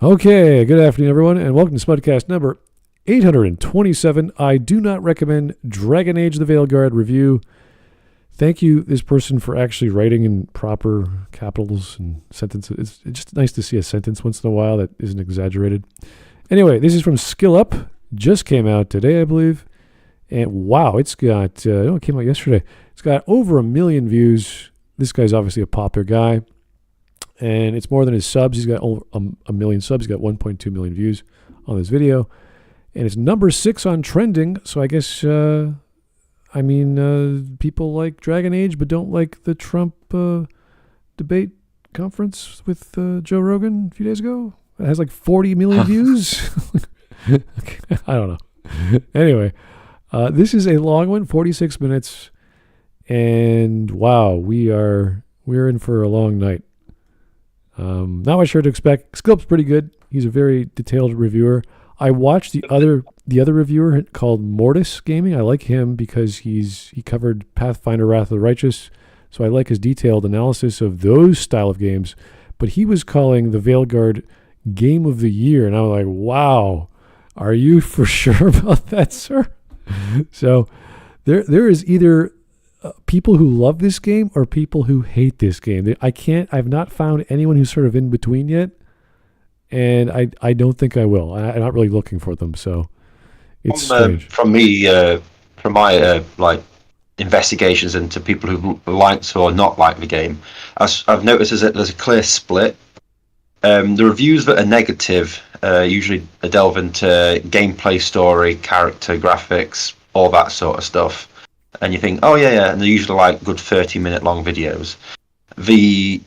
Okay, good afternoon, everyone, and welcome to Smudcast number 827. I do not recommend Dragon Age the Veilguard review. Thank you, this person, for actually writing in proper capitals and sentences. It's just nice to see a sentence once in a while that isn't exaggerated. Anyway, this is from Skill Up. Just came out today, I believe. And wow, it's got, it came out yesterday. It's got over 1 million views. This guy's obviously a popular guy. And it's more than his subs. He's got over 1 million subs. He's got 1.2 million views on this video. And it's number 6 on trending. So I guess, people like Dragon Age, but don't like the Trump debate conference with Joe Rogan a few days ago. It has like 40 million views. I don't know. Anyway, this is a long one, 46 minutes. And wow, we're in for a long night. Not much sure to expect. Skilp's pretty good. He's a very detailed reviewer. I watched the other reviewer called Mortis Gaming. I like him because he covered Pathfinder Wrath of the Righteous, so I like his detailed analysis of those style of games. But he was calling the Veilguard Game of the Year, and I was like, wow, are you for sure about that, sir? So there is either people who love this game or people who hate this game. I've not found anyone who's sort of in between yet, and I don't think I will. I'm not really looking for them, so it's strange. From my investigations into people who liked or not like the game, I've noticed there's a clear split. The reviews that are negative usually delve into gameplay, story, character, graphics, all that sort of stuff. And you think, oh yeah, and they're usually like good 30-minute long videos. The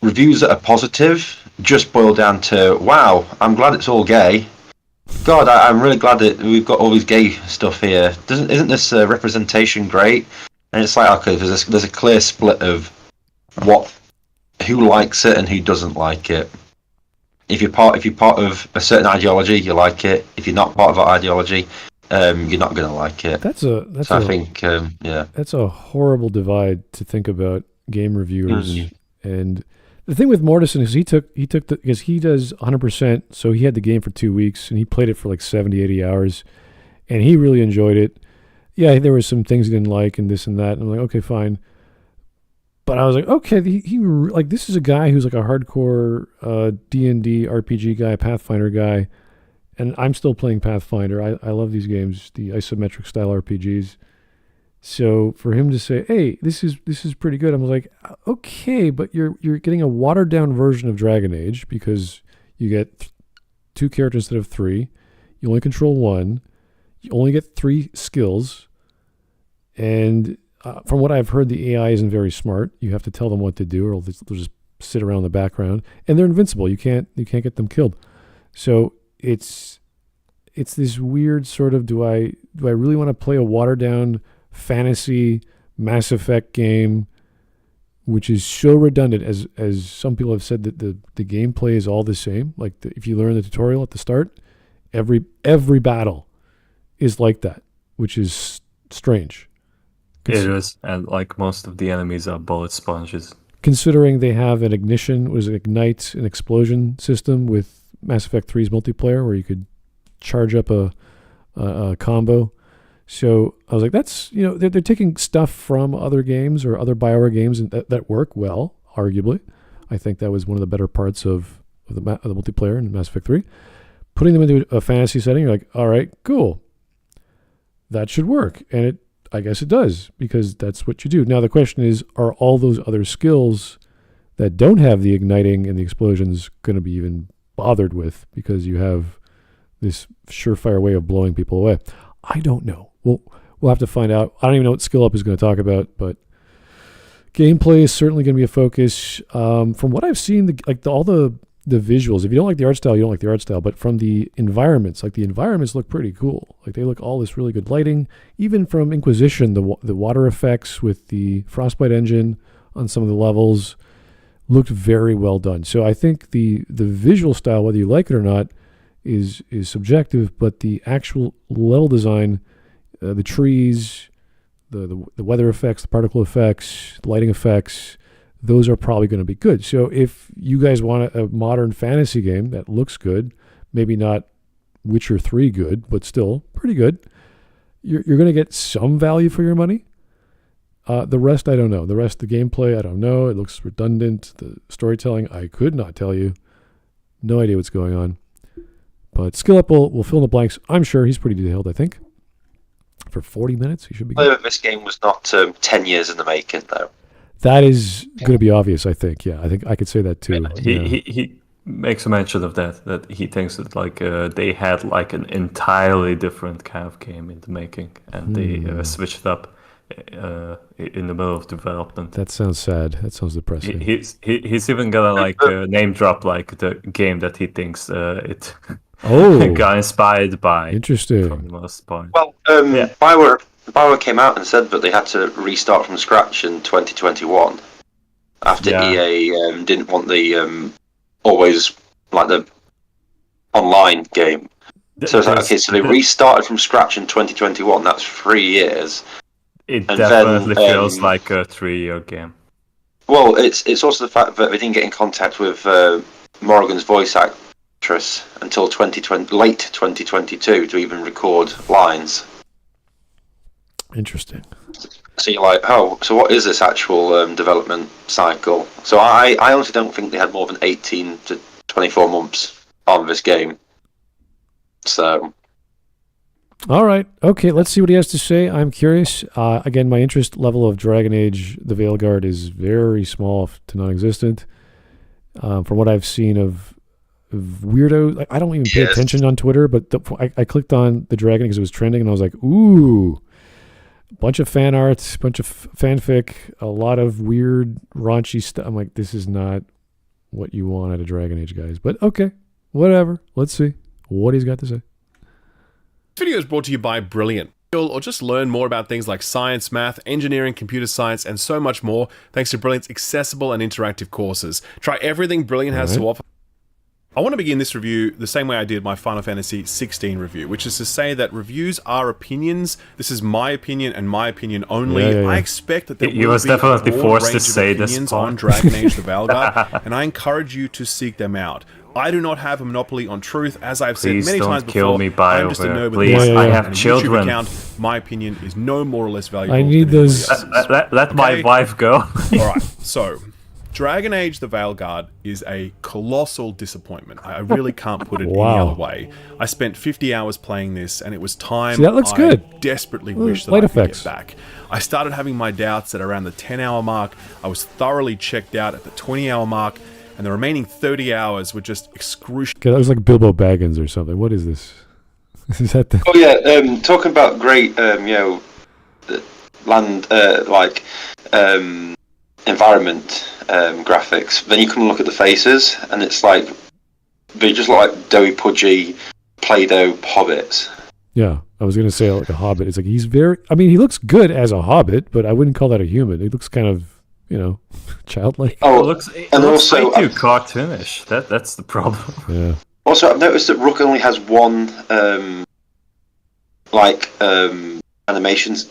reviews that are positive just boil down to, wow, I'm glad it's all gay. God, I'm really glad that we've got all these gay stuff here. Isn't this representation great? And it's like, okay, there's a clear split of who likes it and who doesn't like it. If you're part of a certain ideology, you like it. If you're not part of that ideology, you're not going to like it. That's a horrible divide to think about game reviewers. And the thing with Mortison is because he does 100%, so he had the game for 2 weeks and he played it for like 70, 80 hours, and he really enjoyed it. Yeah, there were some things he didn't like and this and that, and I'm like, okay, fine. But I was like, okay, this is a guy who's like a hardcore D&D RPG guy, Pathfinder guy. And I'm still playing Pathfinder. I love these games, the isometric style RPGs. So for him to say, "Hey, this is pretty good," I was like, "Okay, but you're getting a watered down version of Dragon Age because you get 2 characters instead of 3. You only control 1. You only get 3 skills, and from what I've heard, the AI isn't very smart. You have to tell them what to do, or they'll just sit around in the background, and they're invincible. You can't get them killed. So it's this weird sort of, do I really want to play a watered down fantasy Mass Effect game, which is so redundant, as some people have said that the gameplay is all the same. Like if you learn the tutorial at the start, every battle is like that, which is strange. It is, and like most of the enemies are bullet sponges. Considering they have an ignite an explosion system with Mass Effect 3's multiplayer where you could charge up a combo. So I was like, that's, they're taking stuff from other games or other BioWare games that work well, arguably. I think that was one of the better parts of the multiplayer in Mass Effect 3. Putting them into a fantasy setting, you're like, all right, cool. That should work. And I guess it does, because that's what you do. Now the question is, are all those other skills that don't have the igniting and the explosions going to be even bothered with, because you have this surefire way of blowing people away? I don't know. We'll have to find out. I don't even know what Skill Up is going to talk about, but gameplay is certainly going to be a focus. From what I've seen, all the visuals, if you don't like the art style, you don't like the art style, but from the environments, the environments look pretty cool. Like they look all this really good lighting. Even from Inquisition, the water effects with the Frostbite engine on some of the levels looked very well done. So I think the visual style, whether you like it or not, is subjective, but the actual level design, the trees, the weather effects, the particle effects, lighting effects, those are probably going to be good. So if you guys want a modern fantasy game that looks good, maybe not Witcher 3 good, but still pretty good, you're going to get some value for your money. The rest, I don't know. The rest of the gameplay, I don't know. It looks redundant. The storytelling, I could not tell you. No idea what's going on. But Skill Up will fill in the blanks. I'm sure he's pretty detailed, I think. For 40 minutes, he should be good. This game was not 10 years in the making, though. That is going to be obvious, I think. Yeah, I think I could say that too. He makes a mention of that he thinks that like they had like an entirely different kind of game in the making, and they switched it up in the middle of development. That sounds sad. That sounds depressing. He's even gonna like name drop like the game that he thinks it got inspired by. Interesting. For the most part. Well, Bioware came out and said that they had to restart from scratch in 2021 after EA didn't want the always like the online game. So it's like, okay, so they restarted from scratch in 2021. That's 3 years. It definitely feels like a 3-year game. Well, it's also the fact that they didn't get in contact with Morrigan's voice actress until late 2022 to even record lines. Interesting. So you're like, so what is this actual development cycle? So I honestly don't think they had more than 18 to 24 months on this game. So... All right. Okay, let's see what he has to say. I'm curious. Again, my interest level of Dragon Age, the Veilguard, is very small to non-existent. From what I've seen of weirdo, like, I don't even pay attention on Twitter, but I clicked on the Dragon because it was trending, and I was like, ooh, bunch of fan art, bunch of fanfic, a lot of weird, raunchy stuff. I'm like, this is not what you want out of Dragon Age, guys. But okay, whatever. Let's see what he's got to say. This video is brought to you by Brilliant. Or just learn more about things like science, math, engineering, computer science, and so much more thanks to Brilliant's accessible and interactive courses. Try everything Brilliant has to offer. I want to begin this review the same way I did my Final Fantasy 16 review, which is to say that reviews are opinions. This is my opinion and my opinion only. Yeah. I expect that there He will was be definitely a broad forced to range of say this opinions part. on Dragon Age the Veilguard, and I encourage you to seek them out. I do not have a monopoly on truth, as I've said many times before. Kill me, I'm just a BioWare. nerd with Please, a I YouTube have children. account. My opinion is no more or less valuable. I need than those. anybody else's. Let my wife go. Alright, so Dragon Age the Veilguard is a colossal disappointment. I really can't put it any other way. I spent 50 hours playing this, and it was time. See, that looks I good. desperately wish that light I could effects. get back. I started having my doubts at around the 10-hour mark. I was thoroughly checked out at the 20-hour mark, and the remaining 30 hours were just excruciating. Okay, that was like Bilbo Baggins or something. What is this? Is that the... Oh yeah, talking about great, land, environment graphics. Then you come and look at the faces, and it's like they just look like doughy, pudgy, Play-Doh hobbits. Yeah, I was going to say like a hobbit. It's like he looks good as a hobbit, but I wouldn't call that a human. He looks kind of, childlike. Oh, It looks way too cartoonish. That's the problem. Yeah. Also, I've noticed that Rook only has one, animations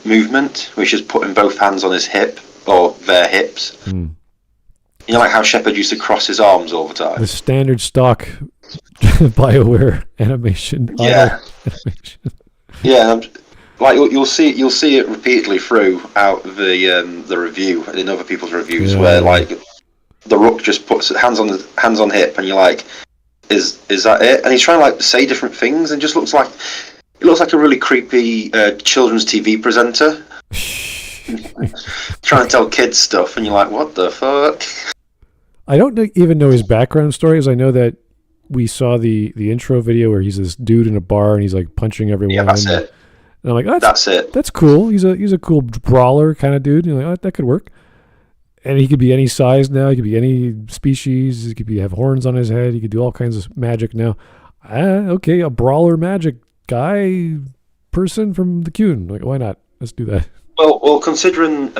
movement, which is putting both hands on his hip, or their hips. You know, like how Shepard used to cross his arms all the time? The standard stock BioWare animation. Yeah. Animation. Yeah, like you'll see it repeatedly throughout the review and in other people's reviews, where like the Rook just puts hands on hip, and you're like, is that it? And he's trying to like say different things, and just looks like a really creepy children's TV presenter trying to tell kids stuff, and you're like, what the fuck? I don't even know his background stories. I know that we saw the intro video where he's this dude in a bar and he's like punching everyone. Yeah, that's it. And I'm like, that's it. That's cool. He's a cool brawler kind of dude. And you're like, that could work. And he could be any size now. He could be any species. He could have horns on his head. He could do all kinds of magic now. Okay, a brawler magic guy person from the Cune. Like, why not? Let's do that. Well, considering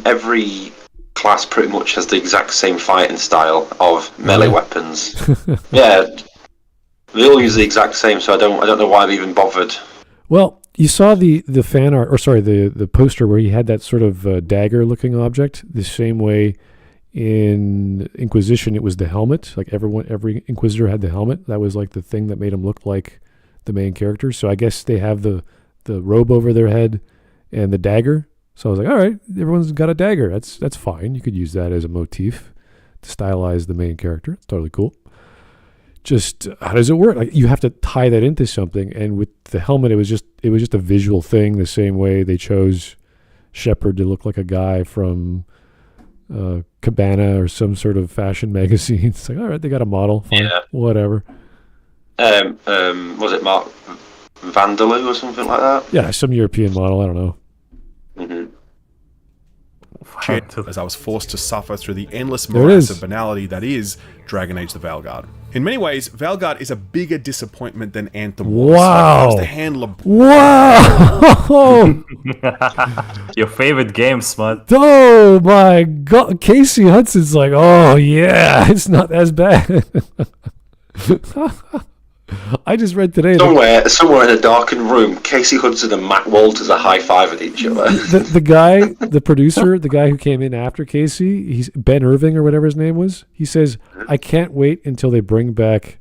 every class pretty much has the exact same fighting style of melee weapons. Yeah, they all use the exact same, so I don't know why I've even bothered. Well, you saw the fan art, or sorry, the poster where he had that sort of dagger-looking object, the same way In Inquisition, it was the helmet. Like every Inquisitor had the helmet. That was like the thing that made him look like the main character. So I guess they have the robe over their head and the dagger. So I was like, all right, everyone's got a dagger. That's fine. You could use that as a motif to stylize the main character. It's totally cool. Just how does it work? Like you have to tie that into something. And with the helmet, it was just a visual thing. The same way they chose Shepard to look like a guy from Cabana or some sort of fashion magazine. It's like, all right, they got a model. Fine, whatever. Was it Mark Vanderloo or something like that? Yeah, some European model. I don't know. As I was forced to suffer through the endless morass of banality that is Dragon Age the Veilguard. In many ways, Veilguard is a bigger disappointment than Anthem was. Wow. To handle Wow. Your favorite game, Smut. Oh my God. Casey Hudson's like, oh yeah, it's not as bad. I just read today. Somewhere in a darkened room, Casey Hudson and Matt Walters are high-fiving each other. The guy, the producer, the guy who came in after Casey, he's Ben Irving or whatever his name was. He says, I can't wait until they bring back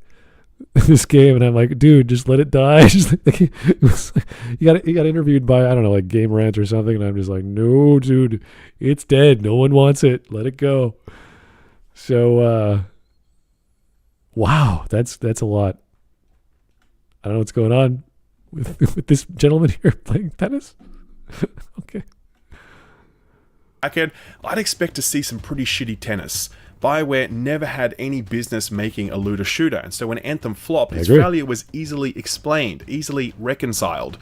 this game. And I'm like, dude, just let it die. He got interviewed by, I don't know, like Game Rant or something. And I'm just like, no, dude, it's dead. No one wants it. Let it go. So, wow, that's a lot. I don't know what's going on with this gentleman here playing tennis. Okay. I'd expect to see some pretty shitty tennis. BioWare never had any business making a looter shooter, and so when Anthem flopped, its failure was easily explained, easily reconciled.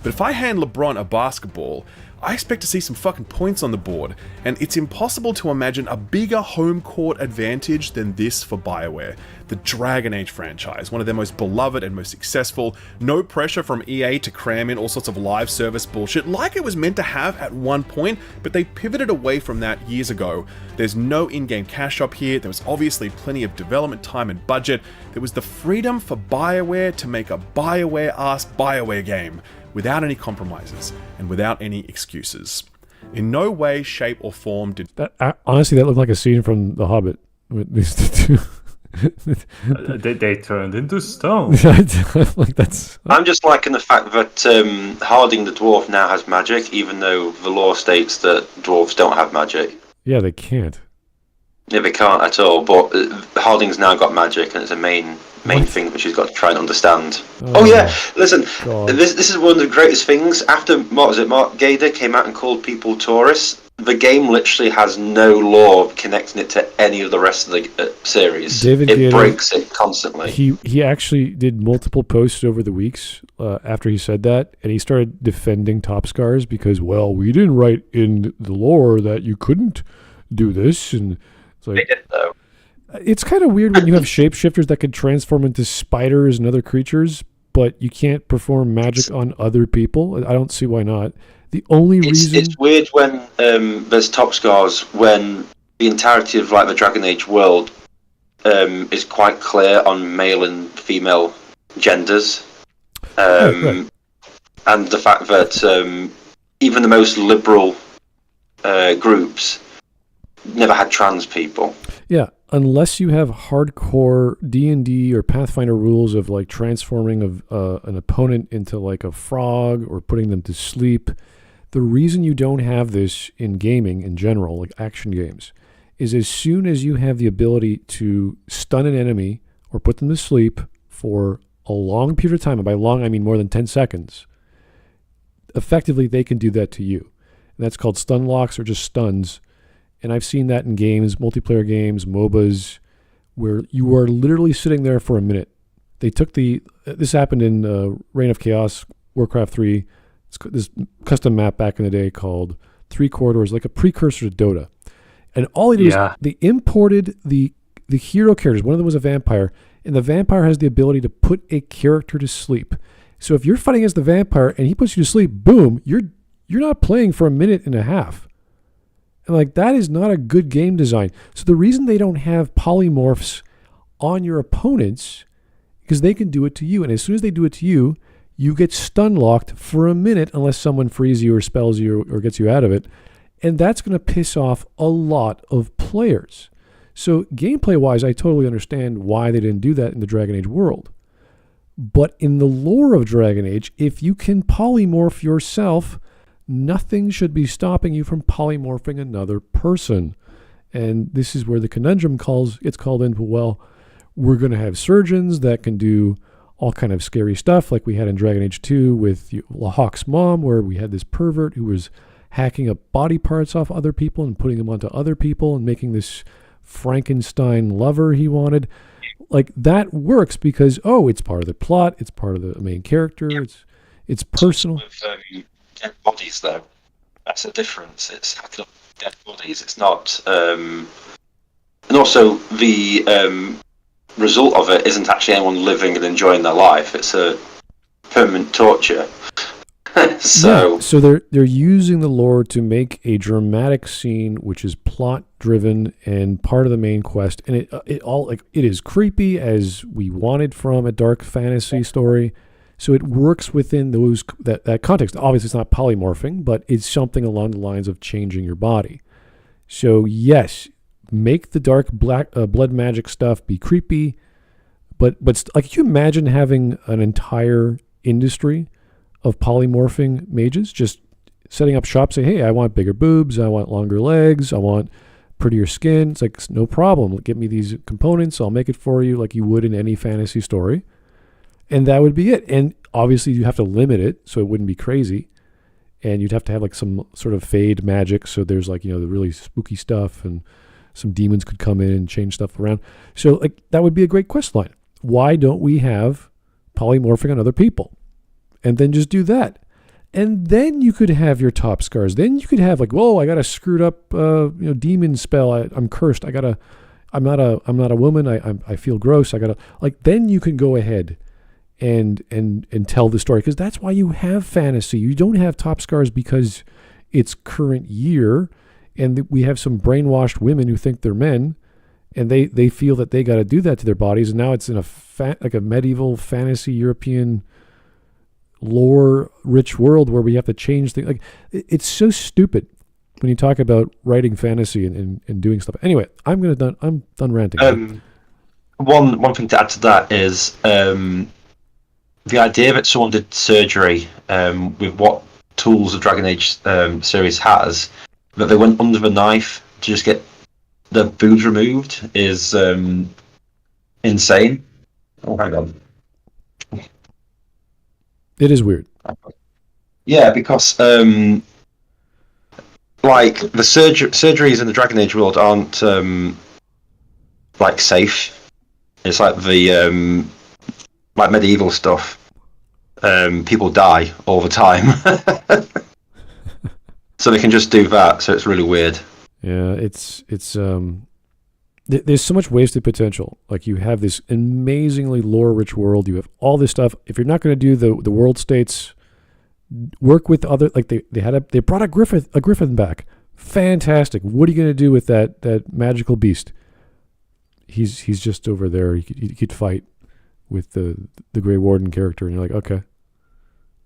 But if I hand LeBron a basketball, I expect to see some fucking points on the board, and it's impossible to imagine a bigger home court advantage than this for BioWare. The Dragon Age franchise, one of their most beloved and most successful, no pressure from EA to cram in all sorts of live service bullshit like it was meant to have at one point, but they pivoted away from that years ago. There's no in-game cash shop here, there was obviously plenty of development time and budget, there was the freedom for BioWare to make a BioWare-ass BioWare game, without any compromises and without any excuses. In no way, shape, or form did honestly, that looked like a scene from The Hobbit with these two. They turned into stone. Like that's. I'm just liking the fact that Harding the dwarf now has magic, even though the law states that dwarves don't have magic. Yeah, they can't. Yeah, they can't at all. But Harding's now got magic, and it's a main thing that she's got to try and understand. Oh yeah, listen, this is one of the greatest things. After Mark Gaider came out and called people tourists, the game literally has no law connecting it to any of the rest of the series. David it Gaider, breaks it constantly. He actually did multiple posts over the weeks after he said that, and he started defending Top Scars because, well, we didn't write in the lore that you couldn't do this, and it's like, they did though. It's kind of weird when you have shapeshifters that can transform into spiders and other creatures, but you can't perform magic on other people. I don't see why not. The only reason... It's weird when there's Top Scars, when the entirety of like the Dragon Age world is quite clear on male and female genders. Right. And the fact that even the most liberal groups never had trans people. Yeah, unless you have hardcore D&D or Pathfinder rules of like transforming an opponent into like a frog or putting them to sleep. The reason you don't have this in gaming in general, like action games, is as soon as you have the ability to stun an enemy or put them to sleep for a long period of time, and by long I mean more than 10 seconds, effectively they can do that to you. And that's called stun locks or just stuns. And I've seen that in games, multiplayer games, MOBAs, where you are literally sitting there for a minute. They took this happened in Reign of Chaos, Warcraft 3, this custom map back in the day called Three Corridors, like a precursor to Dota. And all they did was they imported the hero characters. One of them was a vampire, and the vampire has the ability to put a character to sleep. So if you're fighting against the vampire and he puts you to sleep, boom, you're not playing for a minute and a half. And like that is not a good game design. So the reason they don't have polymorphs on your opponents, because they can do it to you. And as soon as they do it to you, you get stun locked for a minute unless someone frees you or spells you or gets you out of it. And that's going to piss off a lot of players. So gameplay-wise, I totally understand why they didn't do that in the Dragon Age world. But in the lore of Dragon Age, if you can polymorph yourself, nothing should be stopping you from polymorphing another person. And this is where the conundrum gets called in. Well, we're going to have surgeons that can do all kind of scary stuff like we had in Dragon Age 2 with Hawke's mom, where we had this pervert who was hacking up body parts off other people and putting them onto other people and making this Frankenstein lover he wanted. Like, that works because, it's part of the plot, it's part of the main character, it's personal. With dead bodies, though, that's the difference. It's hacking up dead bodies. It's not, and also the result of it isn't actually anyone living and enjoying their life. It's a permanent torture. So they're using the lore to make a dramatic scene which is plot driven and part of the main quest, and it is creepy as we wanted from a dark fantasy story. So it works within that context. Obviously, it's not polymorphing, but it's something along the lines of changing your body. So yes, make the dark blood magic stuff be creepy, but like, can you imagine having an entire industry of polymorphing mages, just setting up shop, say, hey, I want bigger boobs, I want longer legs, I want prettier skin. It's like, no problem. Get me these components, I'll make it for you like you would in any fantasy story. And that would be it. And obviously you have to limit it so it wouldn't be crazy. And you'd have to have like some sort of fade magic. So there's like, the really spooky stuff, and some demons could come in and change stuff around. So like, that would be a great quest line. Why don't we have polymorphing on other people? And then just do that. And then you could have your top scars. Then you could have like, whoa, I got a screwed up demon spell. I'm cursed. I'm not a woman. I feel gross. Then you can go ahead and tell the story, because that's why you have fantasy. You don't have top scars because it's current year and we have some brainwashed women who think they're men, and they feel that they got to do that to their bodies. And now it's in a medieval fantasy European lore rich world where we have to change things. Like, it's so stupid when you talk about writing fantasy and doing stuff. Anyway, I'm done ranting. One thing to add to that is the idea that someone did surgery with what tools the Dragon Age series has, that they went under the knife to just get the boobs removed, is insane. Oh, hang on. It is weird. Yeah, because like the surgeries in the Dragon Age world aren't like safe. It's like the like medieval stuff. People die all the time, so they can just do that. So it's really weird. Yeah, it's there's so much wasted potential. Like, you have this amazingly lore-rich world. You have all this stuff. If you're not going to do the world states, work with other. Like, they brought a griffin back. Fantastic. What are you going to do with that magical beast? He's just over there. He could fight with the Grey Warden character, and you're like, okay.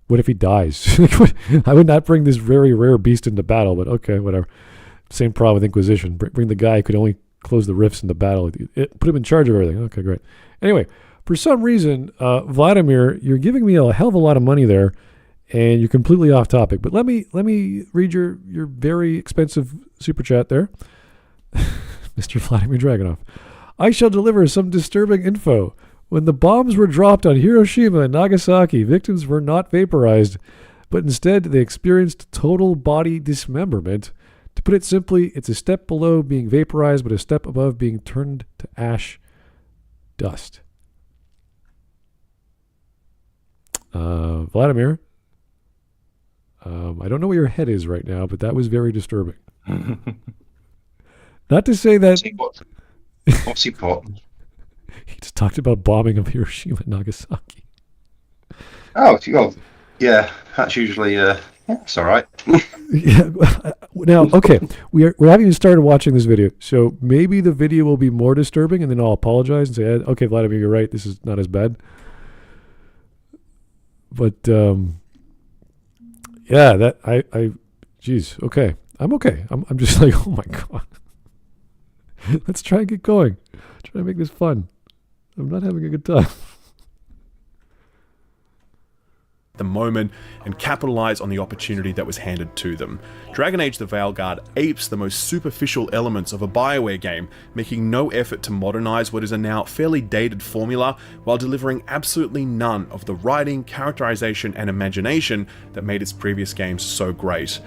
What if he dies? I would not bring this very rare beast into battle, but okay, whatever. Same problem with Inquisition. Bring the guy who could only close the rifts in the battle. Put him in charge of everything. Okay, great. Anyway, for some reason, Vladimir, you're giving me a hell of a lot of money there, and you're completely off topic. But let me read your very expensive super chat there, Mr. Vladimir Dragunov. I shall deliver some disturbing info. When the bombs were dropped on Hiroshima and Nagasaki, victims were not vaporized, but instead they experienced total body dismemberment. To put it simply, it's a step below being vaporized, but a step above being turned to ash dust. Vladimir, I don't know where your head is right now, but that was very disturbing. Not to say that... What's he put? He just talked about bombing of Hiroshima and Nagasaki. Oh, yeah, that's usually... it's all right. Yeah. Now, okay, we haven't even started watching this video, so maybe the video will be more disturbing, and then I'll apologize and say, okay, Vladimir, you're right, this is not as bad. But, yeah, geez, okay. I'm okay. I'm just like, oh my god. Let's try and get going. Try to make this fun. I'm not having a good time. The moment and capitalize on the opportunity that was handed to them. Dragon Age the Veilguard apes the most superficial elements of a BioWare game, making no effort to modernize what is a now fairly dated formula while delivering absolutely none of the writing, characterization, and imagination that made its previous games so great.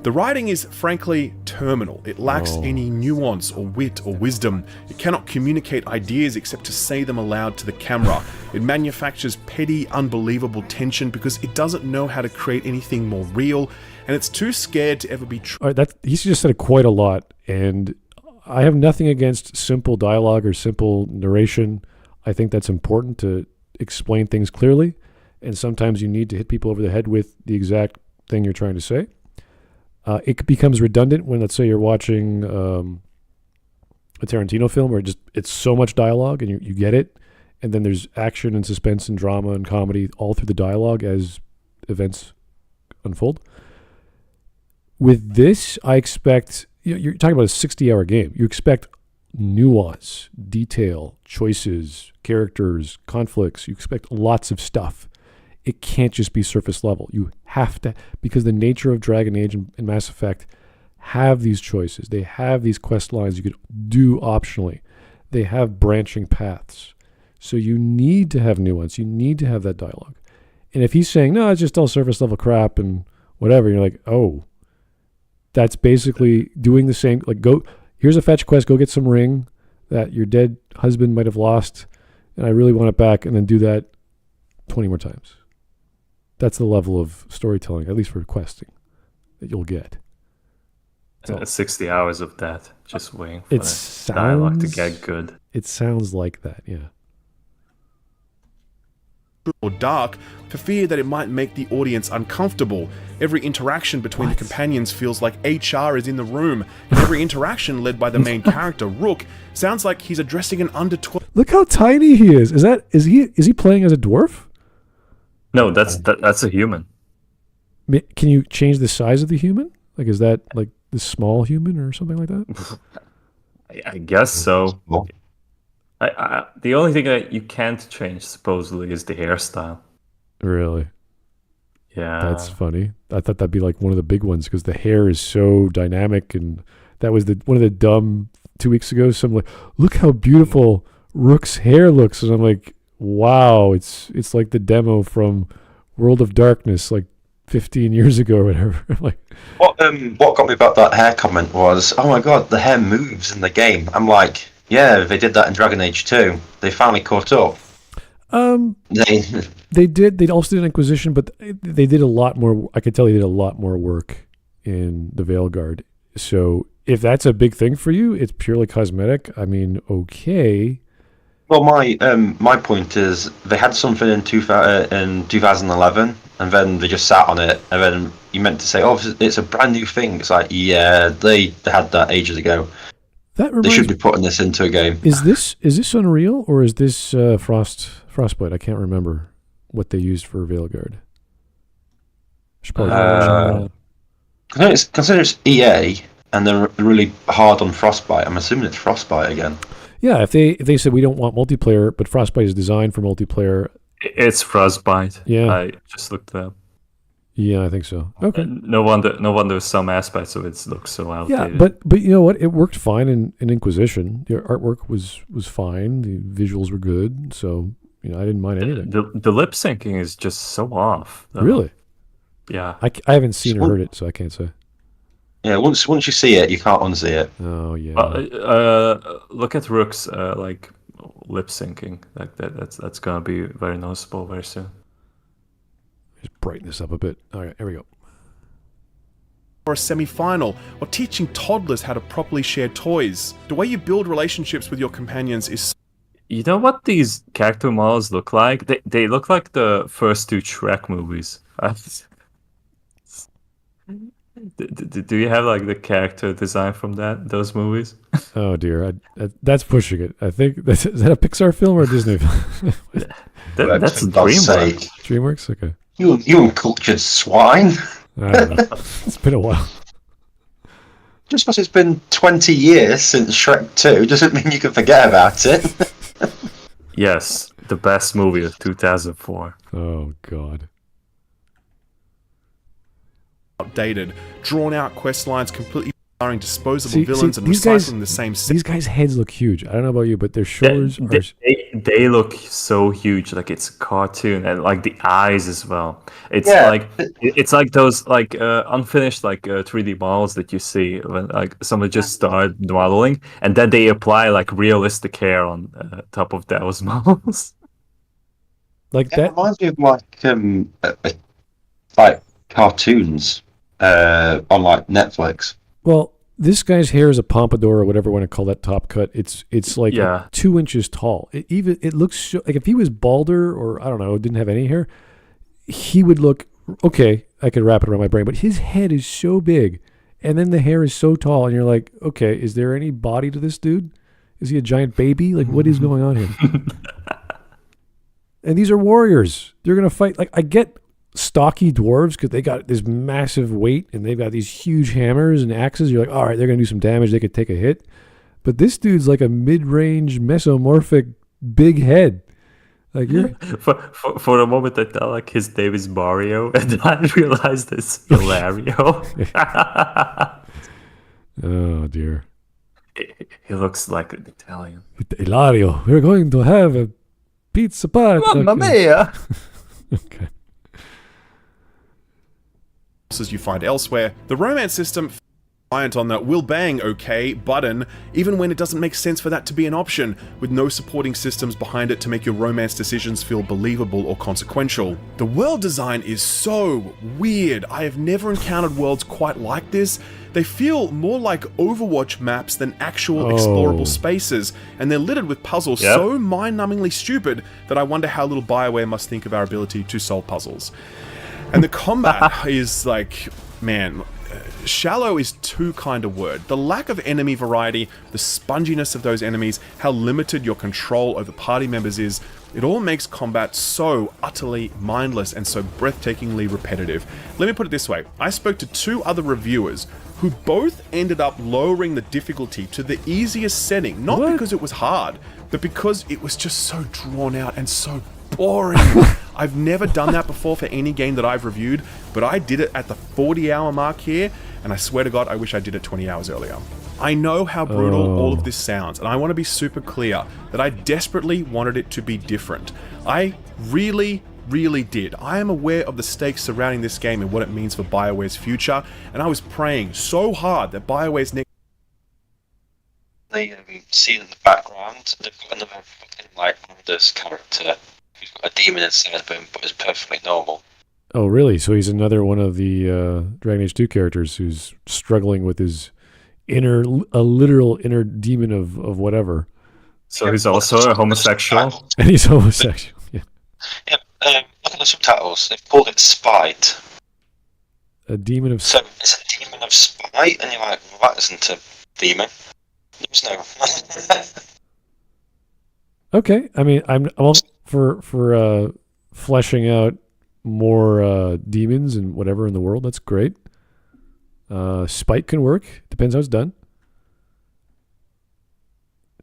The writing is frankly terminal. It lacks any nuance or wit or wisdom. It cannot communicate ideas except to say them aloud to the camera. It manufactures petty, unbelievable tension because it doesn't know how to create anything more real, and it's too scared to ever be true. All right, he's just said quite a lot, and I have nothing against simple dialogue or simple narration. I think that's important to explain things clearly, and sometimes you need to hit people over the head with the exact thing you're trying to say. It becomes redundant when, let's say, you're watching a Tarantino film where it's so much dialogue and you get it, and then there's action and suspense and drama and comedy all through the dialogue as events unfold. With this, I expect, you're talking about a 60-hour game. You expect nuance, detail, choices, characters, conflicts. You expect lots of stuff. It can't just be surface level. You have to, because the nature of Dragon Age and Mass Effect have these choices. They have these quest lines you could do optionally. They have branching paths. So you need to have nuance. You need to have that dialogue. And if he's saying, no, it's just all surface level crap and whatever, you're like, oh, that's basically doing the same. Like, here's a fetch quest, go get some ring that your dead husband might have lost, and I really want it back, and then do that 20 more times. That's the level of storytelling, at least for questing, that you'll get. So, 60 hours of that, just waiting for the dialogue to get good. It sounds like that, yeah. Or dark, for fear that it might make the audience uncomfortable. Every interaction between the companions feels like HR is in the room, and every interaction led by the main character, Rook, sounds like he's addressing an under 12. Look how tiny he is. Is he playing as a dwarf? No, that's a human. Can you change the size of the human? Like, is that like the small human or something like that? I guess so. The only thing that you can't change, supposedly, is the hairstyle. Really? Yeah. That's funny. I thought that'd be like one of the big ones because the hair is so dynamic, and that was one of the dumb 2 weeks ago. Some like, look how beautiful Rook's hair looks, and I'm like, wow, it's like the demo from World of Darkness, like 15 years ago or whatever. Like, what got me about that hair comment was, oh my god, the hair moves in the game. I'm like, yeah, they did that in Dragon Age 2. They finally caught up. They did. They also did Inquisition, but they did a lot more. I could tell they did a lot more work in the Veilguard. So if that's a big thing for you, it's purely cosmetic. I mean, okay. Well, my point is they had something in 2011, and then they just sat on it, and then you meant to say, oh, it's a brand new thing. It's like, yeah, they had that ages ago. They should be putting this into a game. Is this Unreal or is this Frostbite? I can't remember what they used for Veilguard. Consider it's EA, and they're really hard on Frostbite. I'm assuming it's Frostbite again. Yeah, if they said we don't want multiplayer, but Frostbite is designed for multiplayer. It's Frostbite. Yeah, I just looked it up. Yeah, I think so. Okay. No wonder some aspects of it look so outdated. Yeah, but you know what? It worked fine in Inquisition. The artwork was fine. The visuals were good. So, I didn't mind anything. The lip syncing is just so off, though. Really? Yeah. I haven't seen or heard it, so I can't say. Yeah, once you see it, you can't unsee it. Oh, yeah. Look at Rook's lip syncing. Like that's gonna be very noticeable very soon. Just brighten this up a bit. All right, here we go. Or a semi-final, or teaching toddlers how to properly share toys. The way you build relationships with your companions is... You know what these character models look like? They look like the first two Shrek movies. Do you have like the character design from those movies? Oh dear, that's pushing it. I think is that a Pixar film or a Disney film? That's DreamWorks. DreamWorks, okay. You uncultured swine. I don't know. It's been a while. Just because it's been 20 years since Shrek 2 doesn't mean you can forget about it. Yes, the best movie of 2004. Oh, God. Outdated, drawn out quest lines, completely starring disposable villains and these recycling the same These guys' heads look huge. I don't know about you, but their shoulders are... They look so huge, like it's a cartoon, and like the eyes as well. It's like those like unfinished like 3D models that you see when like someone just started modeling, and then they apply like realistic hair on top of those models. Like It that reminds me of like cartoons on like Netflix. Well, this guy's hair is a pompadour or whatever you want to call that top cut. It's like 2 inches tall. It looks like if he was balder or I don't know, didn't have any hair, he would look okay. I could wrap it around my brain, but his head is so big, and then the hair is so tall, and you're like, okay, is there any body to this dude? Is he a giant baby? Like, what is going on here? And these are warriors. They're gonna fight. Like, I get stocky dwarves because they got this massive weight and they've got these huge hammers and axes. You're like, all right, they're gonna do some damage. They could take a hit, but this dude's like a mid-range mesomorphic big head. Like you're for a moment I thought like his name is Mario, and then I realized it's Hilario. Oh dear. He looks like an Italian. Hilario, we're going to have a pizza party. Mamma mia! Okay. As you find elsewhere, the romance system reliant on the "will bang okay" button, even when it doesn't make sense for that to be an option, with no supporting systems behind it to make your romance decisions feel believable or consequential. The world design is so weird. I have never encountered worlds quite like this. They feel more like Overwatch maps than actual explorable spaces, and they're littered with puzzles so mind-numbingly stupid that I wonder how little BioWare must think of our ability to solve puzzles. And the combat is like, man, shallow is too kind a word. The lack of enemy variety, the sponginess of those enemies, how limited your control over party members is, it all makes combat so utterly mindless and so breathtakingly repetitive. Let me put it this way. I spoke to 2 other reviewers who both ended up lowering the difficulty to the easiest setting, not because it was hard, but because it was just so drawn out and so boring. I've never done that before for any game that I've reviewed, but I did it at the 40-hour mark here, and I swear to God, I wish I did it 20 hours earlier. I know how brutal all of this sounds, and I want to be super clear that I desperately wanted it to be different. I really did. I am aware of the stakes surrounding this game and what it means for BioWare's future, and I was praying so hard that BioWare's next... They see in the background, they've got another fucking like Anders character who's got a demon inside of him, but is perfectly normal. Oh, really? So he's another one of the Dragon Age 2 characters who's struggling with his literal inner demon of whatever. So he's also a homosexual? And he's homosexual, yeah. Yeah, look at the subtitles. They've called it Spite. A demon of... So it's a demon of spite, and you're like, well, that isn't a demon. There's no... Okay, I mean, I'm all for fleshing out more demons and whatever in the world. That's great. Spite can work. Depends how it's done.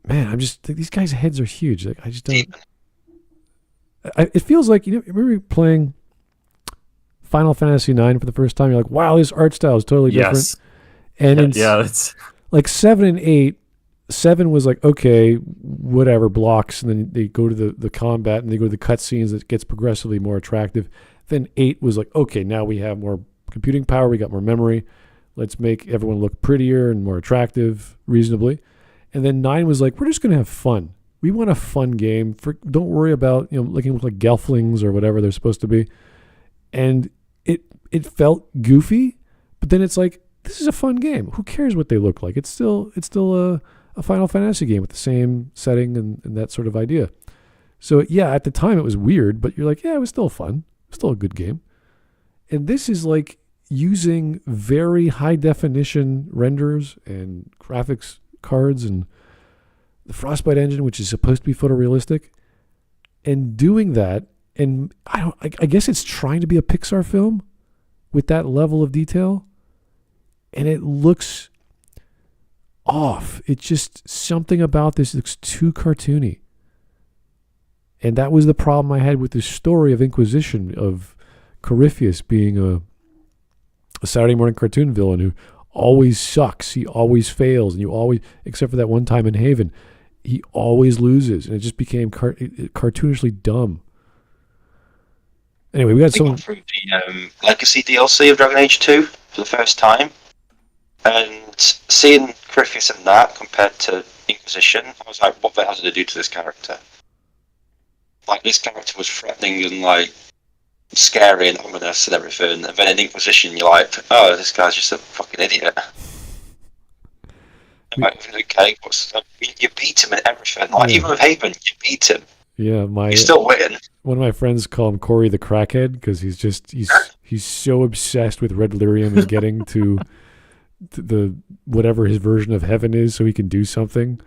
Man, these guys' heads are huge. Like I just don't. It feels like remember playing Final Fantasy IX for the first time. You're like, wow, this art style is totally different. And it's like 7 and 8. 7 was like, okay, whatever, blocks, and then they go to the combat and they go to the cutscenes that gets progressively more attractive. Then 8 was like, okay, now we have more computing power, we got more memory. Let's make everyone look prettier and more attractive reasonably. And then 9 was like, we're just going to have fun. We want a fun game. Don't worry about looking like gelflings or whatever they're supposed to be. And it felt goofy, but then it's like, this is a fun game. Who cares what they look like? It's still a Final Fantasy game with the same setting and that sort of idea. So yeah, at the time it was weird, but you're like, yeah, it was still fun. It was still a good game. And this is like using very high definition renders and graphics cards and the Frostbite engine, which is supposed to be photorealistic, and doing that. And I guess it's trying to be a Pixar film with that level of detail. And it looks off. It's just something about this looks too cartoony. And that was the problem I had with the story of Inquisition, of Corypheus being a Saturday morning cartoon villain who always sucks. He always fails. And you always, except for that one time in Haven, he always loses. And it just became cartoonishly dumb. Anyway, we got someone through the Legacy DLC of Dragon Age 2 for the first time. And seeing Corypheus in that compared to Inquisition, I was like, what the hell did they do to this character? Like, this character was threatening and, like, scary and ominous and everything. And then in Inquisition, you're like, oh, this guy's just a fucking idiot. Like, okay, you beat him in everything. Like, even with Haven, you beat him. Yeah, you still win. One of my friends call him Corey the Crackhead because he's so obsessed with Red Lyrium and getting to the whatever his version of heaven is so he can do something.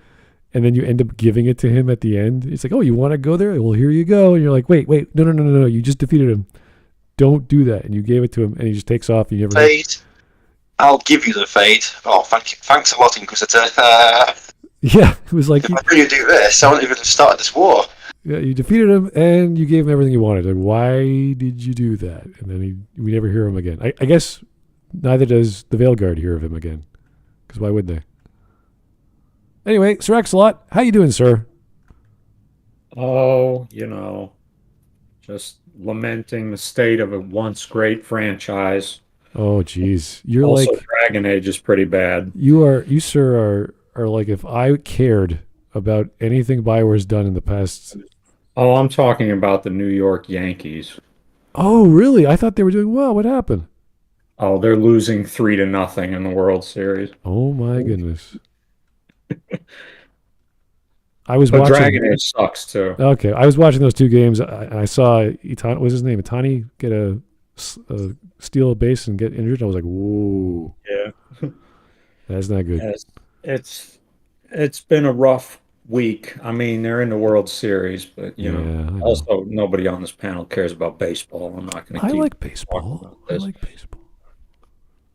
And then you end up giving it to him at the end. It's like, oh, you want to go there? Well, here you go. And you're like, wait, no. You just defeated him. Don't do that. And you gave it to him, and he just takes off. And you never. Fade. I'll give you the fade. Oh, thanks a lot, Inquisitor. Yeah, it was like if I really do this, I wouldn't even have started this war. Yeah, you defeated him, and you gave him everything he wanted. Like, why did you do that? And then we never hear him again. I guess neither does the Veilguard hear of him again, because why would they? Anyway, Sir Axelot, how you doing, sir? Oh, just lamenting the state of a once great franchise. Oh, geez. You're also, like Dragon Age is pretty bad. You, sir, are like if I cared about anything Bioware's done in the past. Oh, I'm talking about the New York Yankees. Oh, really? I thought they were doing well. What happened? Oh, they're losing 3-0 in the World Series. Oh my goodness. I was watching. Dragon Age sucks too. Okay, I was watching those two games. I saw Itani, what's his name? Itani get a steal a base and get injured. I was like, whoa. Yeah, that's not good. It's been a rough week. I mean, they're in the World Series, but also nobody on this panel cares about baseball. I'm not going to. I like baseball.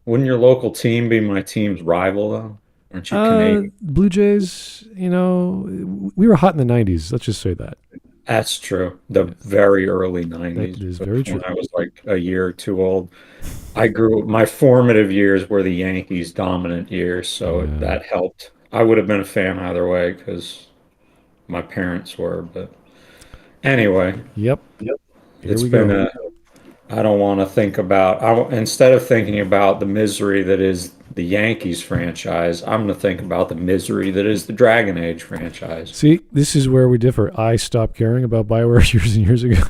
Wouldn't your local team be my team's rival though? Aren't you Canadian? Blue Jays, we were hot in the 90s. Let's just say that. That's true. The very early 90s. That is very true. When I was like a year or two old. My formative years were the Yankees' dominant years, so that helped. I would have been a fan either way because my parents were, but anyway. Yep. It's been I don't want to think about, instead of thinking about the misery that is the Yankees franchise, I'm going to think about the misery that is the Dragon Age franchise. See, this is where we differ. I stopped caring about BioWare years and years ago.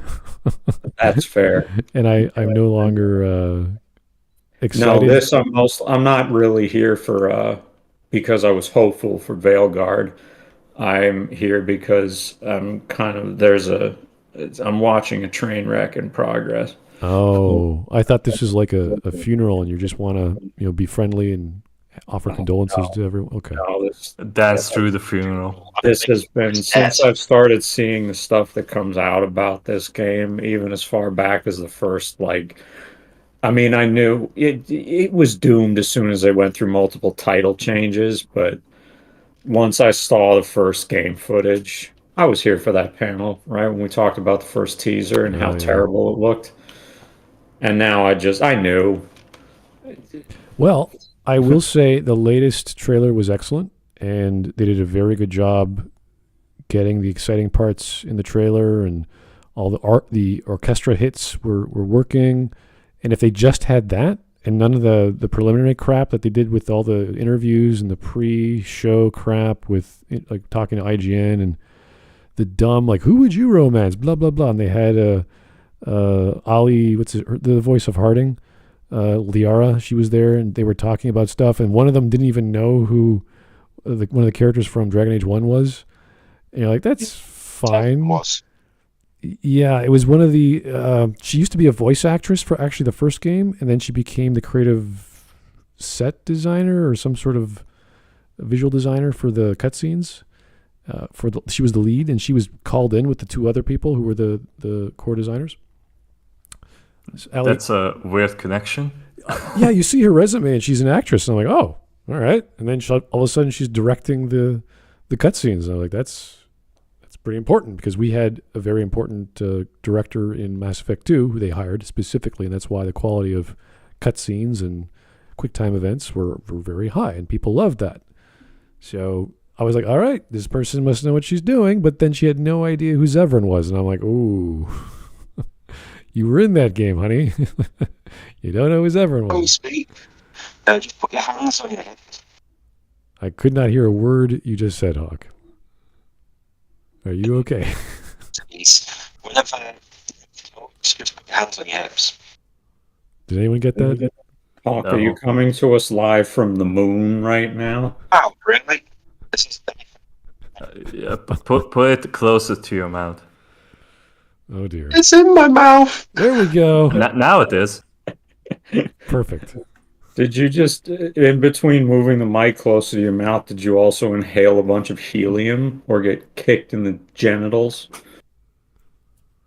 That's fair. And I'm no longer excited. No, I'm not really here for, because I was hopeful for Veilguard. I'm here because I'm watching a train wreck in progress. Oh, I thought this was like a funeral, and you just want to, be friendly and offer condolences to everyone. Okay, that's through the funeral. This has been since I've started seeing the stuff that comes out about this game, even as far back as the first. I knew it was doomed as soon as they went through multiple title changes, but once I saw the first game footage, I was here for that panel, right when we talked about the first teaser and how terrible it looked. And now I knew. Well, I will say the latest trailer was excellent, and they did a very good job getting the exciting parts in the trailer, and all the orchestra hits were working. And if they just had that, and none of the preliminary crap that they did with all the interviews and the pre-show crap with like talking to IGN and the dumb who would you romance, blah blah blah, and they had Ali, the voice of Harding, Liara, she was there, and they were talking about stuff, and one of them didn't even know who one of the characters from Dragon Age 1 was. And you're like, that's fine. Yeah, it was one of the she used to be a voice actress for actually the first game, and then she became the creative set designer or some sort of visual designer for the cutscenes. She was the lead, and she was called in with the two other people who were the core designers. That's a weird connection. Yeah, you see her resume, and she's an actress, and I'm like, oh, all right. And then all of a sudden she's directing the cutscenes. I'm like, that's pretty important, because we had a very important director in Mass Effect 2 who they hired specifically, and that's why the quality of cutscenes and QuickTime events were very high, and people loved that. So I was like, all right, this person must know what she's doing, but then she had no idea who Zevran was, and I'm like, ooh, you were in that game, honey. You don't know who Zevran was. Speak. Just put your hands on your head. I could not hear a word you just said, Hawke. Are you okay? Please, whenever just put your hands on your hips. Did anyone get that? Hawke, No. are you coming to us live from the moon right now? Oh, really? This is Yeah, put it closer to your mouth. Oh dear. it's in my mouth. There we go. Now it is. Perfect. Did you just, in between moving the mic closer to your mouth, did you also inhale a bunch of helium or get kicked in the genitals?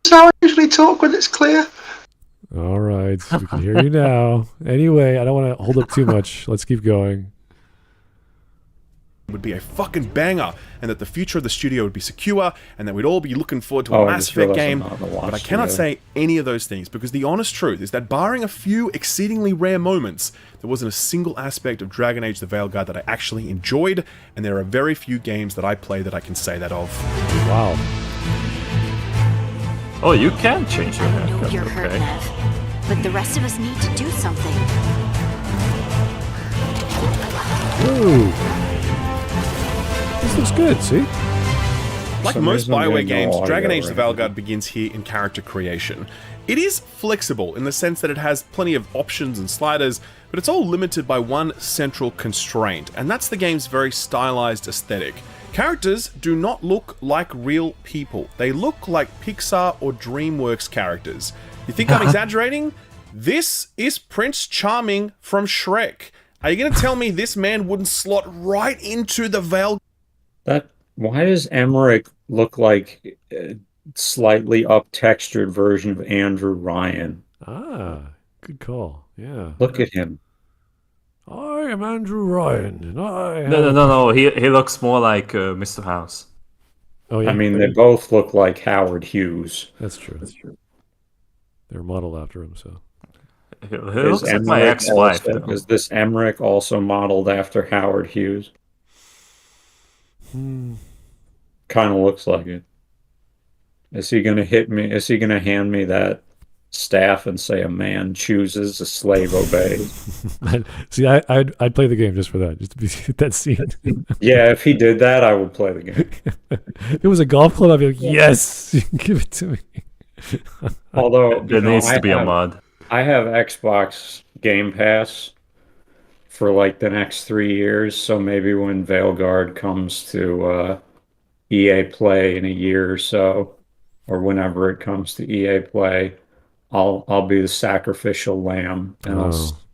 That's how I usually talk when it's clear. All right. We can hear you now. Anyway, I don't want to hold up too much. Let's keep going. Would be a fucking banger, and that the future of the studio would be secure, and that we'd all be looking forward to Oh, a I Mass just Effect realized I'm game. not on the launch But I cannot studio. say any of those things, because the honest truth is that barring a few exceedingly rare moments, there wasn't a single aspect of Dragon Age the Veilguard that I actually enjoyed, and there are very few games that I play that I can say that of. Wow. Oh, you can change your I know haircut. you're hurt, Okay. Nev, but the rest of us need to do something. Ooh. This looks good, see? Like some most reason I'm BioWare getting no games, audio Dragon Age the right Veilguard begins here in character creation. It is flexible in the sense that it has plenty of options and sliders, but it's all limited by one central constraint, and that's the game's very stylized aesthetic. Characters do not look like real people. They look like Pixar or DreamWorks characters. You think I'm exaggerating? This is Prince Charming from Shrek. Are you going to tell me this man wouldn't slot right into the Veil? Why does Emmerich look like a slightly up-textured version of Andrew Ryan? Ah, good call. Yeah. Look at him. I am Andrew Ryan, and I have... No. He looks more like Mr. House. Oh, yeah. I mean, they both look like Howard Hughes. That's true. They're modeled after him, so... He looks like my Emmerich ex-wife. also- though. Is this Emmerich also modeled after Howard Hughes? Hmm. Kind of looks like it. Is he going to hit me? Is he going to hand me that staff and say a man chooses, a slave obeys? See, I'd play the game just for that, just to be that scene. Yeah, if he did that, I would play the game. If it was a golf club, I'd be like, yes, you can give it to me. Although There needs to be a mod. I have Xbox Game Pass for like the next 3 years, so maybe when Veilguard comes to EA Play in a year or so, or whenever it comes to EA Play, I'll be the sacrificial lamb, and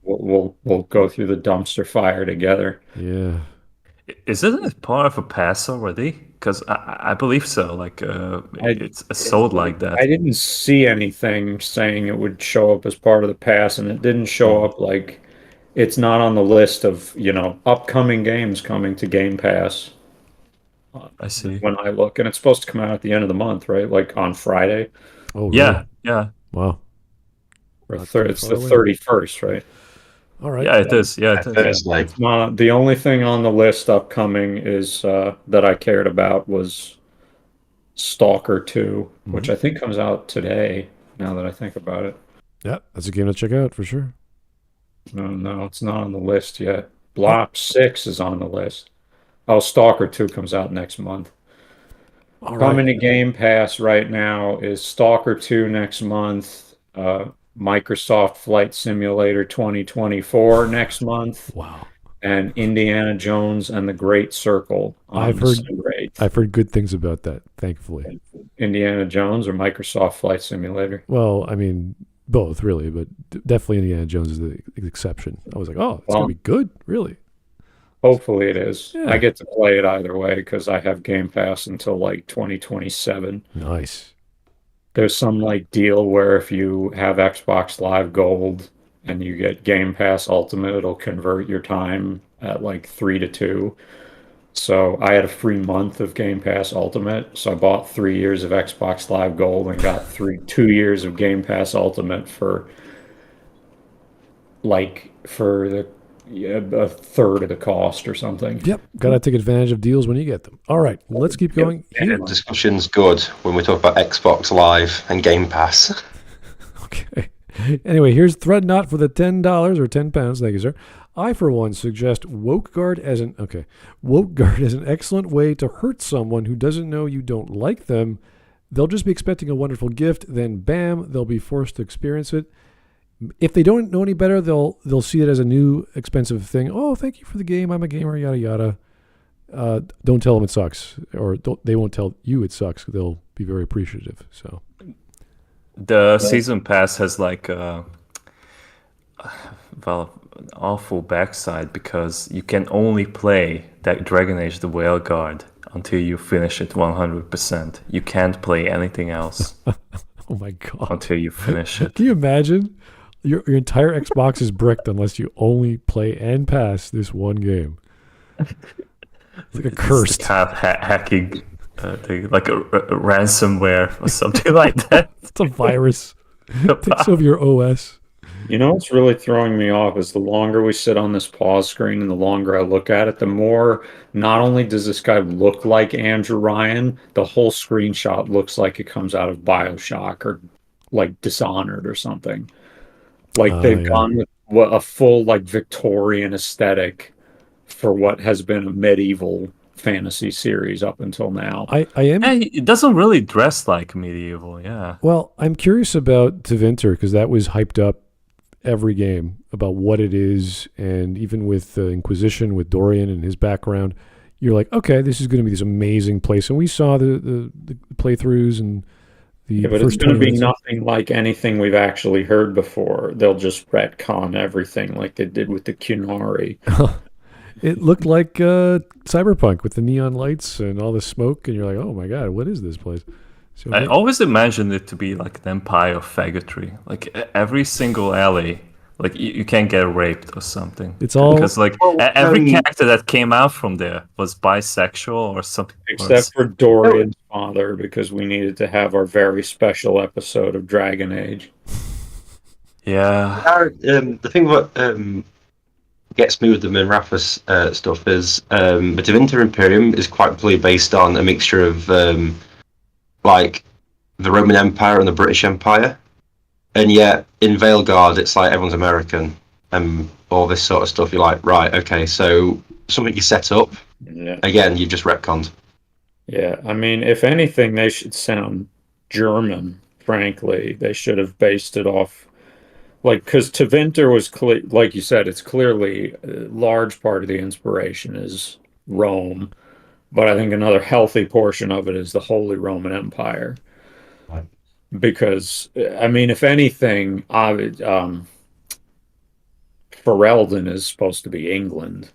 we'll go through the dumpster fire together. Yeah. Isn't it part of a pass already? Because I believe so. Like it's sold like that. I didn't see anything saying it would show up as part of the pass, and it didn't show up like it's not on the list of, upcoming games coming to Game Pass I see. when I look. And it's supposed to come out at the end of the month, right? Like on Friday. Oh, Yeah. Wow. Or Not too it's the far away. 31st, right? All right. Yeah, it is. Yeah, it is. Thursday. The only thing on the list upcoming is that I cared about was Stalker 2, which I think comes out today, now that I think about it. Yeah, that's a game to check out for sure. No, it's not on the list yet. Blop 6 is on the list. Oh, Stalker 2 comes out next month. All Coming to Game Pass right now is Stalker 2 next month, Microsoft Flight Simulator 2024 next month, Wow. and Indiana Jones and the Great Circle on I've the heard- December 8th. I've heard good things about that, thankfully. Indiana Jones or Microsoft Flight Simulator? Well, I mean, both really, but definitely Indiana Jones is the exception. I was like, oh, it's going to be good, really. Hopefully it is. Yeah. I get to play it either way because I have Game Pass until like 2027. Nice. There's some like deal where if you have Xbox Live Gold and you get Game Pass Ultimate, it'll convert your time at like 3-2. So I had a free month of Game Pass Ultimate. So I bought 3 years of Xbox Live Gold and got 2 years of Game Pass Ultimate for a third of the cost or something. Yep, gotta take advantage of deals when you get them. All right, let's keep going. And discussion's good when we talk about Xbox Live and Game Pass. Okay. Anyway, here's Thread Not for the $10 or £10. Thank you, sir. I, for one, suggest Wokeguard as an excellent way to hurt someone who doesn't know you don't like them. They'll just be expecting a wonderful gift, then bam, they'll be forced to experience it. If they don't know any better, they'll see it as a new expensive thing. Oh, thank you for the game. I'm a gamer, yada yada. Don't tell them it sucks, or they won't tell you it sucks. They'll be very appreciative. So the season pass has like an awful backside because you can only play that Dragon Age the Veilguard until you finish it 100%. You can't play anything else. Oh my god! Until you finish it. Can you imagine? Your entire Xbox is bricked unless you only play and pass this one game. It's like a curse. It's kind of hacking thing, like a ransomware or something like that. It's a virus. It takes over your OS. You know what's really throwing me off is the longer we sit on this pause screen and the longer I look at it, the more not only does this guy look like Andrew Ryan, the whole screenshot looks like it comes out of BioShock or like Dishonored or something. Like they've gone with a full like Victorian aesthetic for what has been a medieval fantasy series up until now. I am. It doesn't really dress like medieval, yeah. Well, I'm curious about Tevinter because that was hyped up every game about what it is, and even with Inquisition with Dorian and his background, you're like, okay, this is going to be this amazing place. And we saw the playthroughs and the but first it's going to be minutes. nothing like anything we've actually heard before. They'll just retcon everything like they did with the Qunari. It looked like Cyberpunk with the neon lights and all the smoke, and you're like, oh my god, what is this place? So I always imagined it to be like an empire of faggotry. Like every single alley, like you can't get raped or something. It's all because like every character that came out from there was bisexual or something. Except for Dorian's father, because we needed to have our very special episode of Dragon Age. Yeah. The thing that gets me with the Minrathous stuff is the Tevinter Imperium is quite clearly based on a mixture of like the Roman Empire and the British Empire, and yet in Veilguard it's like everyone's American and all this sort of stuff. You're like, right, okay, so something you set up, again, you've just retconned. Yeah, I mean, if anything, they should sound German, frankly. They should have based it off, like, because Tevinter was clear, like you said, it's clearly a large part of the inspiration is Rome. But I think another healthy portion of it is the Holy Roman Empire. Right. Because, I mean, if anything, Ferelden is supposed to be England.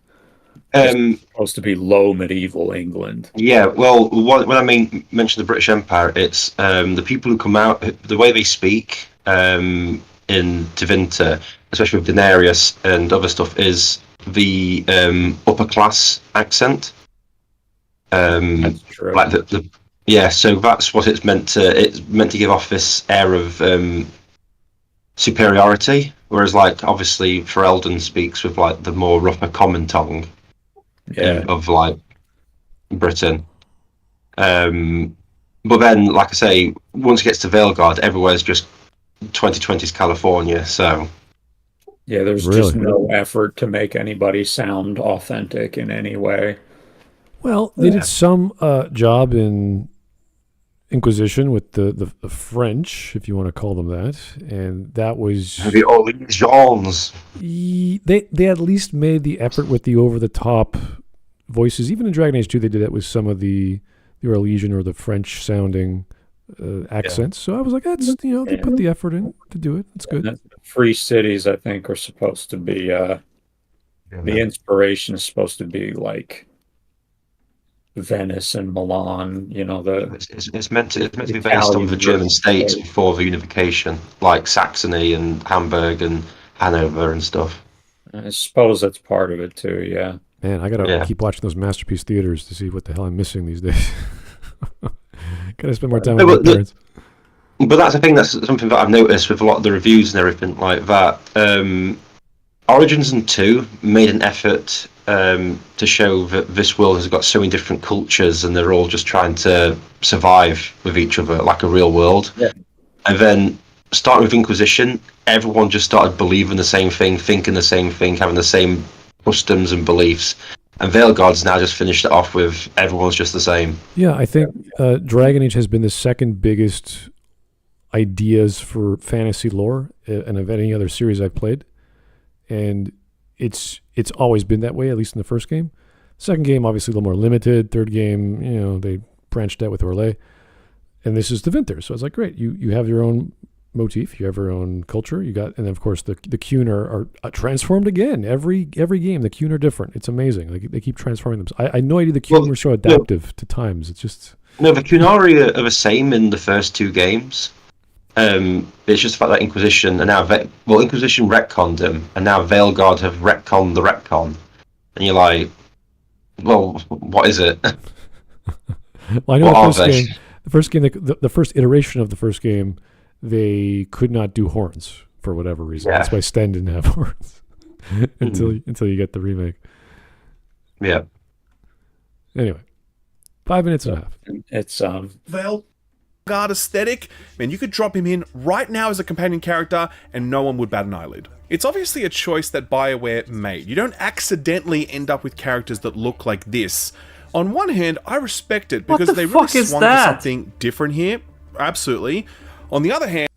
It's supposed to be low medieval England. Yeah, well, when I mention the British Empire, it's the people who come out, the way they speak in Tevinter, especially with Daenerys and other stuff, is the upper class accent. That's true. Like so that's what it's meant to. It's meant to give off this air of superiority, whereas like obviously Ferelden speaks with like the more rougher common tongue of like Britain. But then, like I say, once it gets to Veilguard, everywhere's just 2020's California. So yeah, there's just no effort to make anybody sound authentic in any way. Well, they did some job in Inquisition with the French, if you want to call them that, and that was the Orleans. They at least made the effort with the over the top voices. Even in Dragon Age 2, they did that with some of the Orlesian or the French sounding accents. So I was like, that's they put the effort in to do it. It's good. Free cities, I think, are supposed to be the inspiration is supposed to be like Venice and Milan, it's meant to be based on the German states before the unification, like Saxony and Hamburg and Hanover and stuff. I suppose that's part of it too. Yeah. Man, I gotta keep watching those masterpiece theaters to see what the hell I'm missing these days. Gotta spend more time with my parents. But that's the thing. That's something that I've noticed with a lot of the reviews and everything like that. Origins and 2 made an effort to show that this world has got so many different cultures, and they're all just trying to survive with each other like a real world. Yeah. And then starting with Inquisition, everyone just started believing the same thing, thinking the same thing, having the same customs and beliefs. And Veilguard's now just finished it off with everyone's just the same. Yeah, I think Dragon Age has been the second biggest ideas for fantasy lore and of any other series I've played. And it's always been that way, at least in the first game. Second game, obviously a little more limited. Third game, they branched out with Orlais. And this is the Vintner. So it's like, great, you have your own motif, you have your own culture, and then of course the Qun are transformed again. Every game, the Qun are different. It's amazing. Like they keep transforming them. I had no idea the Qun were so adaptive to times. It's just the Qunari are the same in the first 2 games. It's just the fact that Inquisition and now Inquisition retconned them, and now Veilguard have retconned the retcon, and you're like, well, what is it? Well, I know the first game, the first iteration of the first game, they could not do horns for whatever reason. Yeah. That's why Sten didn't have horns until you get the remake. Yeah. Anyway, 5 minutes and a half. It's Veilguard aesthetic. Man, you could drop him in right now as a companion character, and no one would bat an eyelid. It's obviously a choice that BioWare made. You don't accidentally end up with characters that look like this. On one hand, I respect it because they really swung for something different here. Absolutely. On the other hand,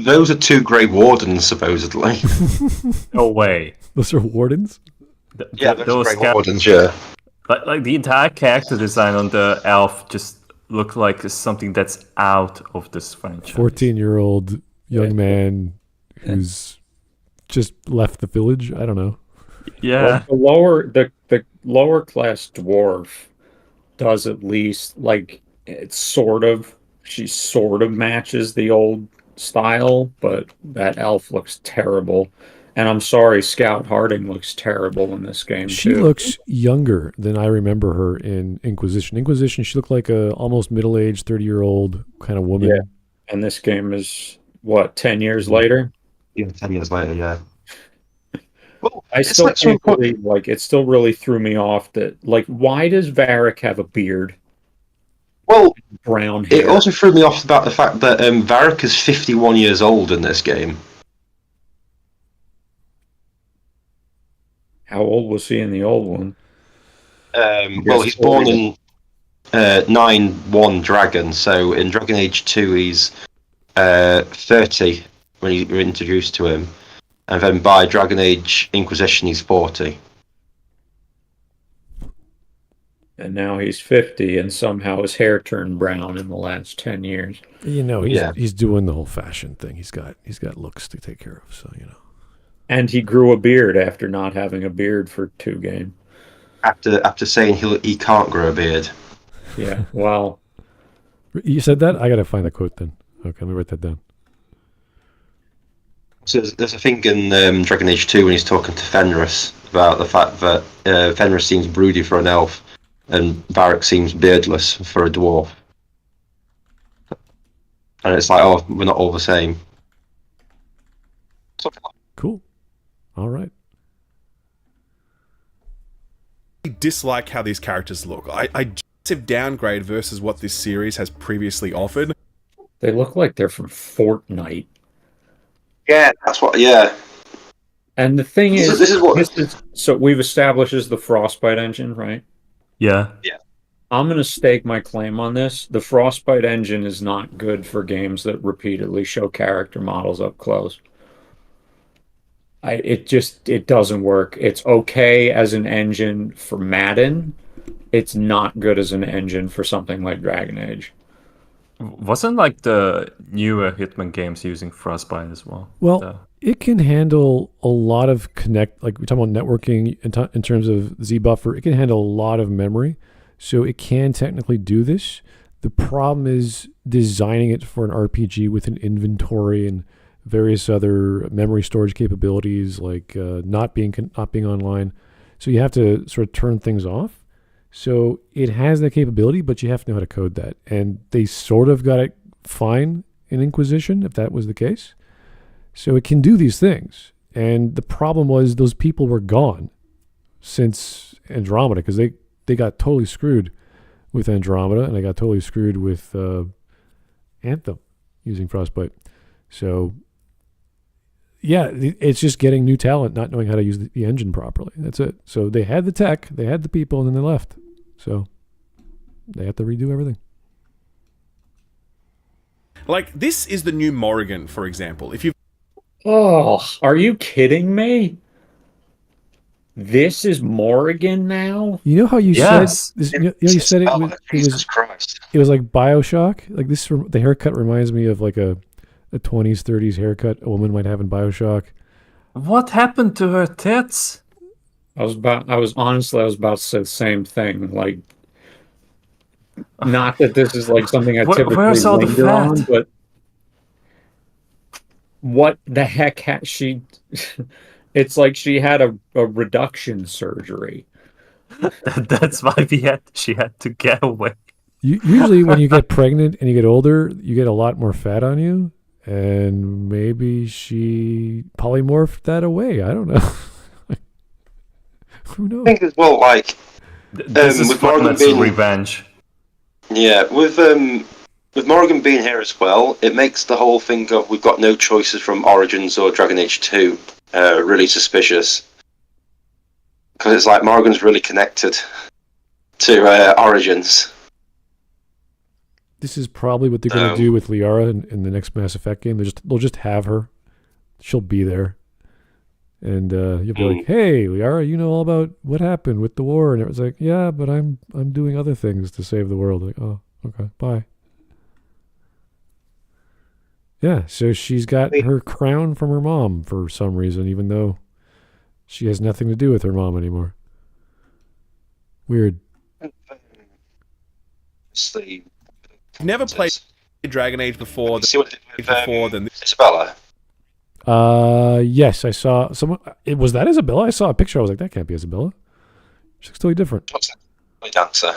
those are 2 Grey Wardens, supposedly. No way. Those are Wardens? Those Grey Wardens, yeah. Like the entire character design on the elf just looked like something that's out of this franchise. 14-year-old young man who's just left the village. I don't know. Yeah. Well, the lower class dwarf does at least she sort of matches the old style, but that elf looks terrible. And I'm sorry, Scout Harding looks terrible in this game. She looks younger than I remember her in Inquisition. Inquisition, she looked like a almost middle-aged 30-year-old kind of woman. Yeah. And this game is 10 years later? Yeah, 10 years later, yeah. Well, I still can't believe, it still really threw me off that, why does Varric have a beard? Well, brown hair. It also threw me off about the fact that Varric is 51 years old in this game. How old was he in the old one? Well, he's born in 9-1 Dragon, so in Dragon Age 2 he's 30 when you were introduced to him, and then by Dragon Age Inquisition he's 40. And now he's 50, and somehow his hair turned brown in the last 10 years. He's doing the whole fashion thing. He's got looks to take care of, so And he grew a beard after not having a beard for 2 games. After saying he can't grow a beard. Yeah, well. You said that? I gotta find the quote then. Okay, let me write that down. So there's a thing in Dragon Age 2 when he's talking to Fenris about the fact that Fenris seems broody for an elf, and Varric seems beardless for a dwarf. And it's like, oh, we're not all the same. Cool. All right. I dislike how these characters look. I massive downgrade versus what this series has previously offered. They look like they're from Fortnite. Yeah, that's what. Yeah. And the thing is, this is what. So we've established is the Frostbite engine, right? Yeah. Yeah. I'm going to stake my claim on this. The Frostbite engine is not good for games that repeatedly show character models up close. It doesn't work. It's okay as an engine for Madden. It's not good as an engine for something like Dragon Age. Wasn't like the newer Hitman games using Frostbite as well? Well, it can handle a lot of like we're talking about networking in terms of Z buffer. It can handle a lot of memory, so it can technically do this. The problem is designing it for an RPG with an inventory and various other memory storage capabilities, like not being online. So you have to sort of turn things off. So it has that capability, but you have to know how to code that. And they sort of got it fine in Inquisition, if that was the case. So it can do these things. And the problem was those people were gone since Andromeda, because they got totally screwed with Andromeda, and they got totally screwed with Anthem using Frostbite. So yeah, it's just getting new talent, not knowing how to use the engine properly. That's it. So they had the tech, they had the people, and then they left. So they have to redo everything. Like, this is the new Morrigan, for example. If you Oh, are you kidding me? This is Morrigan now? You know how you Yes. said this, you said Jesus Christ. it was like BioShock? Like this, the haircut reminds me of like a 20s, 30s haircut a woman might have in BioShock. What happened to her tits? I was about to say the same thing. Like, not that this is like something I typically where's all the linger on, fat? but what the heck she? It's like she had a reduction surgery. That's why she had to get away. Usually when you get pregnant and you get older, you get a lot more fat on you. And maybe she polymorphed that away. I don't know. Who knows? I think as well, like, This is with Morrigan Fortnite's being revenge. yeah, with Morrigan being here as well, it makes the whole thing of we've got no choices from Origins or Dragon Age 2 really suspicious, because it's like Morrigan's really connected to Origins. This is probably what they're going to do with Liara in the next Mass Effect game. They'll just have her. She'll be there. And you'll be like, hey, Liara, you know all about what happened with the war. And it was like, yeah, but I'm doing other things to save the world. Like, oh, okay, bye. Yeah, so she's got her crown from her mom for some reason, even though she has nothing to do with her mom anymore. Weird. never played Dragon Age before, than this. Isabella. Yes, I saw someone. Was that Isabella? I saw a picture. I was like, that can't be Isabella. She looks totally different. What's that? Dancer.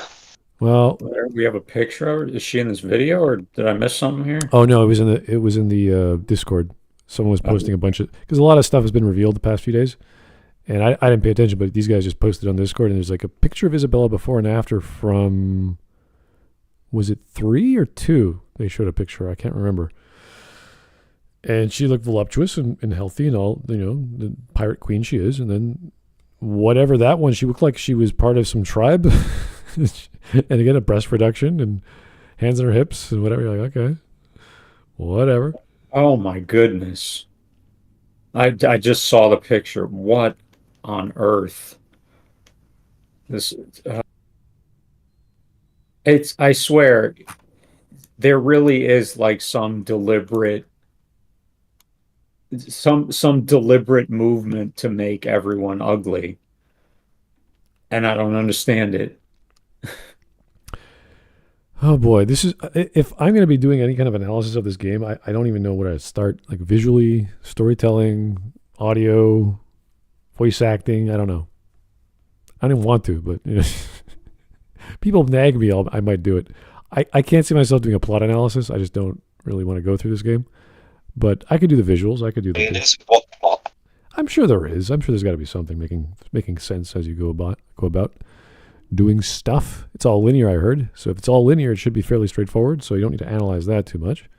Well, We have a picture of her. Is she in this video, or did I miss something here? oh no, it was in the Discord. Someone was posting a bunch of, because a lot of stuff has been revealed the past few days, and I didn't pay attention, but these guys just posted on Discord, and there's like a picture of Isabella before and after from, was it 3 or 2? They showed a picture. I can't remember. And she looked voluptuous and healthy and all, the pirate queen she is. And then whatever that one, she looked like she was part of some tribe. And again, a breast reduction and hands on her hips and whatever. You're like, okay, whatever. Oh my goodness. I just saw the picture. What on earth? This I swear there really is like some deliberate movement to make everyone ugly. And I don't understand it. Oh boy, this is, if I'm going to be doing any kind of analysis of this game, I don't even know where to start. Like visually, storytelling, audio, voice acting, I don't know. I didn't want to, but people nag me, I might do it. I can't see myself doing a plot analysis. I just don't really want to go through this game. But I could do the visuals. I could do the. What plot? I'm sure there is. I'm sure there's got to be something making sense as you go about doing stuff. It's all linear, I heard. So if it's all linear, it should be fairly straightforward. So you don't need to analyze that too much.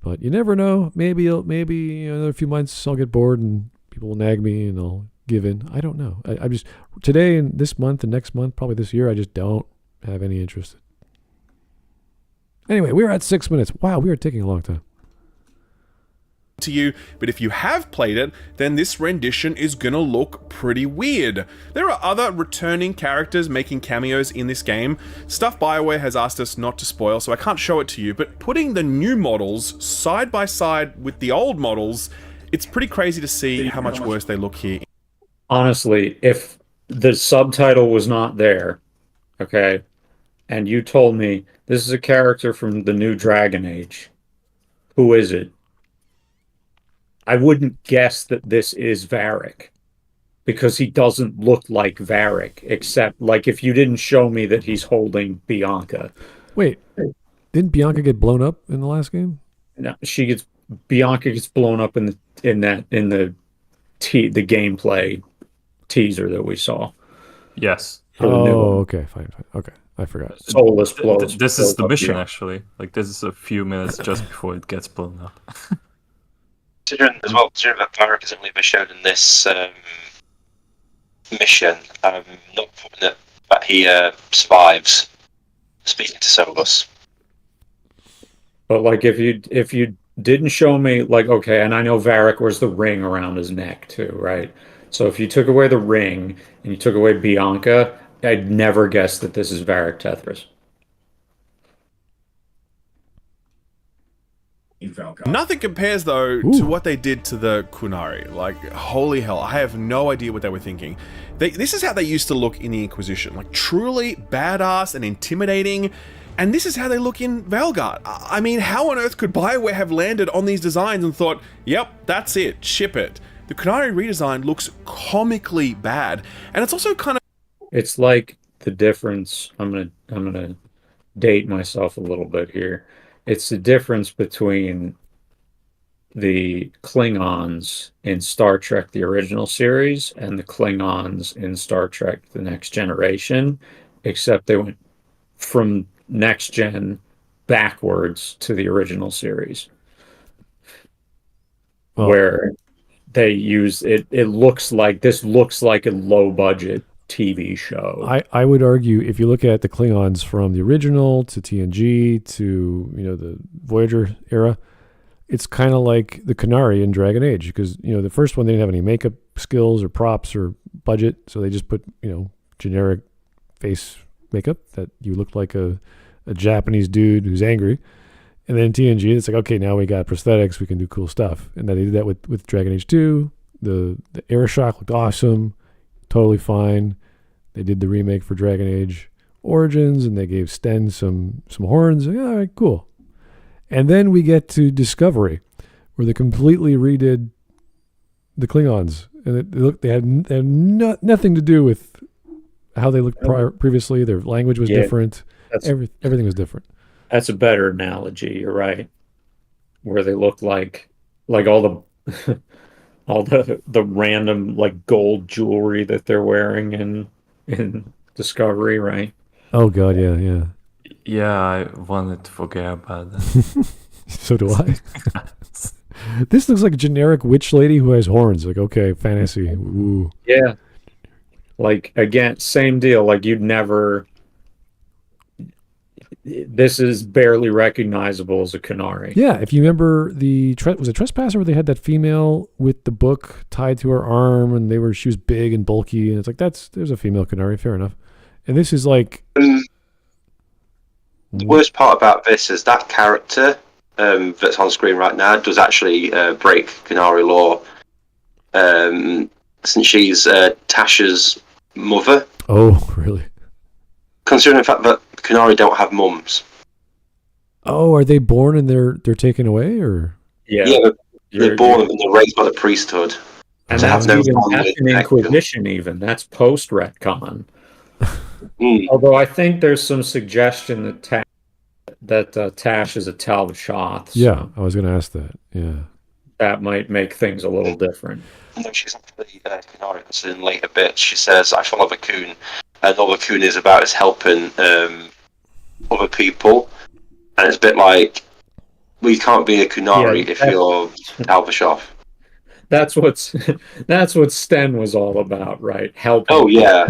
But you never know. Maybe another few months I'll get bored and people will nag me and I'll give in. I don't know. I'm just today and this month and next month, probably this year, I just don't have any interest. Anyway, we're at 6 minutes. Wow, we are taking a long time. To you, but if you have played it, then this rendition is gonna look pretty weird. There are other returning characters making cameos in this game, stuff BioWare has asked us not to spoil, so I can't show it to you, but putting the new models side by side with the old models, it's pretty crazy to see how much worse they look here. Honestly, if the subtitle was not there, okay, and you told me this is a character from the new Dragon Age, who is it? I wouldn't guess that this is Varric, because he doesn't look like Varric, except like if you didn't show me that he's holding Bianca. Wait, didn't Bianca get blown up in the last game? No, Bianca gets blown up in the gameplay teaser that we saw. Yes. Oh, okay, fine. Okay, I forgot. Soulless blows. This is the mission, actually. Like, this is a few minutes just before it gets blown up. Considering that Varric isn't really shown in this mission, I'm not confident that he survives speaking to Solus. But like, if you didn't show me, like, okay, and I know Varric wears the ring around his neck too, right? So if you took away the ring and you took away Bianca, I'd never guess that this is Varric Tethris. Nothing compares, though, to what they did to the Qunari. Like, holy hell, I have no idea what they were thinking. This is how they used to look in the Inquisition. Like, truly badass and intimidating. And this is how they look in Veilguard. I mean, how on earth could BioWare have landed on these designs and thought, yep, that's it, ship it? The Qunari redesign looks comically bad. And it's also kind of... It's like the difference, I'm gonna date myself a little bit here. It's the difference between the Klingons in Star Trek the original series and the Klingons in Star Trek the Next Generation, except they went from Next Gen backwards to the original series. Where they use it looks like a low budget TV show. I would argue, if you look at the Klingons from the original to TNG to the Voyager era, it's kind of like the Qunari in Dragon Age, because the first one, they didn't have any makeup skills or props or budget, so they just put generic face makeup that you look like a Japanese dude who's angry. And then TNG, it's like, okay, now we got prosthetics, we can do cool stuff. And then they did that with Dragon Age 2. The Aeroshock looked awesome, totally fine. They did the remake for Dragon Age Origins, and they gave Sten some horns. Like, all right, cool. And then we get to Discovery, where they completely redid the Klingons, and they had nothing to do with how they looked previously. Their language was different. Everything was different. That's a better analogy. You're right. Where they look like all the all the random like gold jewelry that they're wearing in Discovery, right? Oh god, yeah. Yeah, I wanted to forget about that. So do I. This looks like a generic witch lady who has horns. Like, okay, fantasy. Ooh. Yeah. Like, again, same deal. Like, you'd never... This is barely recognizable as a Qunari. Yeah, if you remember was it Trespasser, where they had that female with the book tied to her arm, and she was big and bulky, and it's like, there's a female Qunari, fair enough. And this is like... The worst part about this is that character that's on screen right now does actually break Qunari law, since she's Tasha's mother. Oh, really? Considering the fact that Qunari don't have mums. Oh, are they born and they're taken away, or? Yeah, they're born and they're raised by the priesthood. And that's an Inquisition even. That's post-retcon. Although I think there's some suggestion that Tash is a Tal-Vashoth. So yeah, I was going to ask that. Yeah, that might make things a little different. No, she's actually Qunari, because in later bits she says, "I follow the Coon," and all the Coon is about is helping other people, and it's a bit like, well, you can't be a Qunari if you're Tal-Vashoth. That's what Sten was all about, right? Helping. Oh yeah.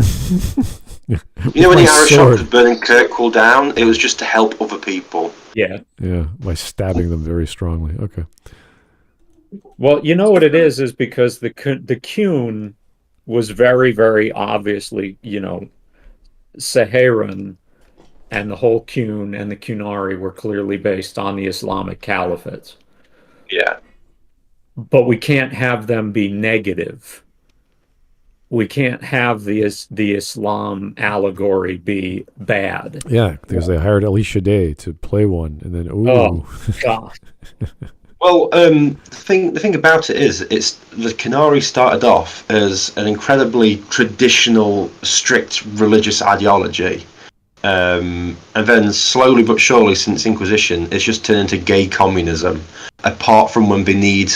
You know when the arrow shot was burning Kirkwall down? It was just to help other people. Yeah. Yeah, by stabbing them very strongly. Okay. Well, you know what it is because the Qun was very, very obviously, Saharan, and the whole Qun and the Qunari were clearly based on the Islamic caliphates. Yeah. But we can't have them be negative. We can't have the Islam allegory be bad. Yeah, because they hired Alicia Day to play one, and then oh god. Well, the thing about it is, the Canary started off as an incredibly traditional, strict religious ideology, and then slowly but surely, since Inquisition, it's just turned into gay communism. Apart from when they need,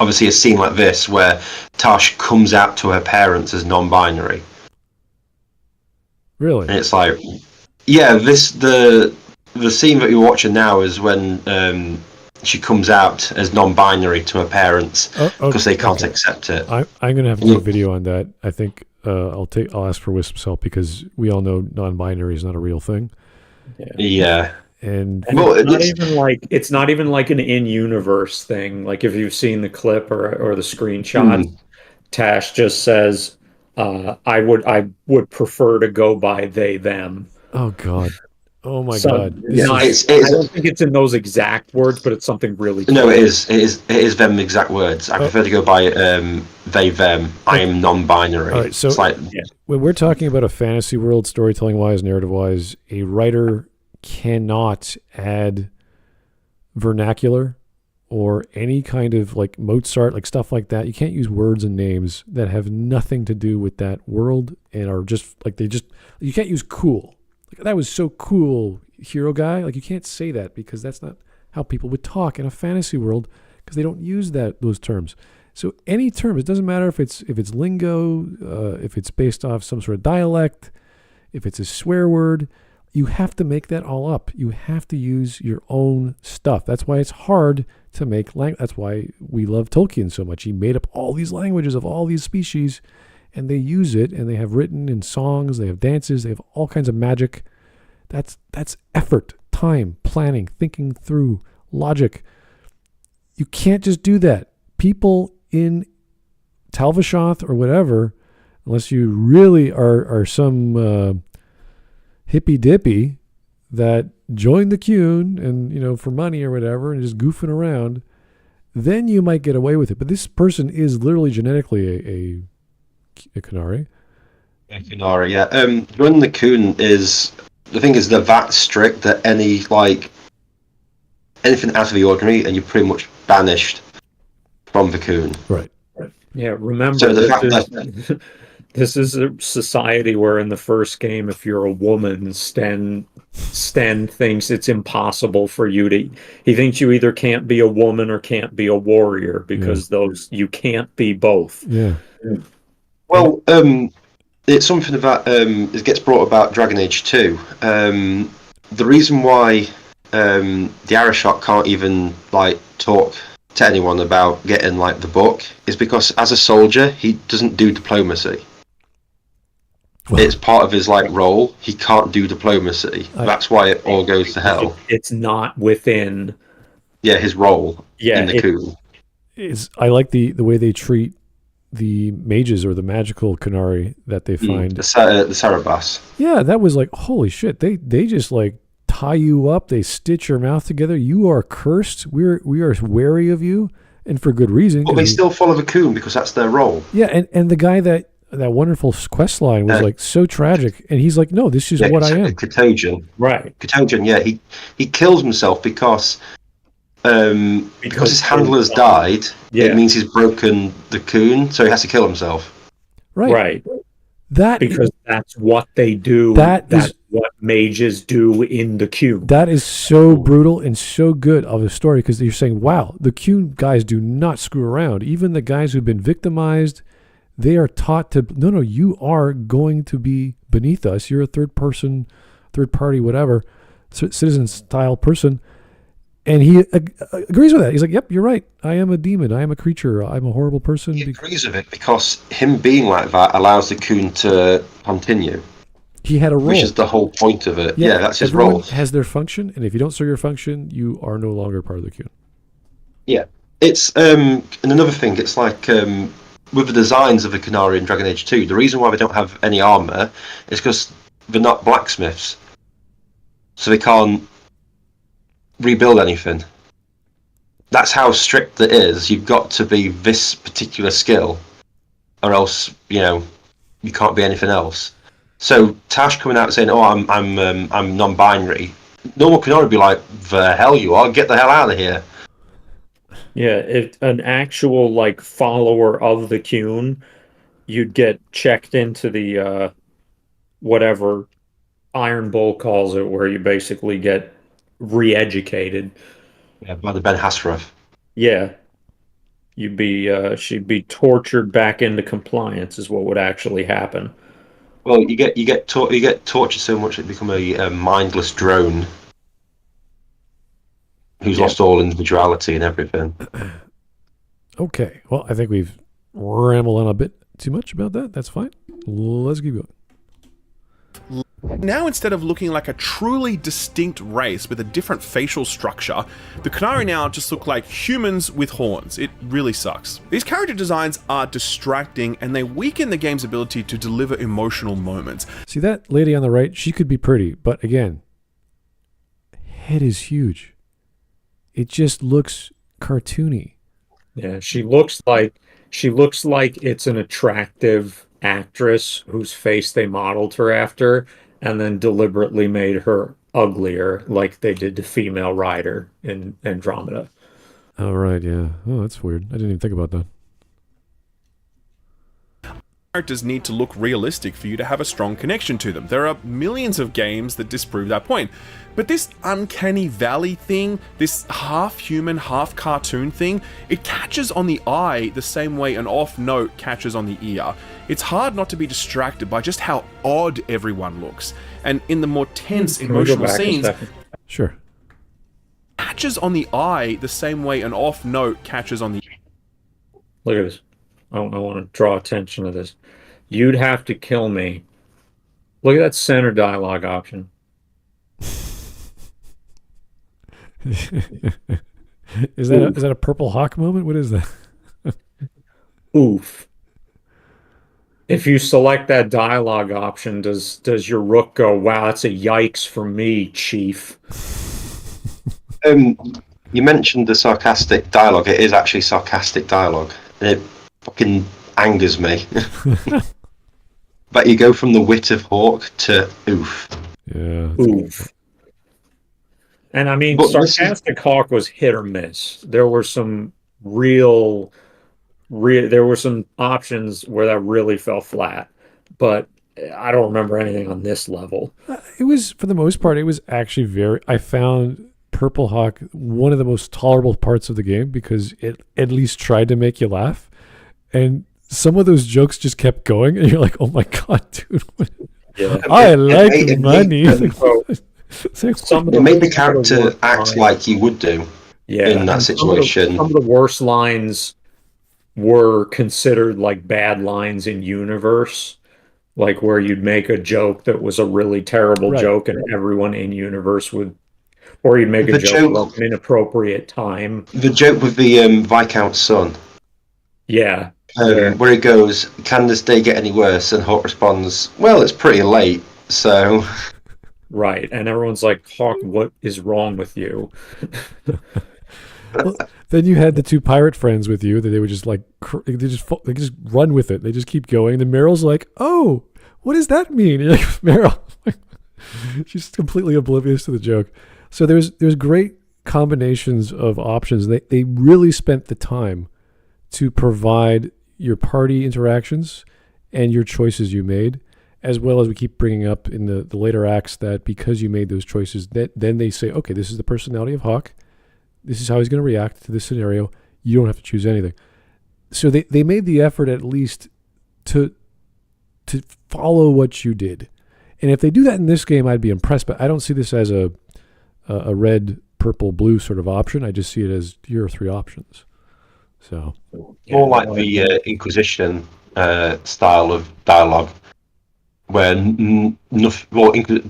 obviously, a scene like this where Tash comes out to her parents as non-binary. Really? And it's like, yeah, the scene that you're watching now is when she comes out as non-binary to her parents because they can't accept it. I'm going to have to do a video on that. I think I'll ask for Wisp's help because we all know non-binary is not a real thing. Yeah. And well, it's not even like an in-universe thing. Like if you've seen the clip or the screenshot, Tash just says, "I would prefer to go by they them." Oh God. Oh my God! I don't think it's in those exact words, but it's something really. No, it is. It is them exact words. I prefer to go by they them. I am non-binary. All right, so when we're talking about a fantasy world, storytelling wise, narrative wise, a writer cannot add vernacular or any kind of like Mozart, like stuff like that. You can't use words and names that have nothing to do with that world and are just like you can't use cool. Like, that was so cool, hero guy. Like you can't say that because that's not how people would talk in a fantasy world because they don't use those terms. So any term, it doesn't matter if it's lingo, if it's based off some sort of dialect, if it's a swear word, you have to make that all up. You have to use your own stuff. That's why it's hard to make language. That's why we love Tolkien so much. He made up all these languages of all these species, and they use it, and they have written in songs, they have dances, they have all kinds of magic. That's effort, time, planning, thinking through, logic. You can't just do that. People in Talvashoth or whatever, unless you really are some hippy dippy that joined the Qun and for money or whatever and just goofing around, then you might get away with it. But this person is literally genetically a Canary. A Canary, yeah. Running the Qun is, the thing is, they're that strict that anything out of the ordinary and you're pretty much banished from the Qun. Right. Yeah, remember, so the fact that this is a society where in the first game, if you're a woman, Sten thinks it's impossible for you to... He thinks you either can't be a woman or can't be a warrior because you can't be both. Yeah. Well, it's something that it gets brought about Dragon Age 2. The reason why the Arishok can't even talk to anyone about getting the book is because as a soldier he doesn't do diplomacy. Well, it's part of his role. He can't do diplomacy. That's why it all goes to hell. It's not within his role in the coup. I like the way they treat the mages or the magical Canary that they find. The Sarabas. Yeah, that was holy shit. They just tie you up, they stitch your mouth together. You are cursed. We are wary of you, and for good reason. But they still follow the Qun because that's their role. Yeah, and the guy that wonderful quest line was so tragic, and he's no, this is what I am. Katojan. Right. Katojan, yeah. He kills himself because his handlers died. Yeah. It means he's broken the Qun, so he has to kill himself. Right. Because that's what they do. That's what mages do in the Qun. That is so brutal and so good of a story because you're saying, wow, the Qun guys do not screw around. Even the guys who've been victimized, they are taught to, no, you are going to be beneath us. You're a third party, whatever, citizen style person. And he agrees with that. He's yep, you're right. I am a demon. I am a creature. I'm a horrible person. He agrees with it because him being like that allows the Qun to continue. He had a role. Which is the whole point of it. Yeah, that's his role. Everyone has their function, and if you don't serve your function, you are no longer part of the Qun. Yeah. It's, and another thing, it's with the designs of the Canary in Dragon Age 2, the reason why they don't have any armor is because they're not blacksmiths. So they can't rebuild anything. That's how strict it is. You've got to be this particular skill, or else you can't be anything else. So Tash coming out saying, "Oh, I'm non-binary." Normal Canary would be like, "The hell you are! Get the hell out of here!" Yeah, if an actual like follower of the Cune, you'd get checked into the whatever Iron Bull calls it, where you basically get re-educated. Yeah, by the Ben Hasselhoff. Yeah, she'd be tortured back into compliance is what would actually happen. Well, you get tortured so much that you become a mindless drone who's lost all individuality and everything. Okay, well, I think we've rambled on a bit too much about that. That's fine. Let's keep going. Now, instead of looking like a truly distinct race with a different facial structure, the Qunari now just look like humans with horns. It really sucks. These character designs are distracting, and they weaken the game's ability to deliver emotional moments. See that lady on the right? She could be pretty, but again, head is huge. It just looks cartoony. Yeah, she looks like it's an attractive actress whose face they modeled her after and then deliberately made her uglier like they did to female Rider in Andromeda. Oh, right, yeah. Oh, that's weird. I didn't even think about that. Characters need to look realistic for you to have a strong connection to them. There are millions of games that disprove that point. But this Uncanny Valley thing, this half-human, half-cartoon thing, it catches on the eye the same way an off note catches on the ear. It's hard not to be distracted by just how odd everyone looks. And in the more tense, emotional scenes, sure, catches on the eye the same way an off note catches on the ear. Look at this. I want to draw attention to this. You'd have to kill me. Look at that center dialogue option. Is that a purple Hawke moment? What is that? Oof. If you select that dialogue option, does your rook go, wow, that's a yikes for me, chief? You mentioned the sarcastic dialogue. It is actually sarcastic dialogue. And it fucking angers me. But you go from the wit of Hawke to oof. Yeah. Oof. And I mean, sarcastic Hawke was hit or miss. There were some there were some options where that really fell flat, but I don't remember anything on this level. It was, for the most part, it was actually I found Purple Hawke one of the most tolerable parts of the game because it at least tried to make you laugh. And some of those jokes just kept going, and you're like, oh my God, dude. Yeah. I like money. It made the character act like he would do in that situation. Some of the worst lines were considered like bad lines in universe, like where you'd make a joke that was a really terrible joke and everyone in universe would, or you'd make a joke about an inappropriate time. The joke with the Viscount's son. Yeah. Where it goes, can this day get any worse? And Hawke responds, well, it's pretty late, so... Right, and everyone's like, Hawke, what is wrong with you? Well, then you had the two pirate friends with you that they would just like, they just run with it. They just keep going. And Meryl's like, oh, what does that mean? And you're like, Meryl. She's completely oblivious to the joke. So there's great combinations of options. They really spent the time to provide your party interactions and your choices you made, as well as we keep bringing up in the later acts that because you made those choices, then they say, okay, this is the personality of Hawke. This is how he's going to react to this scenario. You don't have to choose anything. So they made the effort at least to follow what you did. And if they do that in this game, I'd be impressed. But I don't see this as a red, purple, blue sort of option. I just see it as here are three options. So more like the Inquisition style of dialogue, where the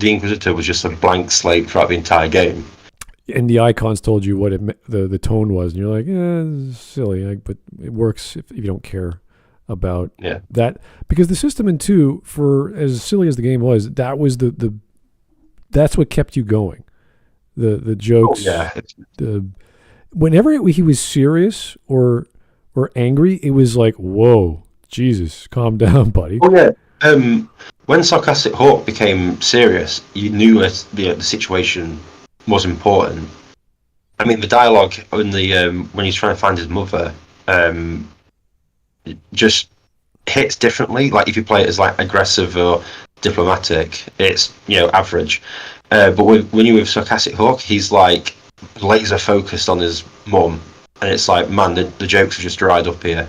Inquisitor was just a blank slate throughout the entire game. And the icons told you what the tone was, and you're like, it's silly, but it works if you don't care about that. Because the system in 2, for as silly as the game was, that was that's what kept you going. The jokes. Oh, yeah. Whenever he was serious or angry, it was like, whoa, Jesus, calm down, buddy. Oh yeah. When sarcastic Hawke became serious, you knew the situation was important. I mean, the dialogue in the when he's trying to find his mother just hits differently. Like if you play it as like aggressive or diplomatic, it's average. But when you're with sarcastic Hawke, he's like laser focused on his mum, and it's like, man, the jokes are just dried up here.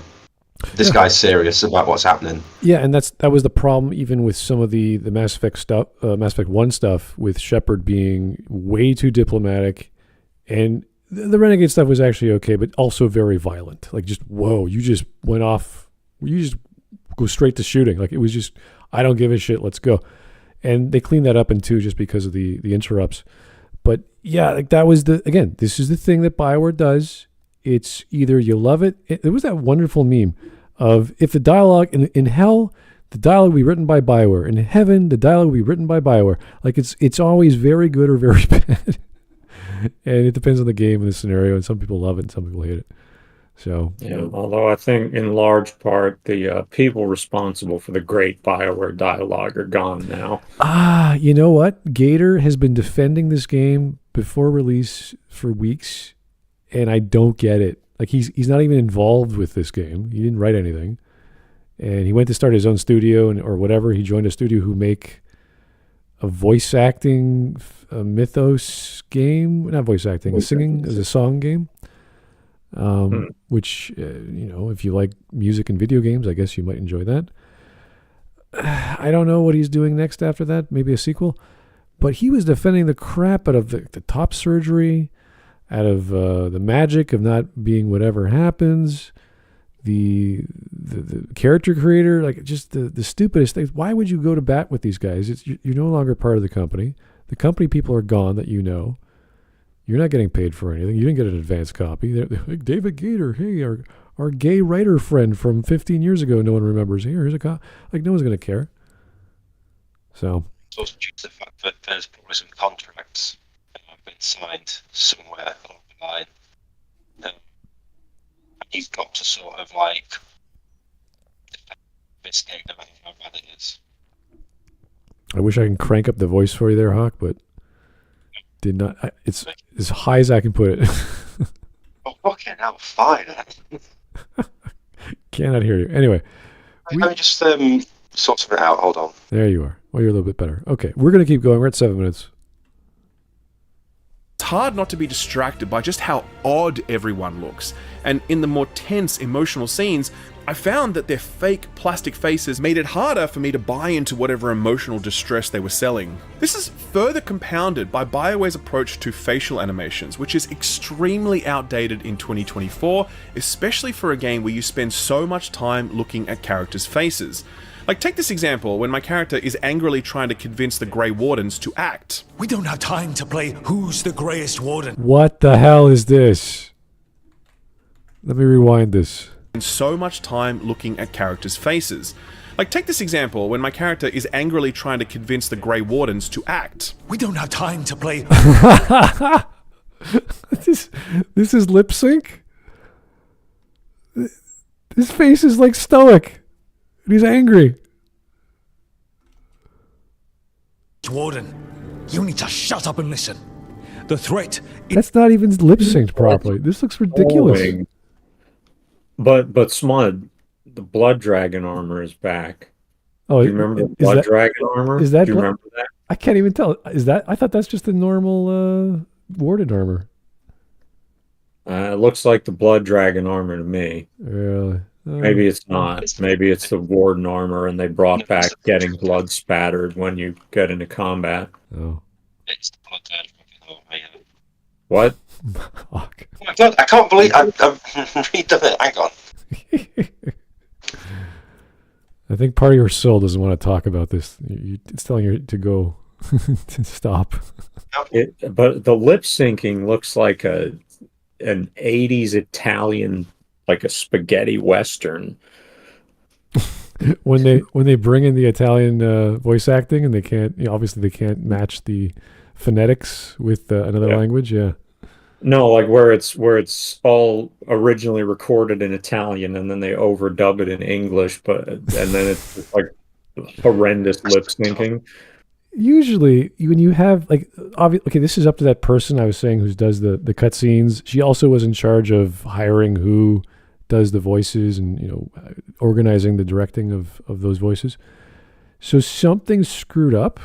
This guy's serious about what's happening. Yeah, and that was the problem even with some of the Mass Effect stuff, Mass Effect 1 stuff, with Shepard being way too diplomatic, and the Renegade stuff was actually okay, but also very violent. Like just, whoa, you just went off, you just go straight to shooting. Like it was just, I don't give a shit, let's go. And they cleaned that up in 2 just because of the interrupts. But yeah, like that was this is the thing that BioWare does. It's either you love it. There was that wonderful meme of if the dialogue in hell, the dialogue will be written by BioWare. In heaven, the dialogue will be written by BioWare. Like it's always very good or very bad. And it depends on the game and the scenario. And some people love it and some people hate it. So yeah, although I think in large part the people responsible for the great BioWare dialogue are gone now. You know what? Gator has been defending this game before release for weeks. And I don't get it. Like he's not even involved with this game. He didn't write anything, and he went to start his own studio or whatever. He joined a studio who make a voice acting mythos game, not voice acting, singing as a song game. Which if you like music and video games, I guess you might enjoy that. I don't know what he's doing next after that. Maybe a sequel, but he was defending the crap out of the top surgery. Out of the magic of not being whatever happens, the character creator, like just the stupidest things. Why would you go to bat with these guys? You're no longer part of the company. The company people are gone that you know. You're not getting paid for anything. You didn't get an advance copy. They're like, David Gator, hey, our gay writer friend from 15 years ago, no one remembers. Here's a copy. Like, no one's going to care. So. It's also due to the fact that there's probably some contracts been signed somewhere along the line. And you've got to sort of like defend this game no matter how bad it is. I wish I can crank up the voice for you there, Hawke, but did not. It's as high as I can put it. Oh, fucking hell, fine. Cannot hear you. Anyway. Let me just sort something out. Hold on. There you are. Well, you're a little bit better. Okay, we're going to keep going. We're at 7 minutes. It's hard not to be distracted by just how odd everyone looks, and in the more tense emotional scenes, I found that their fake plastic faces made it harder for me to buy into whatever emotional distress they were selling. This is further compounded by BioWare's approach to facial animations, which is extremely outdated in 2024, especially for a game where you spend so much time looking at characters' faces. Like, take this example when my character is angrily trying to convince the Grey Wardens to act. We don't have time to play Who's the Greyest Warden. What the hell is this? Let me rewind this. And so much time looking at characters' faces. Like, take this example when my character is angrily trying to convince the Grey Wardens to act. We don't have time to play. This is lip sync? His face is like stoic. And he's angry. Warden, you need to shut up and listen. The threat. That's not even lip synced properly. This looks ridiculous. But Smud, the Blood Dragon armor is back. Oh, do you remember the Blood Dragon armor? Is that? Do you remember that? I can't even tell. Is that? I thought that's just the normal Warden armor. It looks like the Blood Dragon armor to me. Really? Maybe it's not. Maybe it's the Warden armor, and they brought back getting blood spattered when you get into combat. Oh. It's the Blood Dragon. What? Oh my god, I can't believe I've redone it. Hang on. I think part of your soul doesn't want to talk about this. It's telling you to go to stop. But the lip syncing looks like an 80s Italian, like a spaghetti western. when they bring in the Italian voice acting and they can't, obviously they can't match the phonetics with another language. Yeah. No, like where it's all originally recorded in Italian and then they overdub it in English, and then it's like horrendous lip syncing. usually when you have like, okay, this is up to that person I was saying who does the cutscenes. She also was in charge of hiring who does the voices and, you know, organizing the directing of those voices. So something screwed up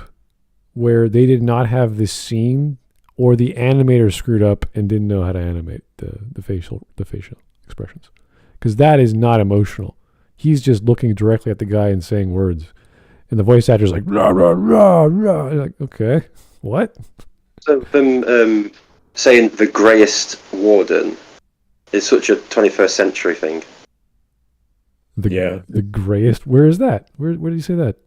where they did not have this scene, or the animator screwed up and didn't know how to animate the facial expressions, because that is not emotional. He's just looking directly at the guy and saying words, and the voice actor's like rah rah rah rah. You're like, okay, what? So them saying the greyest warden is such a 21st century thing. The greyest. Where is that? Where did you say that?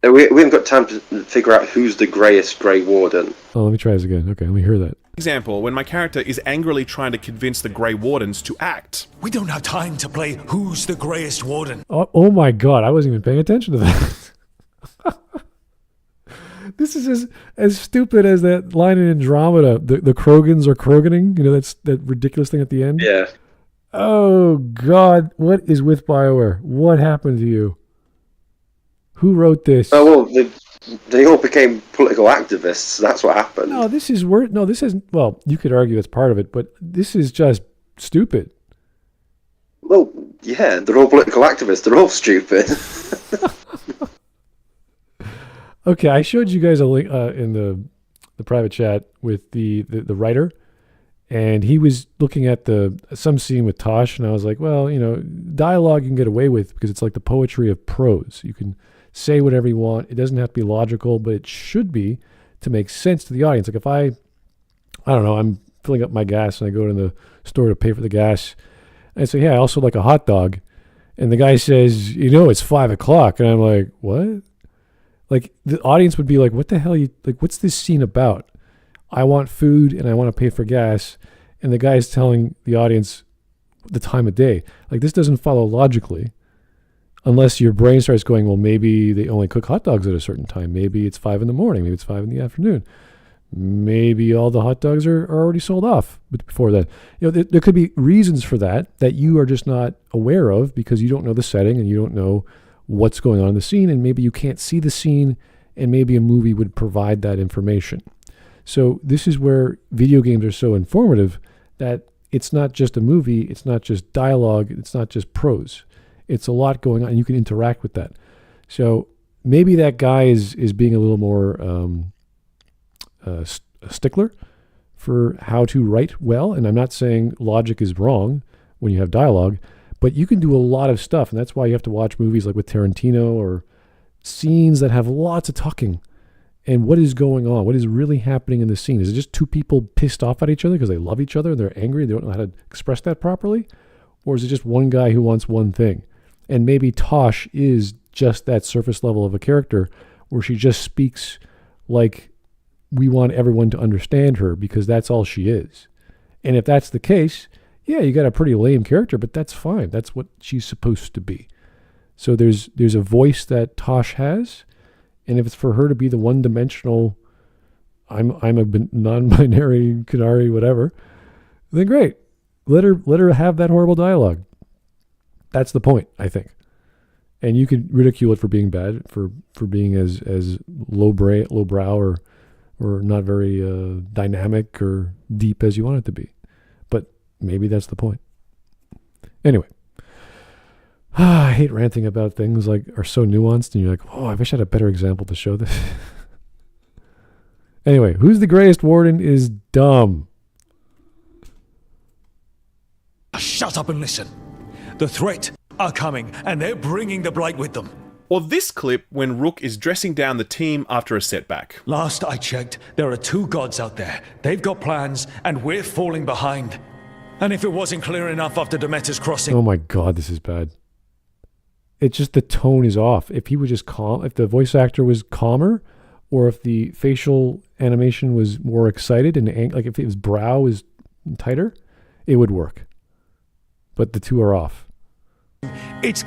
We haven't got time to figure out who's the greyest grey warden. Oh, let me try this again. Okay, let me hear that. Example, when my character is angrily trying to convince the Grey Wardens to act. We don't have time to play Who's the Greyest Warden. Oh my God, I wasn't even paying attention to that. This is as stupid as that line in Andromeda. The Krogans are Kroganing. You know, that's that ridiculous thing at the end. Yeah. Oh God, what is with BioWare? What happened to you? Who wrote this? Oh well, they all became political activists. That's what happened. No, this is worth. No, this isn't. Well, you could argue that's part of it, but this is just stupid. Well, yeah, they're all political activists. They're all stupid. Okay, I showed you guys a link in the private chat with the writer, and he was looking at some scene with Tosh, and I was like, well, you know, dialogue you can get away with because it's like the poetry of prose. You can say whatever you want. It doesn't have to be logical, but it should be to make sense to the audience. Like if I don't know, I'm filling up my gas and I go to the store to pay for the gas, and I say, yeah, I also like a hot dog, and the guy says, you know, it's 5:00, and I'm like, what? Like the audience would be like, what the hell what's this scene about? I want food and I want to pay for gas, and the guy's telling the audience the time of day. Like this doesn't follow logically unless your brain starts going, well, maybe they only cook hot dogs at a certain time. Maybe it's 5 a.m, maybe it's 5 p.m. Maybe all the hot dogs are already sold off before that. You know, there could be reasons for that you are just not aware of because you don't know the setting and you don't know what's going on in the scene, and maybe you can't see the scene, and maybe a movie would provide that information. So this is where video games are so informative, that it's not just a movie, it's not just dialogue, it's not just prose. It's a lot going on, and you can interact with that. So maybe that guy is being a little more a stickler for how to write well, and I'm not saying logic is wrong when you have dialogue, but you can do a lot of stuff, and that's why you have to watch movies like with Tarantino or scenes that have lots of talking. And what is going on? What is really happening in the scene? Is it just two people pissed off at each other because they love each other and they're angry, they don't know how to express that properly? Or is it just one guy who wants one thing? And maybe Tosh is just that surface level of a character where she just speaks like we want everyone to understand her because that's all she is. And if that's the case, yeah, you got a pretty lame character, but that's fine. That's what she's supposed to be. So there's a voice that Tosh has, and if it's for her to be the one-dimensional, I'm a non-binary, Canary, whatever, then great. Let her have that horrible dialogue. That's the point, I think. And you could ridicule it for being bad, for being as lowbrow or not very dynamic or deep as you want it to be. But maybe that's the point. Anyway. I hate ranting about things like are so nuanced and you're like, oh, I wish I had a better example to show this. Anyway, Who's the Greyest Warden is dumb. Shut up and listen. The threat are coming, and they're bringing the Blight with them. Or this clip when Rook is dressing down the team after a setback. Last I checked, there are 2 gods out there. They've got plans, and we're falling behind. And if it wasn't clear enough after Demeter's crossing... Oh my God, this is bad. It's just the tone is off. If he was just calm, if the voice actor was calmer, or if the facial animation was more excited and like if his brow was tighter, it would work. But the two are off. It's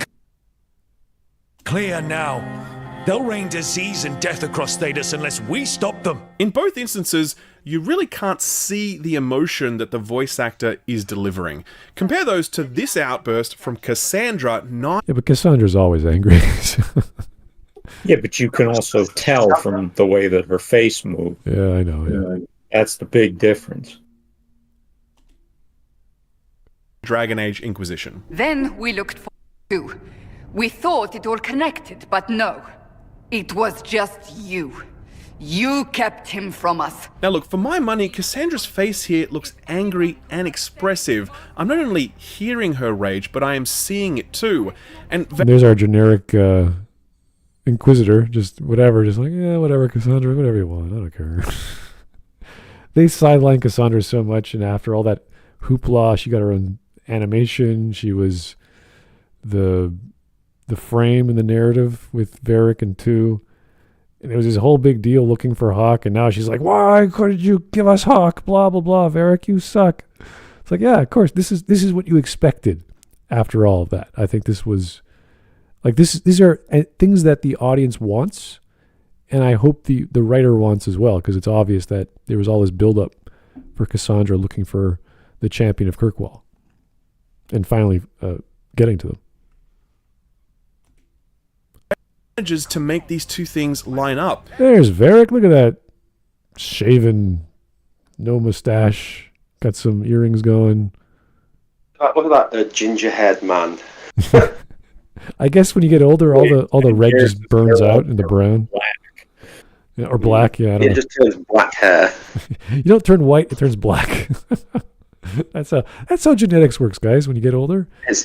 clear now. They'll rain disease and death across Thedas unless we stop them. In both instances, you really can't see the emotion that the voice actor is delivering. Compare those to this outburst from Cassandra. Yeah, but Cassandra's always angry. Yeah, but you can also tell from the way that her face moved. Yeah, I know. Yeah. That's the big difference. Dragon Age Inquisition. Then we looked for you. We thought it all connected, but no. It was just you. You kept him from us. Now look, for my money, Cassandra's face here looks angry and expressive. I'm not only hearing her rage, but I am seeing it too. And there's our generic Inquisitor, just whatever, just like, yeah, whatever, Cassandra, whatever you want, I don't care. They sidelined Cassandra so much, and after all that hoopla, she got her own animation. She was the frame in the narrative with Varric and 2. And it was this whole big deal looking for Hawke, and now she's like, why couldn't you give us Hawke? Blah, blah, blah. Varric, you suck. It's like, yeah, of course, this is what you expected after all of that. I think this was, like, these are things that the audience wants, and I hope the writer wants as well, because it's obvious that there was all this buildup for Cassandra looking for the champion of Kirkwall, and finally getting to them. To make these two things line up. There's Varric. Look at that. Shaven, no mustache, got some earrings going. Look at that ginger haired man. I guess when you get older, all the red just burns out into brown. Black. Yeah, or black, yeah. I don't know. It just turns black hair. You don't turn white, it turns black. That's how genetics works, guys, when you get older. It's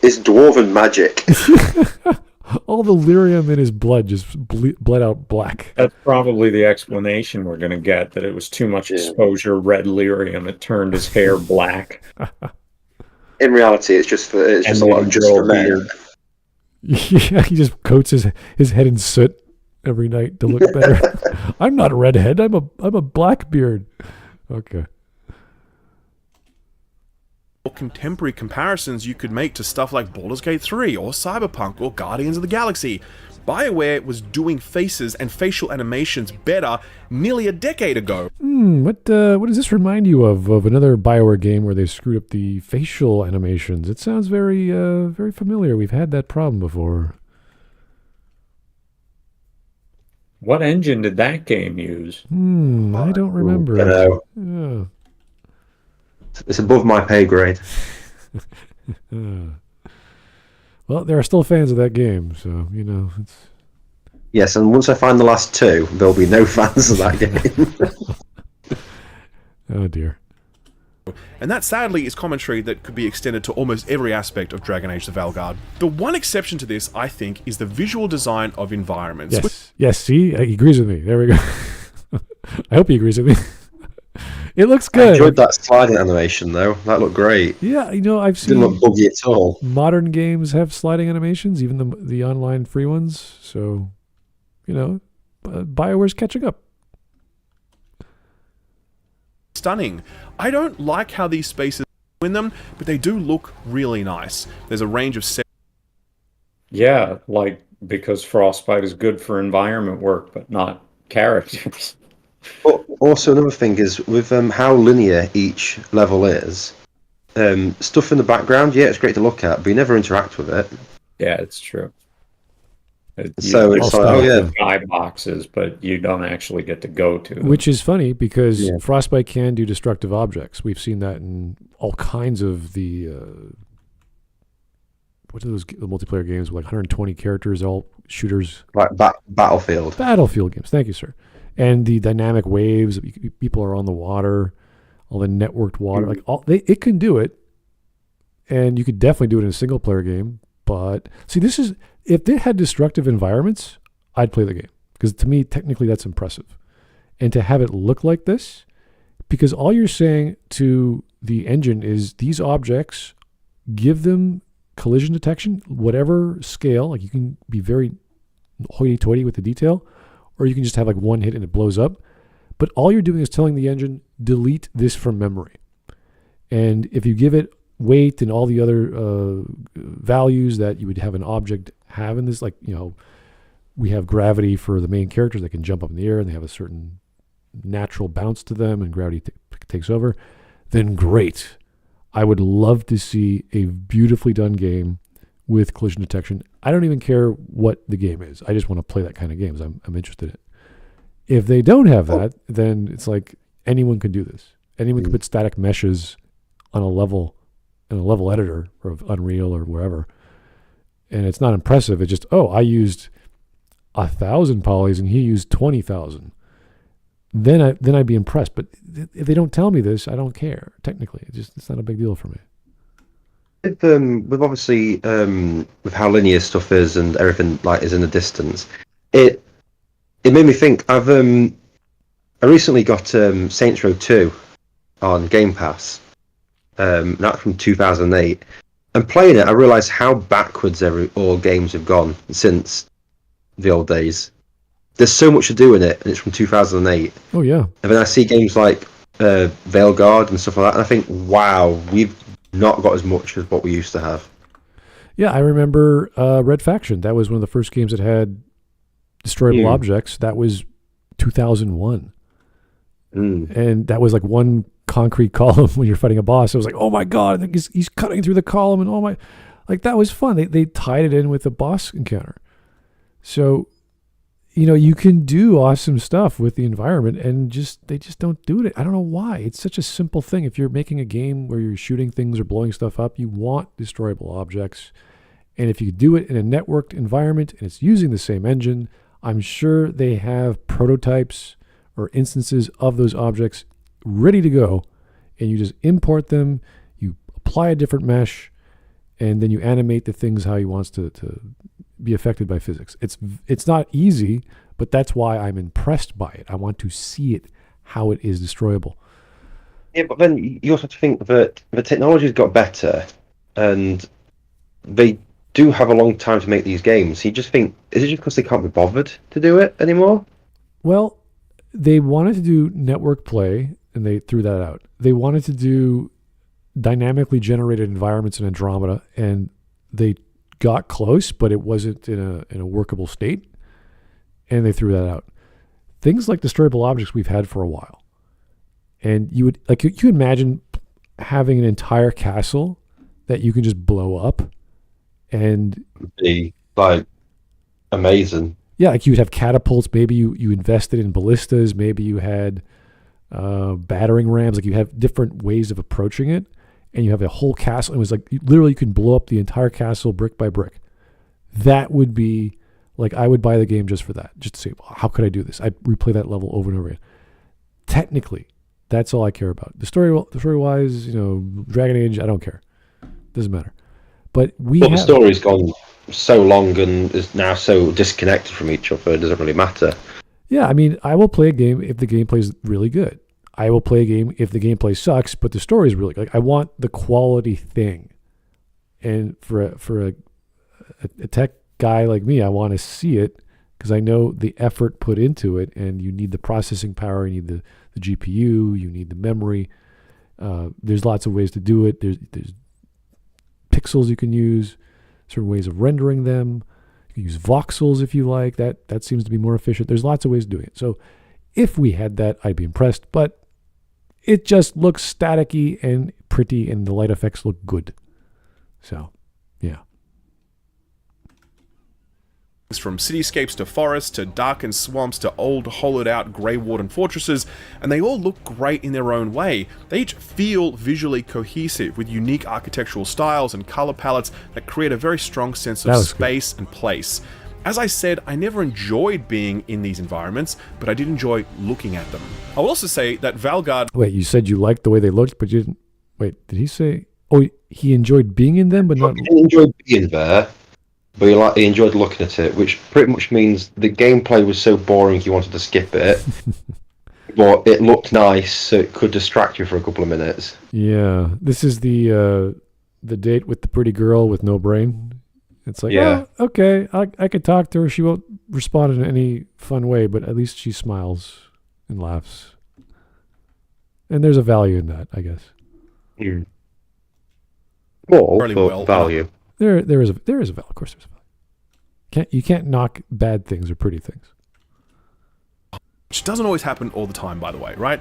dwarven magic. All the lyrium in his blood just bled out black. That's probably the explanation we're going to get, that it was too much exposure, red lyrium. It turned his hair black. In reality, it's just a lot of just for men. Yeah, he just coats his head in soot every night to look better. I'm not a redhead. I'm a blackbeard. Okay. Contemporary comparisons you could make to stuff like Baldur's Gate 3 or Cyberpunk or Guardians of the Galaxy. BioWare was doing faces and facial animations better nearly a decade ago. What does this remind you of another BioWare game where they screwed up the facial animations? It sounds very very familiar. We've had that problem before. What engine did that game use? I don't remember. I don't know. Yeah. It's above my pay grade. Well, there are still fans of that game, so, it's... Yes, and once I find the last two, there'll be no fans of that game. Oh, dear. And that, sadly, is commentary that could be extended to almost every aspect of Dragon Age the Veilguard. The one exception to this, I think, is the visual design of environments. Yes, see? He agrees with me. There we go. I hope he agrees with me. It looks good. I enjoyed that sliding animation, though. That looked great. Yeah, I've seen... It didn't look buggy at all. Modern games have sliding animations, even the online free ones. So, BioWare's catching up. Stunning. I don't like how these spaces in them, but they do look really nice. There's a range of... Yeah, because Frostbite is good for environment work, but not characters. But also another thing is with how linear each level is, stuff in the background, it's great to look at, but you never interact with it. Yeah, it's true. So it's like, sky boxes, but you don't actually get to go to them. Which is funny because Frostbite can do destructive objects. We've seen that in all kinds of the what are those multiplayer games with like 120 characters, all shooters, like Battlefield games. Thank you, sir. And the dynamic waves, people are on the water, all the networked water, it can do it, and you could definitely do it in a single player game. But see, if it had destructive environments, I'd play the game because to me, technically, that's impressive. And to have it look like this, because all you're saying to the engine is these objects, give them collision detection, whatever scale. Like you can be very hoity-toity with the detail. Or you can just have like one hit and it blows up. But all you're doing is telling the engine, delete this from memory. And if you give it weight and all the other values that you would have an object have in this, we have gravity for the main characters that can jump up in the air and they have a certain natural bounce to them and gravity takes over, then great. I would love to see a beautifully done game with collision detection. I don't even care what the game is. I just want to play that kind of games. I'm interested in it. If they don't have that, then it's like anyone can do this. Anyone can put static meshes on a level in a level editor or Unreal or wherever, and it's not impressive. It's just, I used 1,000 polys and he used 20,000. Then I'd be impressed. But if they don't tell me this, I don't care. Technically, it's not a big deal for me. With obviously with how linear stuff is and everything like is in the distance, it made me think. I recently got Saints Row 2 on Game Pass. That's from 2008. And playing it, I realised how backwards all games have gone since the old days. There's so much to do in it, and it's from 2008. Oh yeah. And then I see games like Veilguard and stuff like that, and I think, wow, we've not got as much as what we used to have. Yeah, I remember Red Faction. That was one of the first games that had destroyable objects. That was 2001. And that was like one concrete column when you're fighting a boss. It was like, oh my God, I think he's cutting through the column, and like that was fun. They tied it in with the boss encounter. So, you can do awesome stuff with the environment, and they just don't do it. I don't know why. It's such a simple thing. If you're making a game where you're shooting things or blowing stuff up, you want destroyable objects. And if you do it in a networked environment and it's using the same engine, I'm sure they have prototypes or instances of those objects ready to go, and you just import them, you apply a different mesh, and then you animate the things how you want to be affected by physics. It's not easy, but that's why I'm impressed by it. I want to see it, how it is destroyable. Yeah, but then you also have to think that the technology's got better, and they do have a long time to make these games. You just think, is it just because they can't be bothered to do it anymore? Well, they wanted to do network play, and they threw that out. They wanted to do dynamically generated environments in Andromeda, and they got close, but it wasn't in a workable state, and they threw that out. Things like destroyable objects we've had for a while, and you imagine having an entire castle that you can just blow up, and be like amazing. Yeah, like you would have catapults. Maybe you invested in ballistas. Maybe you had battering rams. Like you have different ways of approaching it. And you have a whole castle. It was like literally you can blow up the entire castle brick by brick. That would be like, I would buy the game just for that, just to say, how could I do this? I'd replay that level over and over again. Technically, that's all I care about. The story-wise, Dragon Age, I don't care. Doesn't matter. But the story's gone so long and is now so disconnected from each other. It doesn't really matter. Yeah, I mean, I will play a game if the gameplay is really good. I will play a game if the gameplay sucks, but the story is really good. Like, I want the quality thing. And for a tech guy like me, I want to see it because I know the effort put into it, and you need the processing power, you need the GPU, you need the memory. There's lots of ways to do it. There's pixels you can use, certain ways of rendering them. You can use voxels if you like. That seems to be more efficient. There's lots of ways of doing it. So if we had that, I'd be impressed. But it just looks staticky and pretty, and the light effects look good. So, yeah. From cityscapes to forests to darkened swamps to old hollowed out grey warden fortresses, and they all look great in their own way. They each feel visually cohesive with unique architectural styles and colour palettes that create a very strong sense of space and place. As I said, I never enjoyed being in these environments, but I did enjoy looking at them. I will also say that Veilguard... Wait, you said you liked the way they looked, but you didn't... Wait, did he say... Oh, he enjoyed being in them, but not... He enjoyed being there, but he enjoyed looking at it, which pretty much means the gameplay was so boring he wanted to skip it. But it looked nice, so it could distract you for a couple of minutes. Yeah, this is the date with the pretty girl with no brain. It's like, yeah, oh, okay, I could talk to her. She won't respond in any fun way, but at least she smiles and laughs. And there's a value in that, I guess. Mm. Well, value. There is a value. Of course, there's a value. You can't knock bad things or pretty things. which doesn't always happen all the time, by the way, right?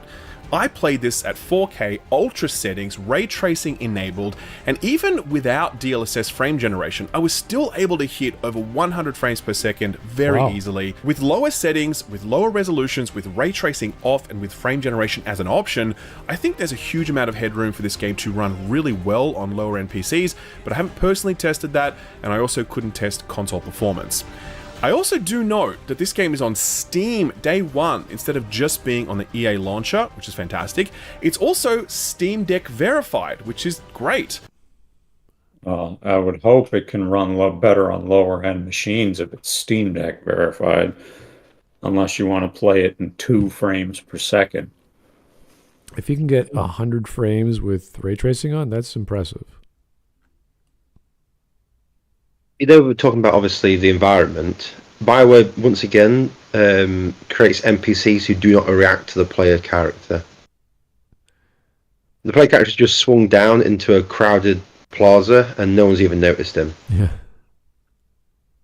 I played this at 4K ultra settings, ray tracing enabled, and even without DLSS frame generation, I was still able to hit over 100 frames per second very easily. With lower settings, with lower resolutions, with ray tracing off, and with frame generation as an option, I think there's a huge amount of headroom for this game to run really well on lower end PCs, but I haven't personally tested that, and I also couldn't test console performance. I also do note that this game is on Steam day one instead of just being on the EA launcher, which is fantastic. It's also Steam Deck verified, which is great. Well, I would hope it can run better on lower end machines if it's Steam Deck verified, unless you want to play it in 2 frames per second. If you can get 100 frames with ray tracing on, that's impressive. We're talking about, obviously, the environment. BioWare, once again, creates NPCs who do not react to the player character. The player character is just swung down into a crowded plaza, and no one's even noticed him. Yeah.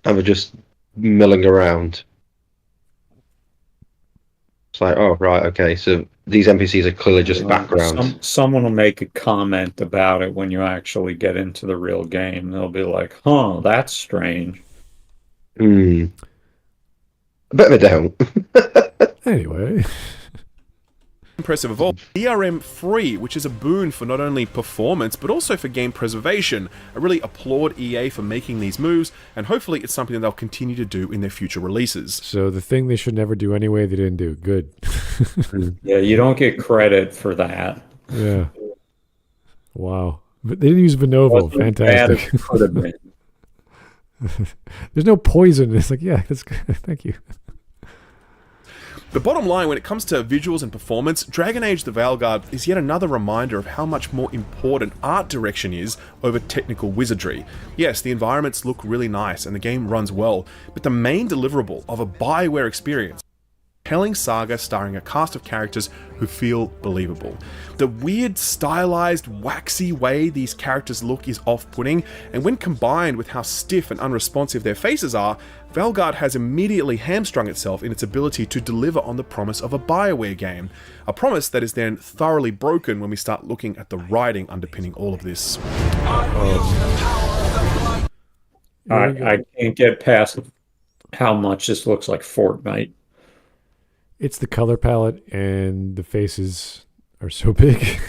And we're just milling around. It's like, oh, right, okay, so these NPCs are clearly just background. Someone will make a comment about it when you actually get into the real game. They'll be like, huh, that's strange. I bet they don't. Anyway. Impressive of all, DRM free, which is a boon for not only performance but also for game preservation. I really applaud EA for making these moves, and hopefully it's something that they'll continue to do in their future releases. So the thing they should never do anyway, they didn't do. Good. Yeah, you don't get credit for that. Yeah. Wow. But they didn't use Vinovo. Fantastic. There's no poison. It's like, yeah, that's good. Thank you. The bottom line, when it comes to visuals and performance, Dragon Age the Veilguard is yet another reminder of how much more important art direction is over technical wizardry. Yes, the environments look really nice and the game runs well, but the main deliverable of a BioWare experience, compelling saga starring a cast of characters who feel believable. The weird, stylized, waxy way these characters look is off-putting, and when combined with how stiff and unresponsive their faces are, Veilguard has immediately hamstrung itself in its ability to deliver on the promise of a BioWare game. A promise that is then thoroughly broken when we start looking at the writing underpinning all of this. I can't get past how much this looks like Fortnite. It's the color palette and the faces are so big.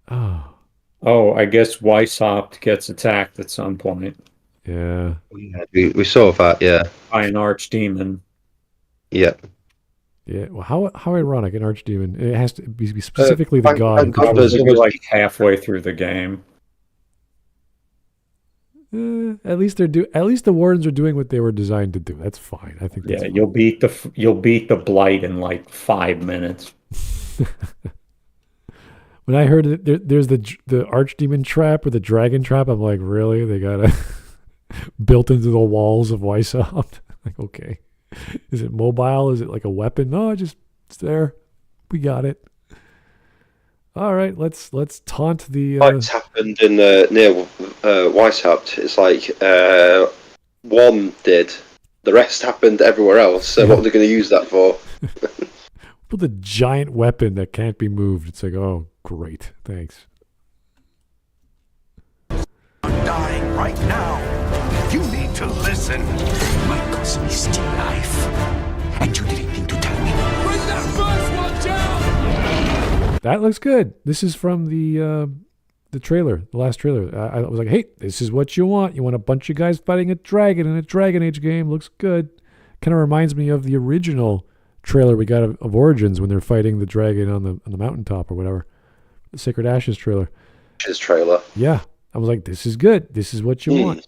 Oh, I guess Weishaupt gets attacked at some point. Yeah. We saw that, yeah. By an archdemon. Yep. Yeah. Well, how ironic, an archdemon. It has to be specifically the god. It was like halfway through the game. At least the wardens are doing what they were designed to do. That's fine. I think. That's fine. You'll beat the blight in like 5 minutes. When I heard that there's the archdemon trap or the dragon trap, I'm like, really? They got it built into the walls of Weishaupt? Like, okay, is it mobile? Is it like a weapon? No, it's there. We got it. All right, let's taunt the. What's happened in near Weishaupt? It's like one did. The rest happened everywhere else. So what are they going to use that for? With a giant weapon that can't be moved. It's like, oh, great, thanks. I'm dying right now. You need to listen. My cousin is still alive, and you didn't need to tell me. Bring that first one down. That looks good. This is from the trailer, the last trailer. I was like, hey, this is what you want. You want a bunch of guys fighting a dragon in a Dragon Age game. Looks good. Kind of reminds me of the original trailer we got of Origins when they're fighting the dragon on the mountaintop or whatever. The Sacred Ashes trailer. His trailer. Yeah. I was like, this is good. This is what you want.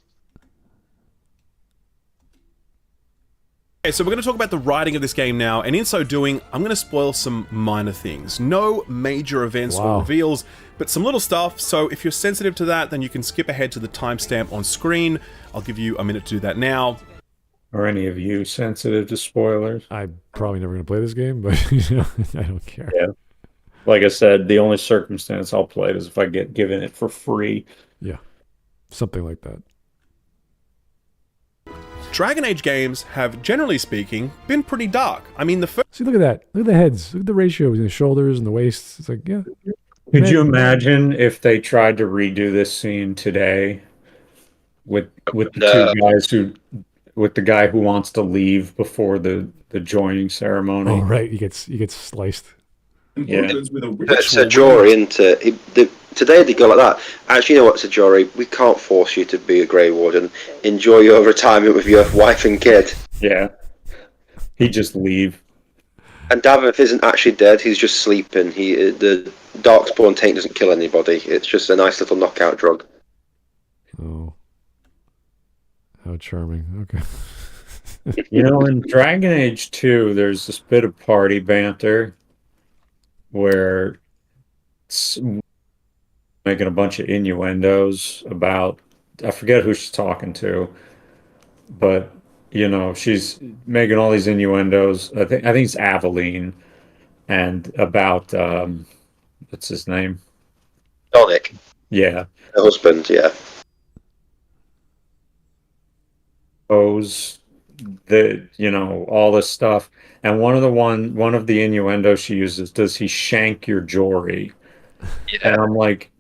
Okay, so we're going to talk about the writing of this game now, and in so doing, I'm going to spoil some minor things. No major events or reveals, but some little stuff, so if you're sensitive to that, then you can skip ahead to the timestamp on screen. I'll give you a minute to do that now. Are any of you sensitive to spoilers? I'm probably never going to play this game, but I don't care. Yeah. Like I said, the only circumstance I'll play it is if I get given it for free. Yeah. Something like that. Dragon Age games have, generally speaking, been pretty dark. I mean, the first... See, look at that. Look at the heads. Look at the ratio between the shoulders and the waists. It's like, yeah. Could you imagine if they tried to redo this scene today with the two guys with the guy who wants to leave before the joining ceremony? Oh, right. You get sliced. Yeah. It's a Jory, isn't it? Today they go like that. Actually, you know what, Sajori? We can't force you to be a Grey Warden. Enjoy your retirement with your wife and kid. Yeah. He'd just leave. And Davith isn't actually dead. He's just sleeping. The Darkspawn taint doesn't kill anybody. It's just a nice little knockout drug. Oh. How charming. Okay. You know, in Dragon Age 2, there's this bit of party banter where it's making a bunch of innuendos about, I forget who she's talking to, but you know, she's making all these innuendos. I think it's Aveline, and about what's his name? Donick. Yeah. Her husband, yeah. All this stuff. And one of the innuendos she uses, does he shank your Jory? Yeah. And I'm like,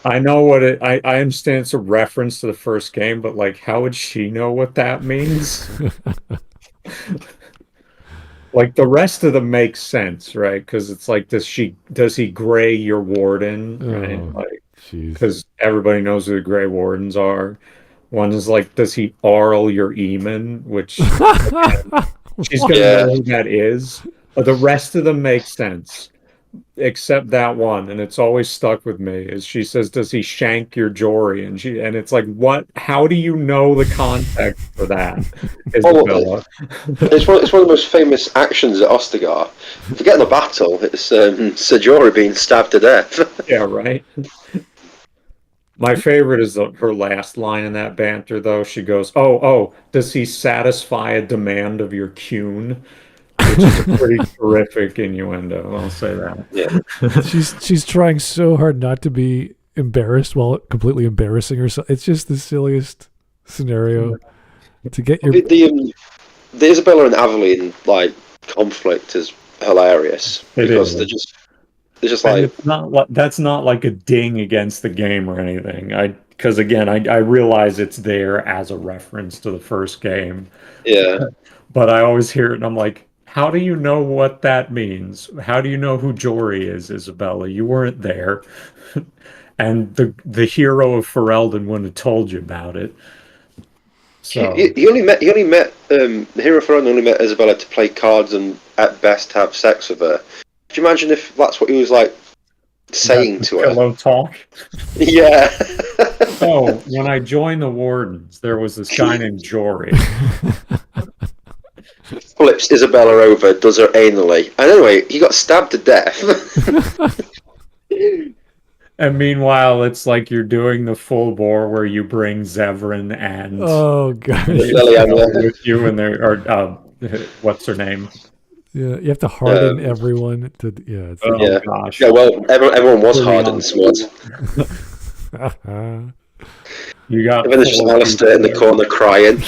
I know what I understand it's a reference to the first game, but like, how would she know what that means? Like, the rest of them make sense, right? Because it's like, does he gray your warden? Right? Like, because everybody knows who the Grey Wardens are. One is like, does he Arl your Eamon? Which she's gonna know who that is. But the rest of them make sense. Except that one, and it's always stuck with me, is she says, does he shank your Jory? And it's like, what? How do you know the context for that, Isabella? It's one of the most famous actions at Ostagar. Forget the battle, it's Sir Jory being stabbed to death. Yeah, right? My favorite is her last line in that banter, though. She goes, oh, does he satisfy a demand of your Cune? Which is a pretty terrific innuendo, I'll say that. Yeah. She's trying so hard not to be embarrassed while completely embarrassing herself. It's just the silliest scenario to get your... The Isabella and Aveline conflict is hilarious. Because they're just like... That's not like a ding against the game or anything. Because again, I realize it's there as a reference to the first game. Yeah. But I always hear it and I'm like, how do you know what that means? How do you know who Jory is, Isabella? You weren't there. And the hero of Ferelden wouldn't have told you about it. So he only met the hero of Ferelden only met Isabella to play cards and at best have sex with her. Could you imagine if that's what he was like saying to her? Pillow talk? Yeah. Oh, when I joined the Wardens, there was this guy named Jory. Flips Isabella over, does her anally. And anyway, he got stabbed to death. And meanwhile, it's like you're doing the full bore where you bring Zevran and with you, and what's her name? Yeah, you have to harden everyone to. Yeah. Gosh. Yeah. Well, everyone was hardened, Smud. You got. And then there's just Alistair in the corner crying.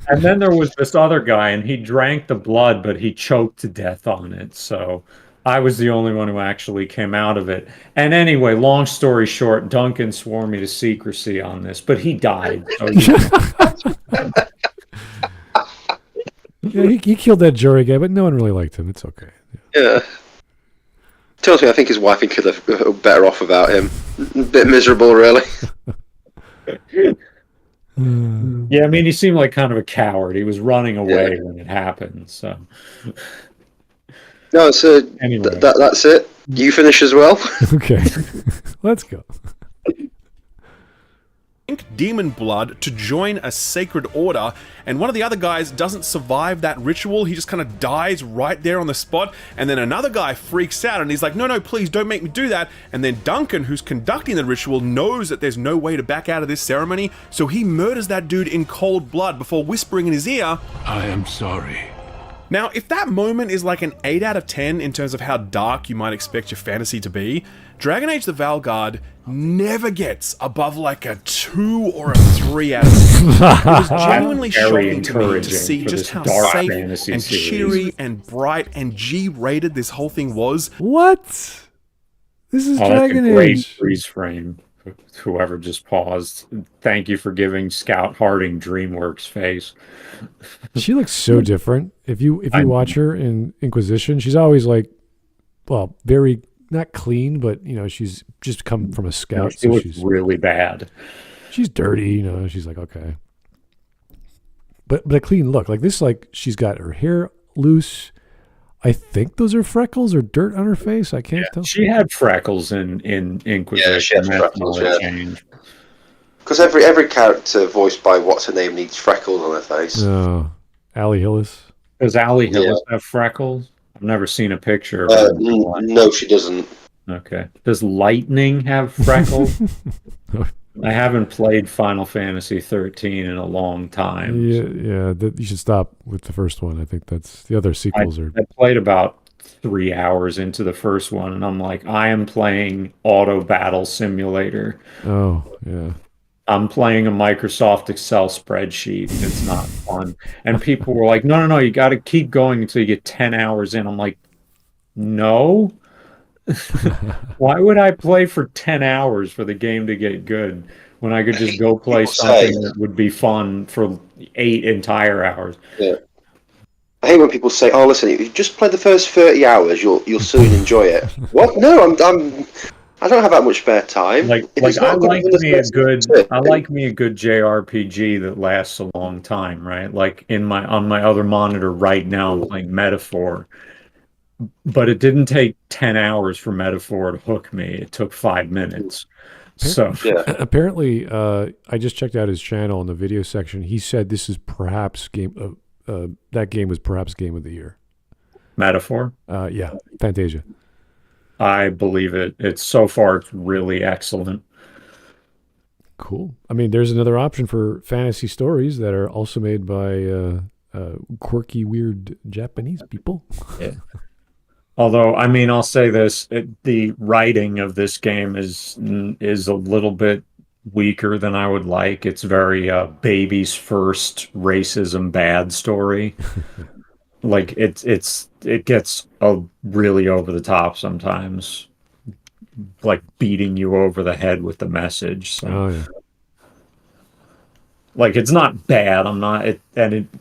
And then there was this other guy, and he drank the blood, but he choked to death on it. So I was the only one who actually came out of it. And anyway, long story short, Duncan swore me to secrecy on this, but he died. So yeah, he killed that Jory guy, but no one really liked him. It's okay. Yeah. Tells me I think his wife and kid are better off without him. A bit miserable, really. Yeah, I mean, he seemed like kind of a coward. He was running away when it happened. So, no, so anyway. That's it. You finish as well. Okay, let's go. Demon blood to join a sacred order, and one of the other guys doesn't survive that ritual. He just kind of dies right there on the spot, and then another guy freaks out and he's like, no, please don't make me do that. And then Duncan, who's conducting the ritual, knows that there's no way to back out of this ceremony, so he murders that dude in cold blood before whispering in his ear, I am sorry. Now, if that moment is like an 8 out of 10 in terms of how dark you might expect your fantasy to be, Dragon Age the Veilguard never gets above like a 2 or a 3 out of 10. It was genuinely shocking to me to see just how safe and cheery and bright and G-rated this whole thing was. What? This is Dragon Age. Great freeze frame. Whoever just paused. Thank you for giving Scout Harding DreamWorks face. She looks so different. If you watch her in Inquisition, she's always like, well, very not clean, but she's just come from a Scout. She looks really bad. She's dirty, She's like, okay, but a clean look like this. Like she's got her hair loose. I think those are freckles or dirt on her face. I can't tell. She had freckles in Inquisition. Yeah, she had freckles. Because every character voiced by what's her name needs freckles on her face. No, Allie Hillis. Does Allie Hillis have freckles? I've never seen a picture of her. No, she doesn't. Okay. Does Lightning have freckles? I haven't played Final Fantasy 13 in a long time. Yeah. You should stop with the first one. I think that's the other sequels I played about 3 hours into the first one, and I'm like, I am playing Auto Battle Simulator. Oh, yeah. I'm playing a Microsoft Excel spreadsheet. It's not fun. And people were like, no, you got to keep going until you get 10 hours in. I'm like, no. Why would I play for 10 hours for the game to get good when I could just go play something that would be fun for 8 entire hours? Yeah. I hate when people say, "Oh, listen, if you just play the first 30 hours, you'll soon enjoy it." What? No, I don't have that much spare time. I like me a good JRPG that lasts a long time, right? Like on my other monitor right now, I'm playing Metaphor. But it didn't take 10 hours for Metaphor to hook me. It took 5 minutes. So apparently, I just checked out his channel in the video section. He said this is perhaps that game was perhaps game of the year. Metaphor? Yeah, Fantasia. I believe it. It's so far it's really excellent. Cool. I mean, there's another option for fantasy stories that are also made by quirky, weird Japanese people. Yeah. Although, I mean, I'll say this: the writing of this game is a little bit weaker than I would like. It's very baby's first racism bad story. Like it gets really over the top sometimes, like beating you over the head with the message. So. Oh yeah. Like it's not bad.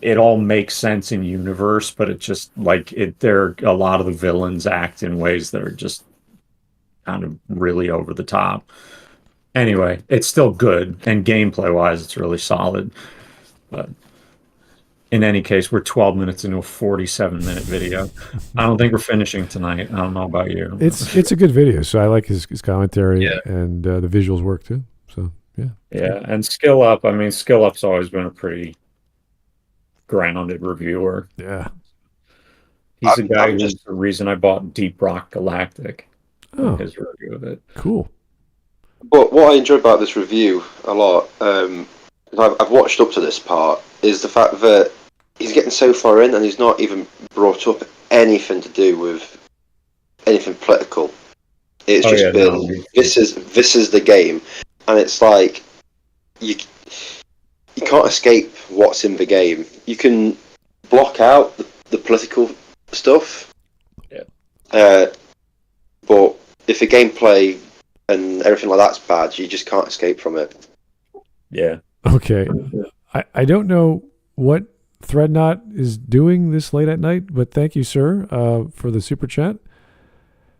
It all makes sense in universe, but it just there a lot of the villains act in ways that are just kind of really over the top. Anyway, it's still good, and gameplay wise, it's really solid. But in any case, we're 12 minutes into a 47-minute video. I don't think we're finishing tonight. I don't know about you. It's a good video, so I like his commentary, and the visuals work too. So. Yeah, and Skill Up. I mean, Skill Up's always been a pretty grounded reviewer. Yeah, he's the guy who's the reason I bought Deep Rock Galactic. Oh, his review of it. Cool. But what I enjoy about this review a lot, I've watched up to this part, is the fact that he's getting so far in and he's not even brought up anything to do with anything political. It's this is the game. And it's like you can't escape what's in the game. You can block out the political stuff. Yeah. But if the gameplay and everything like that's bad, you just can't escape from it. Yeah. Okay. I don't know what Threadnought is doing this late at night, but thank you, sir, for the super chat.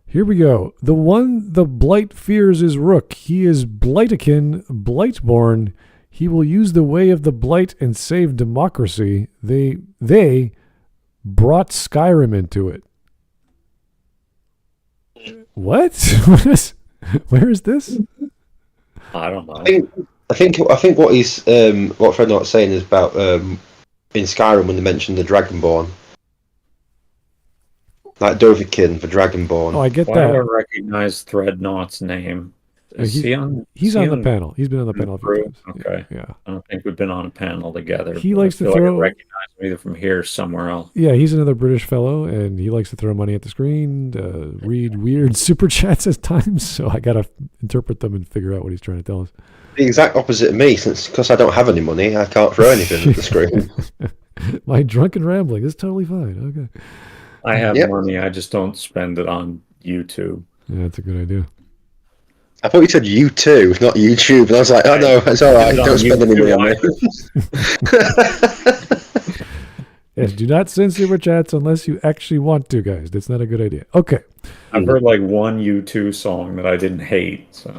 Here we go. The one the Blight fears is Rook. He is Blightakin, Blightborn. He will use the way of the Blight and save democracy. They brought Skyrim into it. What? Where is this? I don't know. I think what he's what Threadnought's saying is about in Skyrim when they mentioned the Dragonborn. Like Dovahkiin for Dragonborn. Oh, I get Why that. do I recognize Threadnought's name? He's on the panel. He's been on the panel a few times. Okay. Yeah. I don't think we've been on a panel together. He likes to I throw. recognize him either from here or somewhere else. Yeah, he's another British fellow, and he likes to throw money at the screen, read weird super chats at times. So I gotta interpret them and figure out what he's trying to tell us. The exact opposite of me, because I don't have any money, I can't throw anything at the screen. My drunken rambling is totally fine. Okay. I have money, I just don't spend it on YouTube. Yeah, that's a good idea. I thought you said U2, not YouTube, and I was like, oh no, it's all right, don't spend any money on me. Yes, do not send super chats unless you actually want to, guys. That's not a good idea. Okay. I've heard like one U2 song that I didn't hate. So.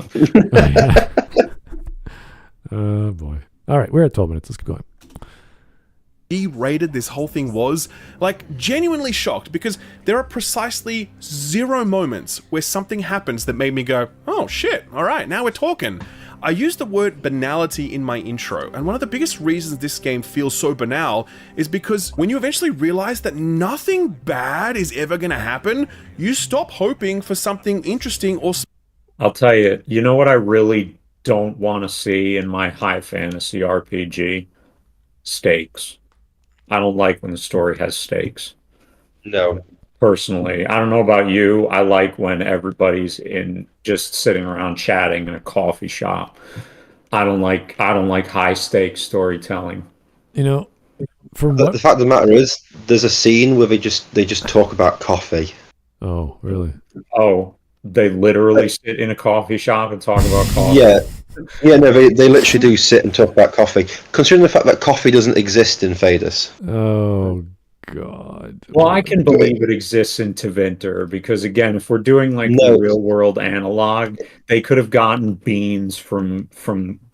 Oh boy. All right, we're at 12 minutes. Let's keep going. Rated this whole thing was, like, genuinely shocked, because there are precisely 0 moments where something happens that made me go, oh shit, alright, now we're talking. I used the word banality in my intro, and one of the biggest reasons this game feels so banal is because when you eventually realize that nothing bad is ever gonna happen, you stop hoping for something interesting or... I'll tell you, you know what I really don't want to see in my high fantasy RPG? Stakes. I don't like when the story has stakes. No. Personally, I don't know about you. I like when everybody's in just sitting around chatting in a coffee shop. I don't like high stakes storytelling. You know, the fact of the matter is, there's a scene where they just talk about coffee. Oh, really? Oh, they literally sit in a coffee shop and talk about coffee. Yeah, no, they literally do sit and talk about coffee. Considering the fact that coffee doesn't exist in Fadus. Oh, God. Well, I can believe it exists in Tevinter, because, again, if we're doing, like, the real-world analog, they could have gotten beans from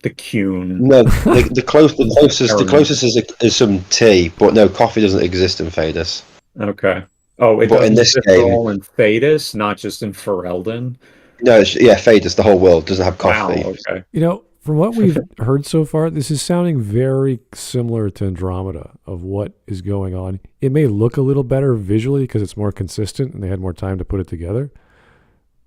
the Cune. No, the closest is some tea, but no, coffee doesn't exist in Fadus. Okay. Oh, it doesn't exist all in Fadus, not just in Ferelden? No, Fadus, the whole world doesn't have coffee. Wow, okay. You know, from what we've heard so far, this is sounding very similar to Andromeda of what is going on. It may look a little better visually because it's more consistent and they had more time to put it together.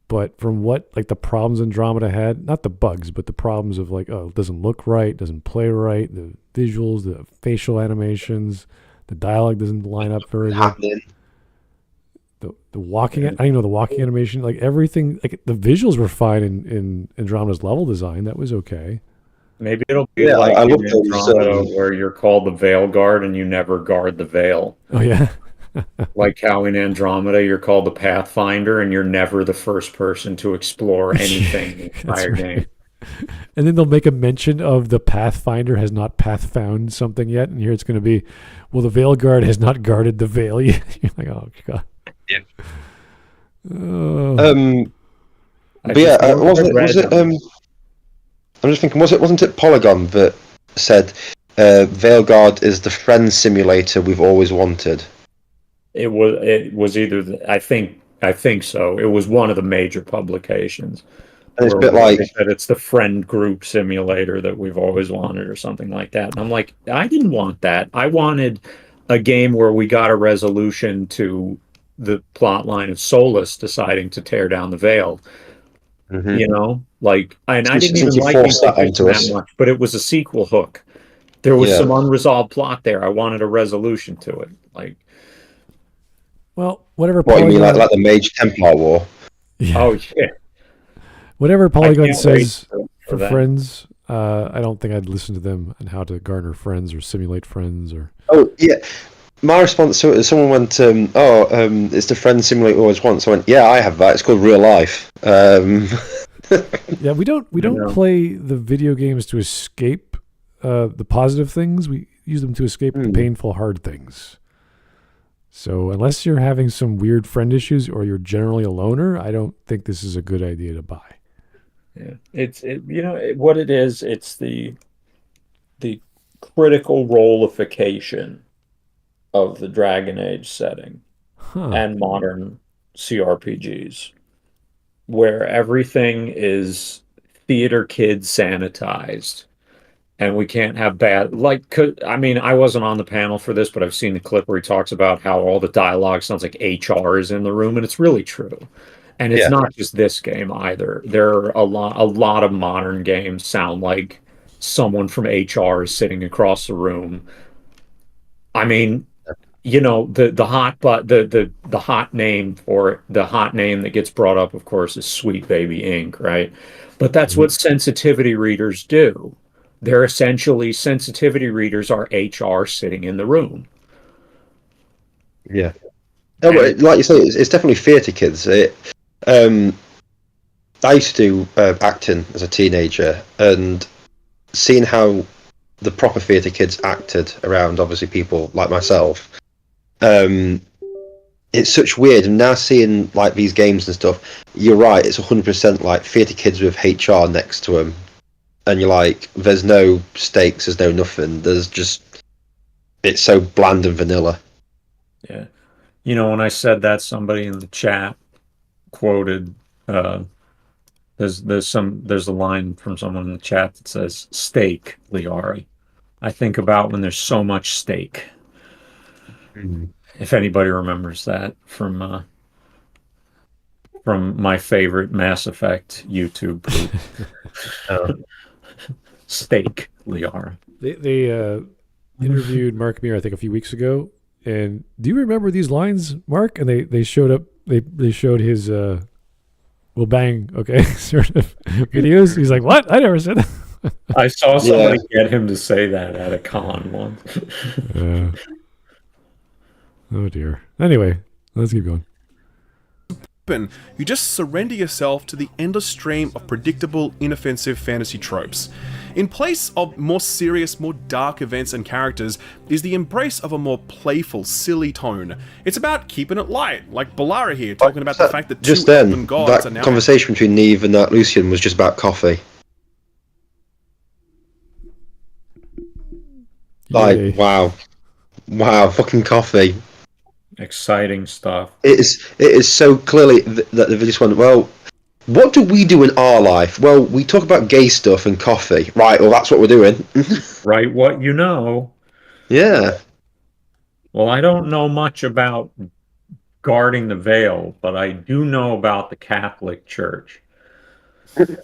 But from what, like, the problems Andromeda had, not the bugs, but the problems of, like, oh, it doesn't look right, doesn't play right, the visuals, the facial animations, the dialogue doesn't line up very well. The walking, I don't even know the walking animation, like everything, like the visuals were fine in Andromeda's level design. That was okay. Maybe it'll be like in Andromeda where you're called the Veilguard and you never guard the veil. Oh, yeah. Like how in Andromeda you're called the Pathfinder and you're never the first person to explore anything in the entire game. And then they'll make a mention of the Pathfinder has not pathfound something yet. And here it's going to be, well, the Veilguard has not guarded the veil yet. You're like, oh, God. Yeah. Oh. But yeah, I'm just thinking, wasn't it Polygon that said Veilguard is the friend simulator we've always wanted? It was either I think so. It was one of the major publications. And it's a bit like that it's the friend group simulator that we've always wanted, or something like that. And I'm like, I didn't want that. I wanted a game where we got a resolution to the plot line of Solus deciding to tear down the veil. Mm-hmm. You know, like, and I didn't even like that much, but it was a sequel hook. There was some unresolved plot there. I wanted a resolution to it. Like, well, whatever. What you mean, like the Mage Templar War? Yeah. Oh yeah. Whatever Polygon says for friends, I don't think I'd listen to them on how to garner friends or simulate friends or. Oh yeah. My response to it is someone went, it's the friend simulator always wants. I went, yeah, I have that. It's called real life. Yeah, we don't play the video games to escape the positive things. We use them to escape the painful, hard things. So unless you're having some weird friend issues or you're generally a loner, I don't think this is a good idea to buy. Yeah, what it is. It's the critical roleification of the Dragon Age setting and modern CRPGs, where everything is theater kid sanitized, and we can't have bad, like, I mean, I wasn't on the panel for this, but I've seen the clip where he talks about how all the dialogue sounds like HR is in the room, and it's really true. And it's not just this game either. There are a lot of modern games sound like someone from HR is sitting across the room. I mean, you know, the hot name for it, the hot name that gets brought up, of course, is Sweet Baby Inc., right? But that's what sensitivity readers do. They're essentially sensitivity readers are HR sitting in the room. Yeah. Oh, like you say, it's definitely theatre kids. I used to do acting as a teenager, and seeing how the proper theatre kids acted around, obviously, people like myself, it's such weird. And now seeing like these games and stuff, you're right, it's 100% like theatre kids with HR next to them, and you're like, there's no stakes, there's no nothing, there's just, it's so bland and vanilla. Yeah. You know, when I said that, somebody in the chat quoted, there's a line from someone in the chat that says, "Steak, Liari." I think about when there's so much steak. If anybody remembers that from my favorite Mass Effect YouTube group. Steak, Liara. They interviewed Mark Mir, I think, a few weeks ago. And do you remember these lines, Mark? And they showed up. They showed his "well, bang, okay" sort of videos. He's like, "What? I never said that." I saw somebody get him to say that at a con once. Oh dear. Anyway, let's keep going. You just surrender yourself to the endless stream of predictable, inoffensive fantasy tropes. In place of more serious, more dark events and characters is the embrace of a more playful, silly tone. It's about keeping it light, like Balara here, talking about the fact that just two then, elven gods that are now... conversation between Neve and that Lucian was just about coffee. Yay. Like, wow, fucking coffee. Exciting stuff. It is so clearly that they just went, well, what do we do in our life? Well, we talk about gay stuff and coffee. Right, well, that's what we're doing. Right, what you know. Yeah. Well, I don't know much about guarding the veil, but I do know about the Catholic Church.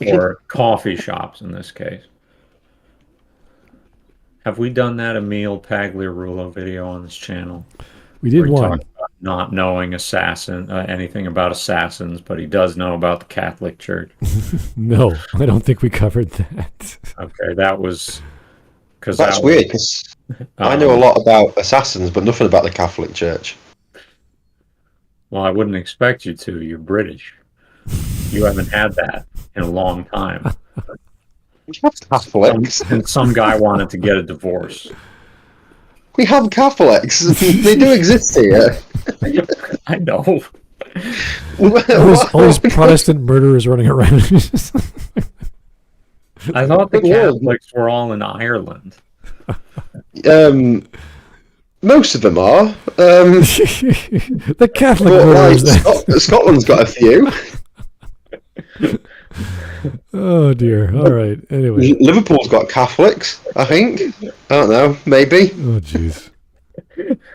Or coffee shops, in this case. Have we done that Emil Pagliarulo video on this channel? We did one. Not knowing anything about assassins, but he does know about the Catholic Church. No, I don't think we covered that. Okay, that was because that's weird. Because I know a lot about assassins, but nothing about the Catholic Church. Well, I wouldn't expect you to. You're British. You haven't had that in a long time. Catholics. And some guy wanted to get a divorce. We have Catholics. They do exist here. I know. All these Protestant murderers running around. I thought the Catholics were all in Ireland. Most of them are. The Catholic murderers. Scotland's got a few. Oh dear. All right. Anyway, Liverpool's got Catholics, I think. I don't know. Maybe. Oh jeez.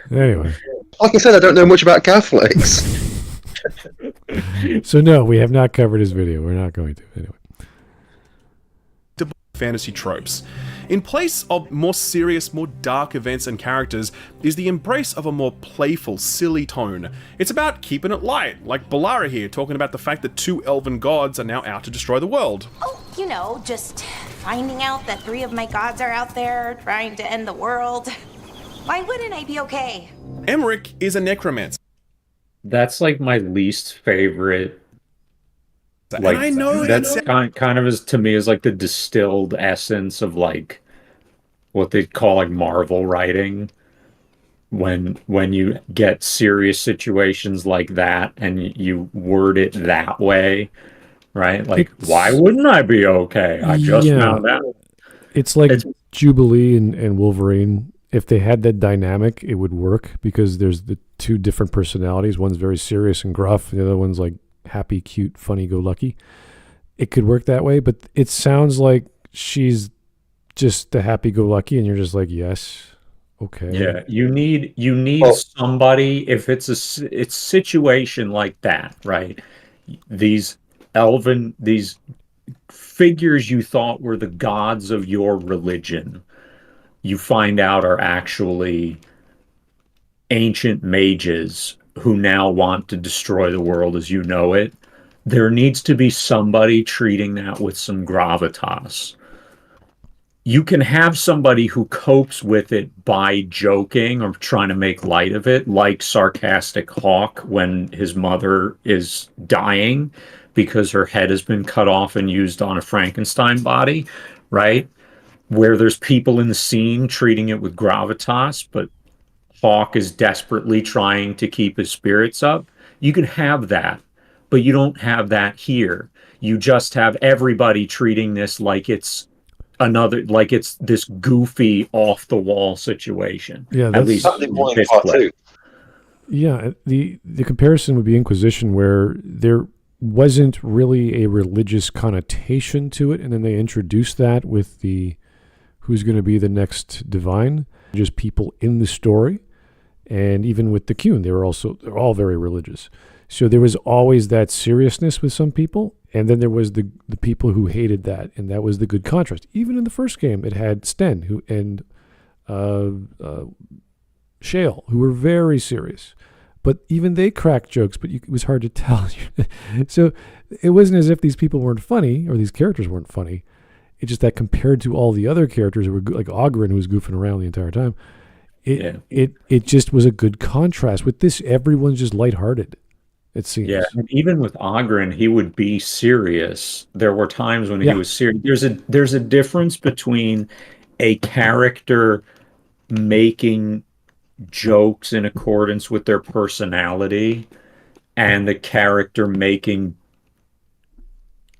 Anyway. Like I said, I don't know much about Catholics. So no, we have not covered his video. We're not going to. Anyway. Fantasy tropes. In place of more serious, more dark events and characters is the embrace of a more playful, silly tone. It's about keeping it light, like Balara here, talking about the fact that two elven gods are now out to destroy the world. Oh, you know, just finding out that 3 of my gods are out there trying to end the world. Why wouldn't I be okay? Emmerich is a necromancer. That's like my least favorite. Like, I know that's kind of is to me is like the distilled essence of like what they call like Marvel writing. When you get serious situations like that and you word it that way, right? Like, why wouldn't I be okay? I just found out. It's like Jubilee and Wolverine. If they had that dynamic, it would work because there's the two different personalities. One's very serious and gruff. The other one's like happy, cute, funny-go-lucky. It could work that way, but it sounds like she's just the happy-go-lucky, and you're just like, yes, okay. Yeah, you need somebody. If it's situation like that, right? these figures you thought were the gods of your religion, you find out are actually ancient mages who now want to destroy the world as you know it. There needs to be somebody treating that with some gravitas. You can have somebody who copes with it by joking or trying to make light of it, like sarcastic Hawke when his mother is dying because her head has been cut off and used on a Frankenstein body, right? Where there's people in the scene treating it with gravitas, but Hawke is desperately trying to keep his spirits up. You can have that, but you don't have that here. You just have everybody treating this like it's this goofy off the wall situation. Yeah, at least this play. Yeah, the comparison would be Inquisition, where there wasn't really a religious connotation to it, and then they introduced that with the who's going to be the next divine, just people in the story. And even with the Qun, they're all very religious. So there was always that seriousness with some people, and then there was the people who hated that, and that was the good contrast. Even in the first game, it had Sten and Shale, who were very serious. But even they cracked jokes, but it was hard to tell. So it wasn't as if these people weren't funny, or these characters weren't funny. It's just that compared to all the other characters who were like Oghren, who was goofing around the entire time, it just was a good contrast. With this, everyone's just lighthearted. It seems. Yeah, and even with Oghren, he would be serious. There were times when he was serious. There's a difference between a character making jokes in accordance with their personality and the character making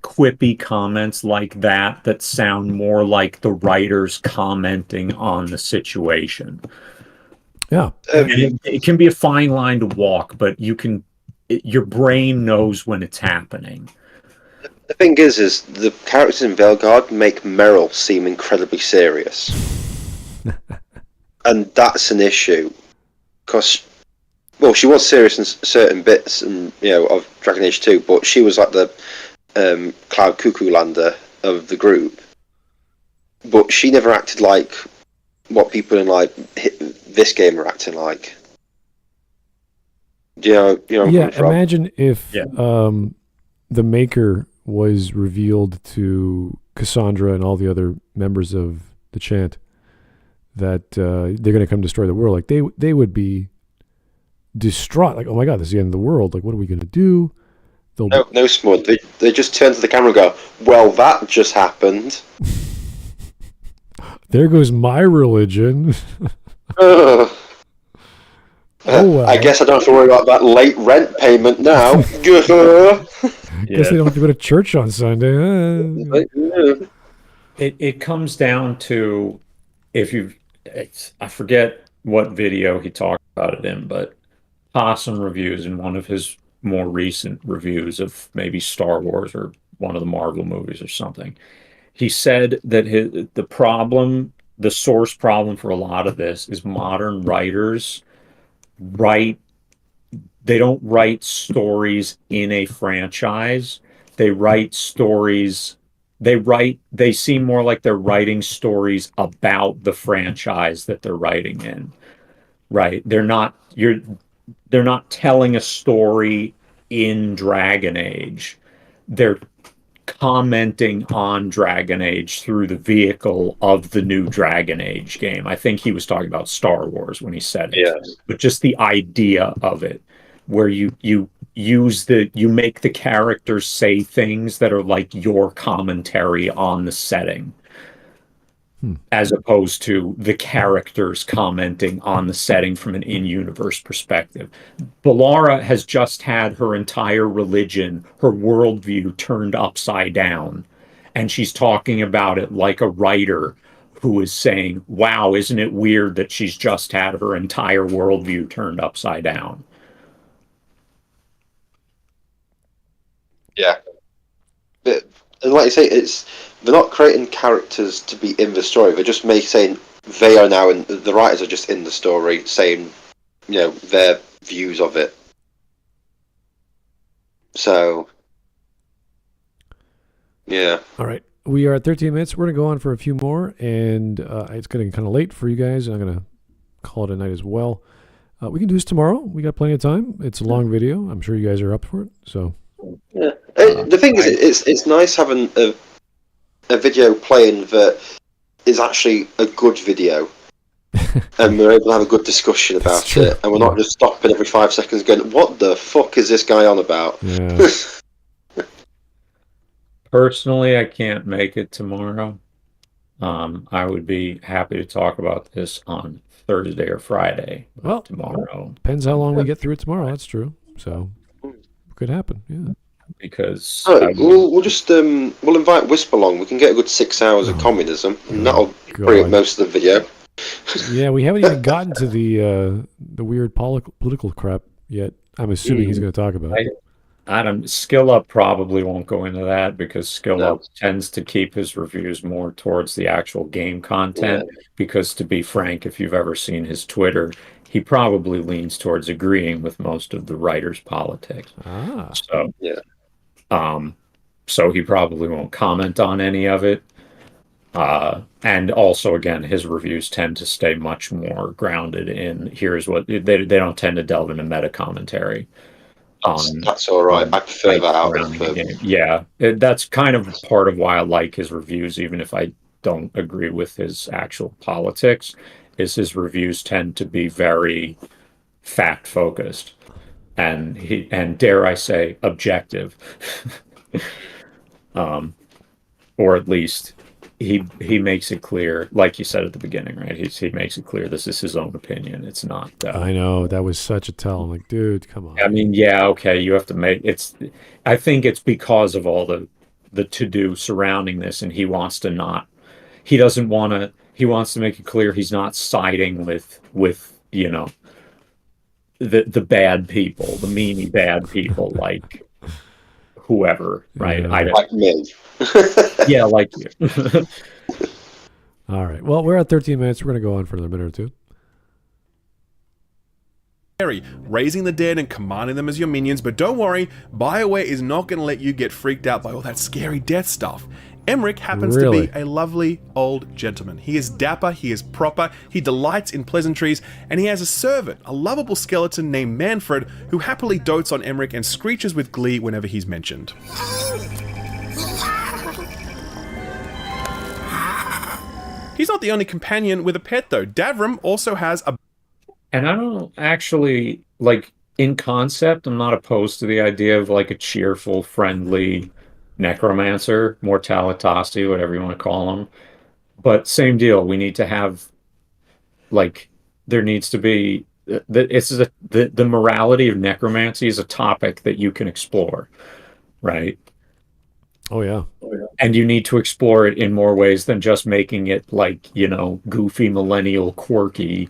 quippy comments like that sound more like the writers commenting on the situation. Yeah. And it can be a fine line to walk, but your brain knows when it's happening. The thing is the characters in Veilguard make Meryl seem incredibly serious. And that's an issue. Because, well, she was serious in certain bits of Dragon Age 2, but she was like the Cloud Cuckoo Lander of the group. But she never acted like what people in like this game are acting like. Yeah, imagine if the Maker was revealed to Cassandra and all the other members of the Chant that they're going to come destroy the world. Like they would be distraught. Like, oh my God, this is the end of the world. Like, what are we going to do? No, Smud. They just turn to the camera and go, well, that just happened. There goes my religion. Well. I guess I don't have to worry about that late rent payment now. Guess they don't have to go to church on Sunday. It comes down to I forget what video he talked about it in, but Possum Reviews, in one of his more recent reviews of maybe Star Wars or one of the Marvel movies or something, he said that the source problem for a lot of this is modern writers they don't write stories in a franchise. They write stories. They seem more like they're writing stories about the franchise that they're writing in. Right? They're not telling a story in Dragon Age. They're commenting on Dragon Age through the vehicle of the new Dragon Age game. I think he was talking about Star Wars when he said it. Yes. But just the idea of it, where you make the characters say things that are like your commentary on the setting, as opposed to the characters commenting on the setting from an in-universe perspective. Balara has just had her entire religion, her worldview turned upside down, and she's talking about it like a writer who is saying, wow, isn't it weird that she's just had her entire worldview turned upside down? Yeah. But, and like you say, they're not creating characters to be in the story. They're just saying they are now, and the writers are just in the story saying, their views of it. So Yeah. All right. We are at 13 minutes. We're going to go on for a few more, and it's getting kind of late for you guys, and I'm going to call it a night as well. We can do this tomorrow. We got plenty of time. It's a long video. I'm sure you guys are up for it. So, yeah. The thing is, it's nice having a video playing that is actually a good video, and we're able to have a good discussion about it, and we're not just stopping every 5 seconds going, "What the fuck is this guy on about?" Yeah. Personally, I can't make it tomorrow. I would be happy to talk about this on Thursday or Friday. Well, tomorrow depends how long we get through it tomorrow. That's true. So, could happen. Yeah. Because we'll just we'll invite Whisp along. We can get a good 6 hours of communism, and that'll bring up most of the video. Yeah, we haven't even gotten to the weird political crap yet. I'm assuming he's going to talk about it. Skill Up probably won't go into that because Skill Up tends to keep his reviews more towards the actual game content. Yeah. Because to be frank, if you've ever seen his Twitter, he probably leans towards agreeing with most of the writers' politics. So yeah, so he probably won't comment on any of it. And also, again, his reviews tend to stay much more grounded in here's what they don't tend to delve into meta commentary. That's all right. I prefer that out of the game. Yeah, that's kind of part of why I like his reviews, even if I don't agree with his actual politics. Is his reviews tend to be very fact focused, and dare I say objective, or at least he makes it clear, like you said at the beginning, right? He makes it clear this is his own opinion. It's not. I know that was such a tell. I'm like, dude, come on. I mean, yeah, okay, you have to make it's. I think it's because of all the to do surrounding this, and he wants to not. He doesn't want to. He wants to make it clear he's not siding with you know the bad people, the meanie bad people like whoever, right? Yeah. Like me. Yeah, like you. All right. Well, we're at 13 minutes. We're going to go on for another minute or two. Raising the dead and commanding them as your minions, but don't worry, BioWare is not going to let you get freaked out by all that scary death stuff. Emmerich happens to be a lovely old gentleman. He is dapper, he is proper, he delights in pleasantries, and he has a servant, a lovable skeleton named Manfred, who happily dotes on Emmerich and screeches with glee whenever he's mentioned. He's not the only companion with a pet though. Davram also has a... And I don't actually, like, in concept, I'm not opposed to the idea of like a cheerful, friendly necromancer, Mortalitasti, whatever you want to call him. But same deal. We need to have, like, there needs to be the morality of necromancy is a topic that you can explore, right? Oh yeah. And you need to explore it in more ways than just making it like, you know, goofy, millennial, quirky.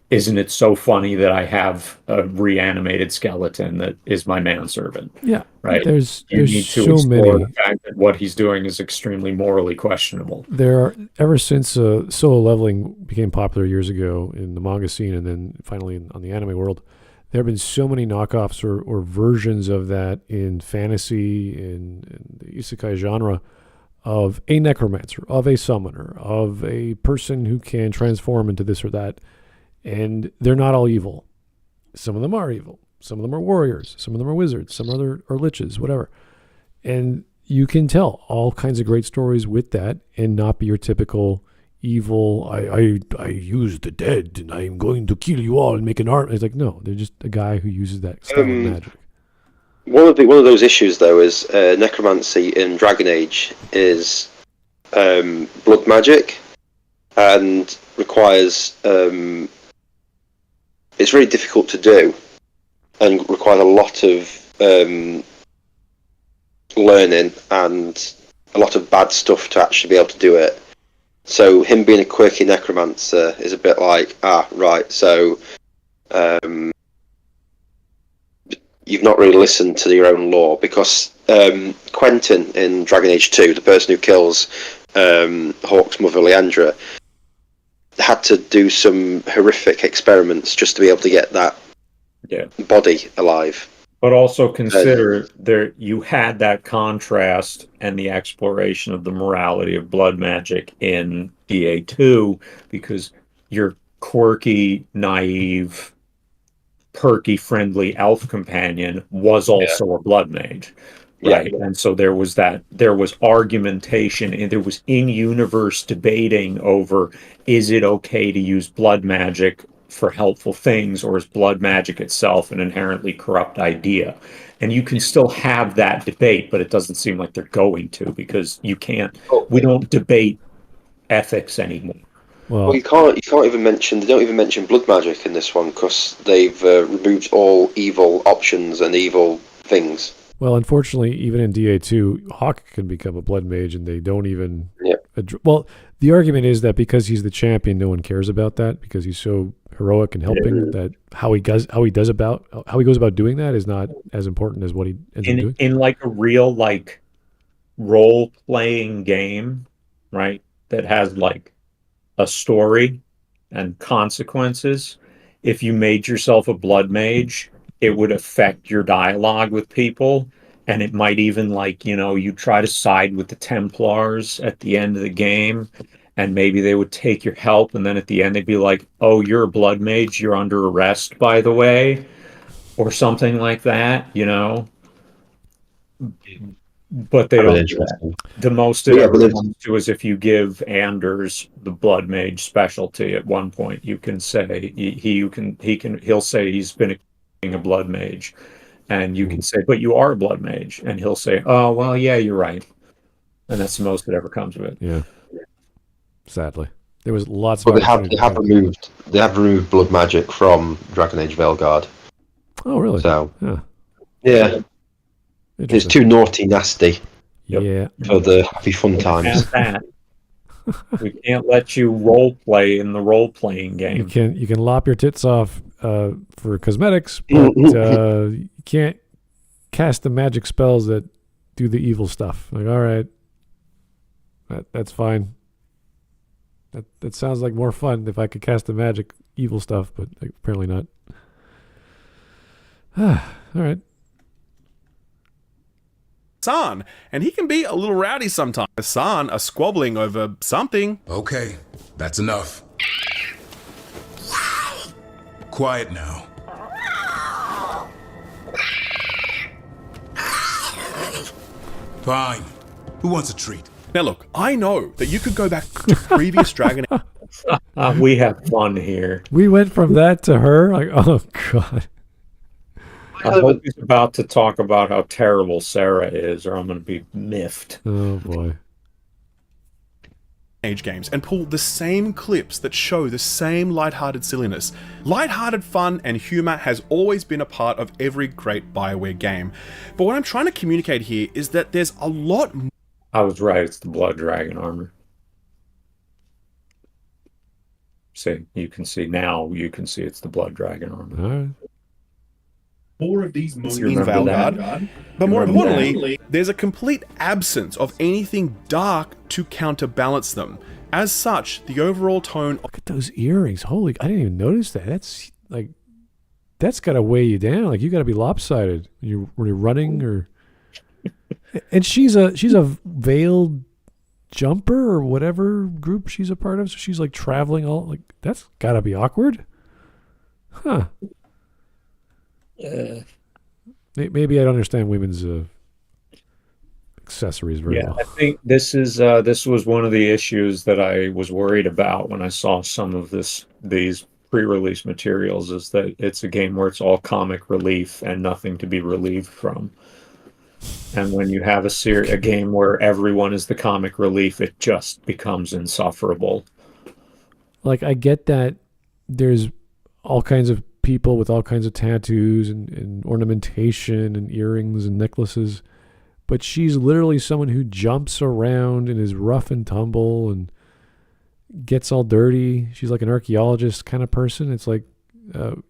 Isn't it so funny that I have a reanimated skeleton that is my manservant? Yeah, right. There's need to so explore many. the fact that what he's doing is extremely morally questionable. There are, ever since solo leveling became popular years ago in the manga scene, and then finally on the anime world, there have been so many knockoffs or versions of that in fantasy, in the isekai genre, of a necromancer, of a summoner, of a person who can transform into this or that. And they're not all evil. Some of them are evil. Some of them are warriors. Some of them are wizards. Some other are liches, whatever. And you can tell all kinds of great stories with that and not be your typical evil, I use the dead and I'm going to kill you all and make an art. It's like, no, they're just a guy who uses that style of magic. One of those issues, though, is necromancy in Dragon Age is blood magic and requires... it's really difficult to do and requires a lot of learning and a lot of bad stuff to actually be able to do it. So him being a quirky necromancer is a bit like, right, so you've not really listened to your own lore, because Quentin in Dragon Age 2, the person who kills Hawke's mother Leandra, had to do some horrific experiments just to be able to get that body alive. But also consider there you had that contrast and the exploration of the morality of blood magic in DA2 because your quirky, naive, perky, friendly elf companion was also a blood mage. Right. Yeah. And so there was argumentation and there was in-universe debating over, is it okay to use blood magic for helpful things, or is blood magic itself an inherently corrupt idea? And you can still have that debate, but it doesn't seem like they're going to, because we don't debate ethics anymore. Well, you can't even mention, they don't even mention blood magic in this one because they've removed all evil options and evil things. Well, unfortunately, even in DA2, Hawke can become a blood mage, and they don't even. Yeah. Well, the argument is that because he's the champion, no one cares about that because he's so heroic and helping that how he goes about doing that is not as important as what he ends up doing. In like a real like role playing game, right? That has like a story and consequences. If you made yourself a blood mage, it would affect your dialogue with people, and it might even you try to side with the Templars at the end of the game, and maybe they would take your help, and then at the end they'd be like, oh, you're a blood mage, you're under arrest, by the way, or something like that, But they don't do that. The most it ever comes to is if you give Anders the blood mage specialty at one point, you can say he'll say he's been a blood mage, and you can say, but you are a blood mage, and he'll say, oh well, yeah, you're right, and that's the most that ever comes of it. Yeah, sadly, there was lots of. But they have removed blood magic from Dragon Age Veilguard. Oh really? So yeah. It's too naughty, nasty. Yeah. For the happy fun times. We can't let you role play in the role playing game. You can lop your tits off for cosmetics, but you can't cast the magic spells that do the evil stuff. Like, all right, that's fine. That sounds like more fun if I could cast the magic evil stuff, but apparently not. All right. San, and he can be a little rowdy sometimes. San are squabbling over something. Okay, that's enough. Quiet now. Fine. Who wants a treat? Now look, I know that you could go back to previous Dragon Age. We have fun here. We went from that to her. Like, oh god. I hope he's about to talk about how terrible Sarah is, or I'm going to be miffed. Oh boy. Age games and pull the same clips that show the same lighthearted silliness. Lighthearted fun and humor has always been a part of every great BioWare game. But what I'm trying to communicate here is that there's a lot more. I was right, it's the blood dragon armor. See, you can see it's the blood dragon armor. All right. More of these movies in Veilguard, but more importantly, there's a complete absence of anything dark to counterbalance them. As such, the overall tone. Look at those earrings! Holy, I didn't even notice that. That's got to weigh you down. Like you got to be lopsided when you're running, or. And she's a veiled jumper or whatever group she's a part of. So she's like traveling that's got to be awkward, huh? Maybe I don't understand women's accessories very well. I think this was one of the issues that I was worried about when I saw some of these pre-release materials, is that it's a game where it's all comic relief and nothing to be relieved from. And when you have a game where everyone is the comic relief, it just becomes insufferable. Like, I get that there's all kinds of people with all kinds of tattoos and ornamentation and earrings and necklaces, but she's literally someone who jumps around and is rough and tumble and gets all dirty. She's like an archaeologist kind of person. It's like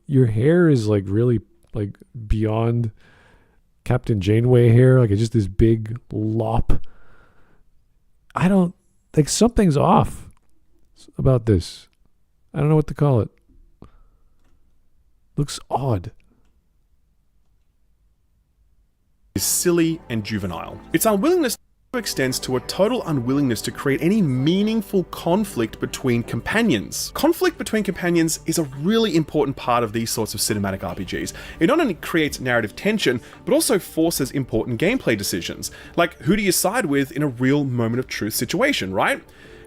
your hair is like really like beyond Captain Janeway hair. Like it's just this big lop. I don't like, something's off about this. I don't know what to call it. Looks odd. is silly and juvenile. Its unwillingness extends to a total unwillingness to create any meaningful conflict between companions. Conflict between companions is a really important part of these sorts of cinematic RPGs. It not only creates narrative tension, but also forces important gameplay decisions, like who do you side with in a real moment of truth situation, right?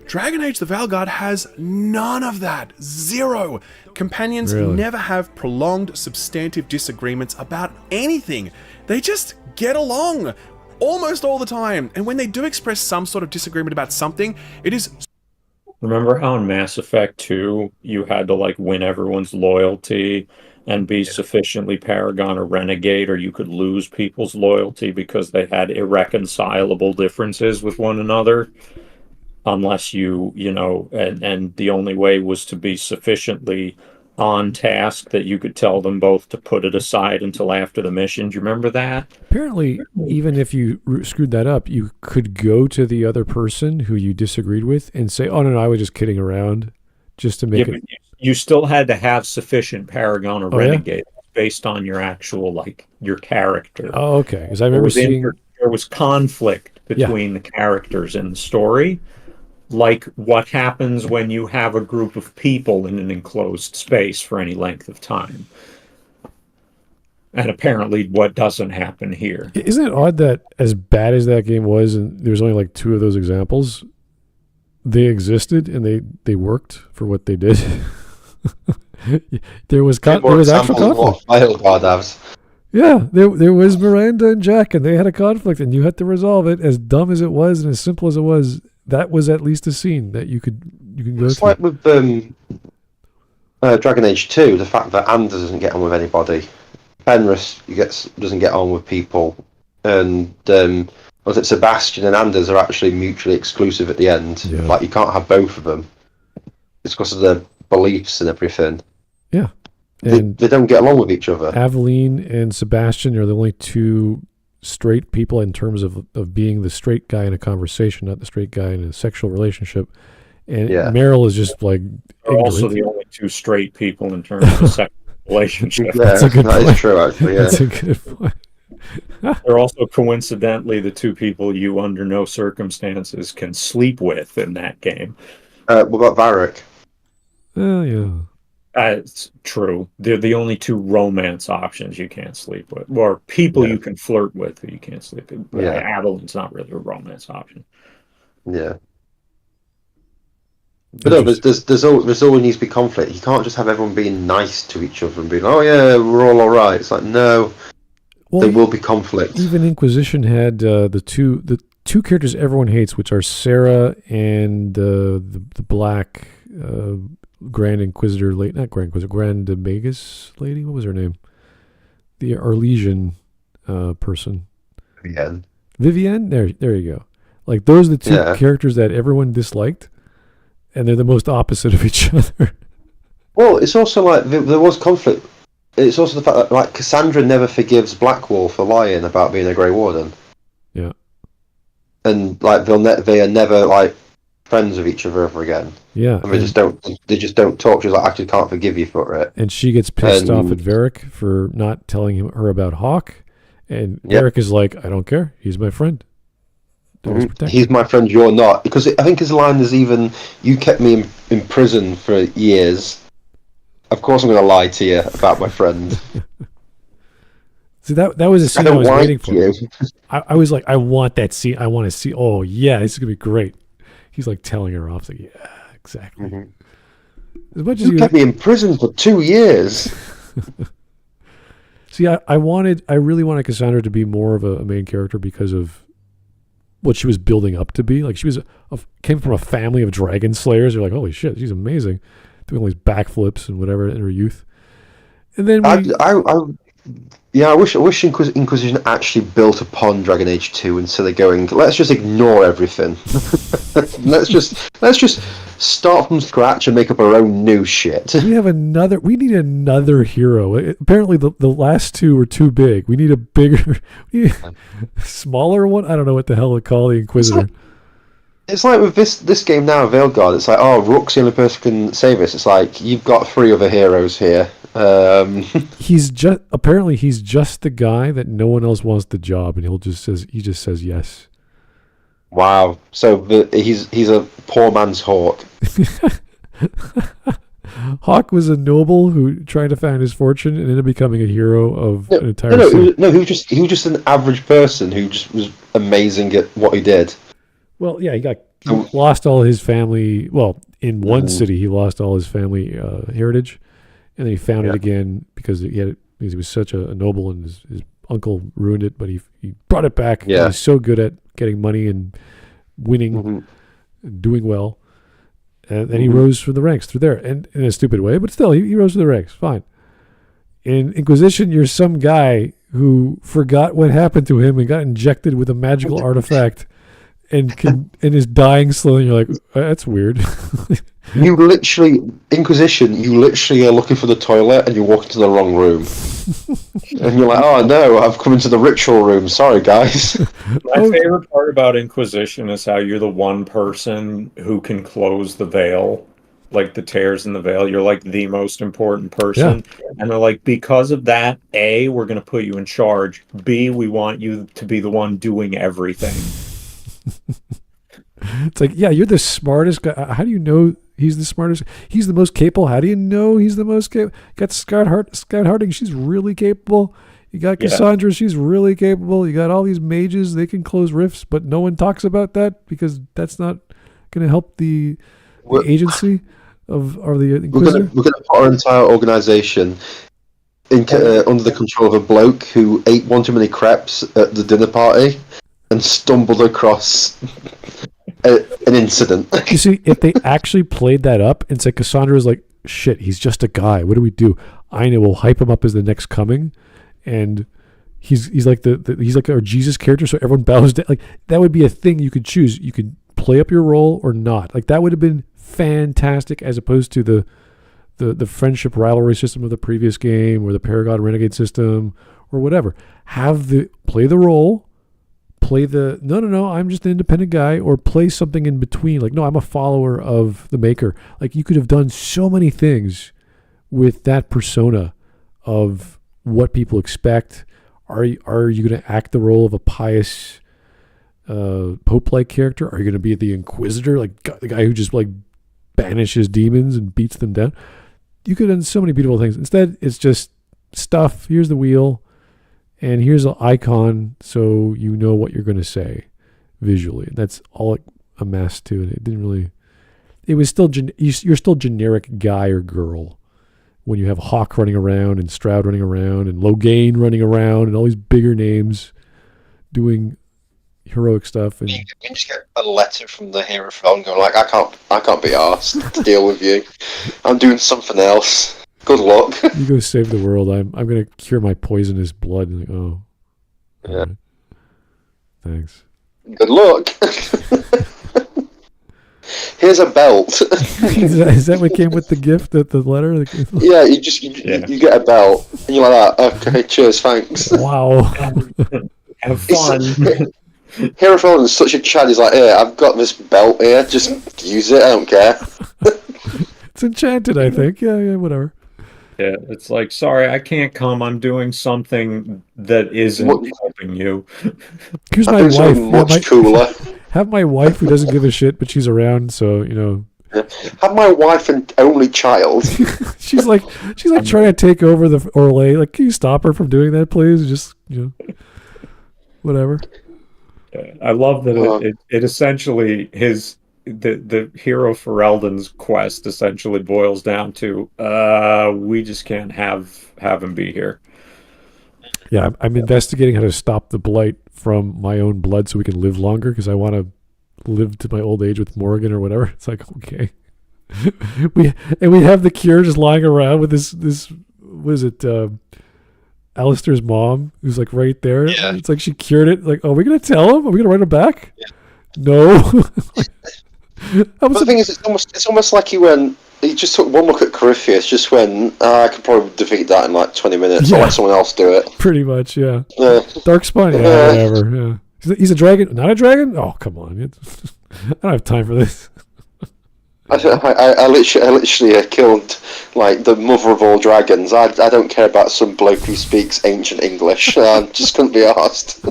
Dragon Age the Veilguard has none of that. Zero. Companions never have prolonged substantive disagreements about anything. They just get along. Almost all the time. And when they do express some sort of disagreement about something, it is... Remember how in Mass Effect 2, you had to, like, win everyone's loyalty and be sufficiently paragon or renegade, or you could lose people's loyalty because they had irreconcilable differences with one another? Unless you know, and the only way was to be sufficiently on task that you could tell them both to put it aside until after the mission. Do you remember that? Apparently, even if you screwed that up, you could go to the other person who you disagreed with and say, oh, no, I was just kidding around, just to make it... You still had to have sufficient paragon or renegade based on your actual, like, your character. Oh, okay. Because I remember seeing... There was conflict between the characters in the story. Like what happens when you have a group of people in an enclosed space for any length of time. And apparently what doesn't happen here. Isn't it odd that as bad as that game was, and there's only like 2 of those examples, they existed and they worked for what they did? there was actual conflict. Yeah, there was Miranda and Jack, and they had a conflict, and you had to resolve it. As dumb as it was and as simple as it was, that was at least a scene that you could go it's through. Like with Dragon Age 2, the fact that Anders doesn't get on with anybody, Fenris doesn't get on with people, and was it Sebastian and Anders are actually mutually exclusive at the end. Yeah. Like you can't have both of them. It's because of their beliefs and everything. Yeah. And they don't get along with each other. Aveline and Sebastian are the only 2 straight people in terms of being the straight guy in a conversation, not the straight guy in a sexual relationship. And Meryl is just like They're also the only 2 straight people in terms of a sexual relationship. Yeah, that is true, actually. Yeah. That's a good point. They're also coincidentally the 2 people you under no circumstances can sleep with in that game. What about Varric? Oh, yeah. It's true. They're the only 2 romance options you can't sleep with, or people you can flirt with who you can't sleep with. Aveline's not really a romance option. Yeah. But no, there's always needs to be conflict. You can't just have everyone being nice to each other and being, oh yeah, we're all right. It's like, no, there will be conflict. Even Inquisition had the two characters everyone hates, which are Sarah and the Black Grand Inquisitor, Grand Magus lady. What was her name? The Arlesian person. Vivienne. There you go. Like those are the 2 characters that everyone disliked, and they're the most opposite of each other. Well, it's also like there was conflict. It's also the fact that like Cassandra never forgives Blackwall for lying about being a Grey Warden. Yeah. And like they are never like friends with each other ever again. Yeah. And they just don't talk. She's like, I actually can't forgive you for it. And she gets pissed off at Varric for not telling her about Hawke. And Varric is like, I don't care. He's my friend. He's my friend, you're not. Because I think his line is even, you kept me in prison for years. Of course I'm going to lie to you about my friend. See, that was a scene I was waiting for. I was like, I want that scene. I want to see, oh, yeah, this is going to be great. He's like telling her off. Like, yeah, exactly. As much as you kept me in prison for 2 years. See, I really wanted Cassandra to be more of a main character because of what she was building up to be. Like she was came from a family of dragon slayers. You're like, holy shit, she's amazing, doing all these backflips and whatever in her youth. And then I wish Inquisition actually built upon Dragon Age 2 instead of going, let's just ignore everything. let's just start from scratch and make up our own new shit. We need another hero. Apparently the last 2 were too big. We need a bigger, smaller one. I don't know what the hell to call the Inquisitor. It's like with this game now, Veilguard, it's like, oh, Rook's the only person who can save us. It's like, you've got 3 other heroes here. He's just the guy that no one else wants the job, and he just says yes. Wow. So he's a poor man's Hawke. Hawke was a noble who tried to find his fortune and ended up becoming a hero of an entire city. No, he was just an average person who just was amazing at what he did. Well, yeah, he lost all his family. Well, in one city, he lost all his family heritage, and then he found it again because he was such a noble, and his uncle ruined it, but he brought it back. Yeah. He's so good at getting money and winning, and doing well. And then he rose through the ranks through there, and in a stupid way, but still, he rose through the ranks. Fine. In Inquisition, you're some guy who forgot what happened to him and got injected with a magical artifact, and is dying slowly. And you're like, that's weird. Inquisition, you literally are looking for the toilet and you walk into the wrong room. And you're like, oh no, I've come into the ritual room. Sorry, guys. My favorite part about Inquisition is how you're the one person who can close the veil, like the tears in the veil. You're like the most important person. Yeah. And they're like, because of that, A, we're going to put you in charge. B, we want you to be the one doing everything. It's like, yeah, you're the smartest guy. How do you know he's the smartest? He's the most capable. How do you know he's the most capable? You got Scout Harding. She's really capable. You got Cassandra. She's really capable. You got all these mages. They can close rifts, but no one talks about that because that's not going to help the agency of the Inquisitor. We're going to put our entire organization under the control of a bloke who ate one too many crepes at the dinner party and stumbled across an incident. You see, if they actually played that up and said Cassandra is like, shit, he's just a guy. What do we do? I know, we'll hype him up as the next coming, and he's like he's like our Jesus character, so everyone bows down. Like, that would be a thing you could choose. You could play up your role or not. Like, that would have been fantastic, as opposed to the friendship rivalry system of the previous game, or the Paragon Renegade system, or whatever. Play the role. Play no, I'm just an independent guy, or play something in between. Like, no, I'm a follower of the maker. Like, you could have done so many things with that persona of what people expect. Are you going to act the role of a pious Pope-like character? Are you going to be the Inquisitor, like the guy who just like banishes demons and beats them down? You could have done so many beautiful things. Instead, it's just stuff. Here's the wheel. And here's an icon, so you know what you're going to say visually. That's all it amassed to. It didn't really. It was still you're still generic guy or girl when you have Hawke running around and Stroud running around and Logain running around and all these bigger names doing heroic stuff. And you just get a letter from the hero film going like, I can't be arsed to deal with you. I'm doing something else. Good luck. You go save the world. I'm going to cure my poisonous blood. Like, oh. Yeah. Right. Thanks. Good luck. Here's a belt. Is that what came with the gift, the letter? Yeah, you get a belt, and you're like that. Okay, cheers, thanks. Wow. Have fun. Hero Phone is such a chad. He's like, hey, I've got this belt here. Just use it. I don't care. It's enchanted, I think. Yeah, whatever. Yeah, it's like, sorry, I can't come. I'm doing something that isn't helping you. Here's my wife. Much cooler. Have my wife who doesn't give a shit, but she's around, so you know. Yeah. Have my wife and only child. she's like trying to take over the Orlais. Like, can you stop her from doing that, please? Just whatever. I love that it essentially the hero Ferelden's quest essentially boils down to we just can't have him be here. Yeah, I'm investigating how to stop the blight from my own blood so we can live longer, because I want to live to my old age with Morrigan or whatever. It's like, okay. we have the cure just lying around with this what is it, Alistair's mom, who's like right there. Yeah. It's like she cured it. Like, are we going to tell him? Are we going to write him back? Yeah. No. But the thing is, it's almost like he just took one look at Corypheus, just went, I could probably defeat that in like 20 minutes. I'll let someone else do it. Pretty much, yeah. Darkspawn, whatever. Yeah. He's a dragon, not a dragon? Oh, come on. I don't have time for this. I literally killed like the mother of all dragons. I don't care about some bloke who speaks ancient English. I just couldn't be asked.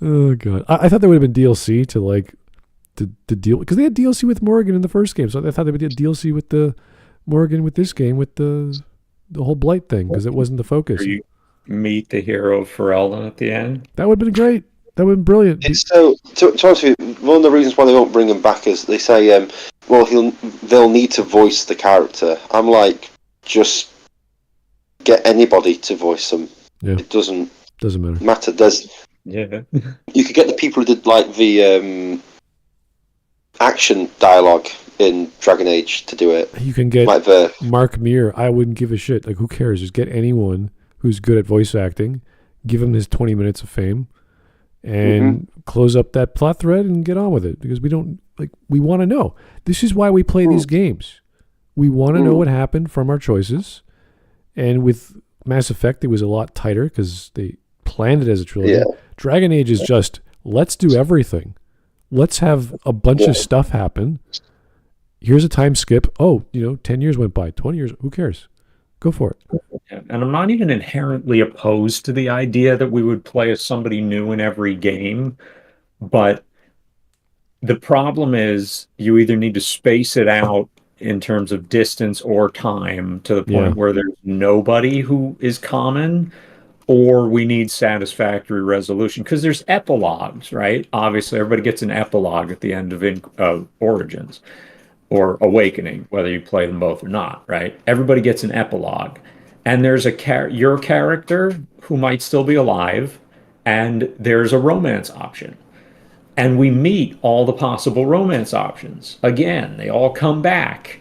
Oh god, I thought there would have been DLC to like the deal, because they had DLC with Morgan in the first game, so I thought they would do DLC with the Morgan with this game with the whole Blight thing, because it wasn't the focus. You meet the hero Ferelden at the end. That would have been great. That would have been brilliant. It's so to honest with you, one of the reasons why they won't bring him back is they say, well, they'll need to voice the character. I'm like, just get anybody to voice them. Yeah. It doesn't matter. Yeah. You could get the people who did like the action dialogue in Dragon Age to do it. You can get like Mark Meir. I wouldn't give a shit. Like, who cares? Just get anyone who's good at voice acting, give him his 20 minutes of fame, and close up that plot thread and get on with it. Because we want to know. This is why we play these games. We want to know what happened from our choices. And with Mass Effect, it was a lot tighter because they planned it as a trilogy. Yeah. Dragon Age is just, let's do everything. Let's have a bunch of stuff happen. Here's a time skip. Oh, 10 years went by, 20 years. Who cares? Go for it. And I'm not even inherently opposed to the idea that we would play as somebody new in every game. But the problem is you either need to space it out in terms of distance or time to the point where there's nobody who is common, or we need satisfactory resolution, because there's epilogues, right? Obviously, everybody gets an epilogue at the end of Origins or Awakening, whether you play them both or not, right? Everybody gets an epilogue. And there's your character who might still be alive, and there's a romance option. And we meet all the possible romance options. Again, they all come back.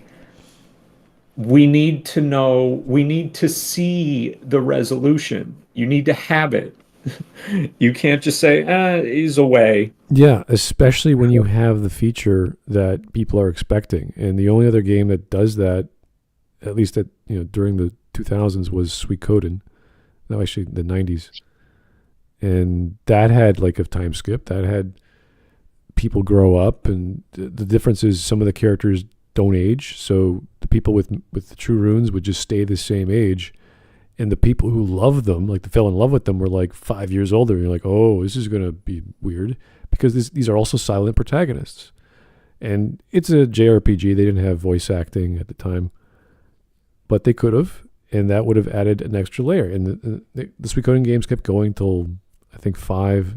We need to know, we need to see the resolution. You need to have it. You can't just say, he's away. Yeah, especially when you have the feature that people are expecting. And the only other game that does that, at least during the 2000s, was Suikoden. No, actually the 90s. And that had like a time skip. That had people grow up, and the difference is some of the characters don't age. So the people with the true runes would just stay the same age. And the people who loved them, like they fell in love with them, were like 5 years older. And you're like, oh, this is going to be weird, because these are also silent protagonists. And it's a JRPG. They didn't have voice acting at the time, but they could have, and that would have added an extra layer. And the Suikoden games kept going till, I think, 5.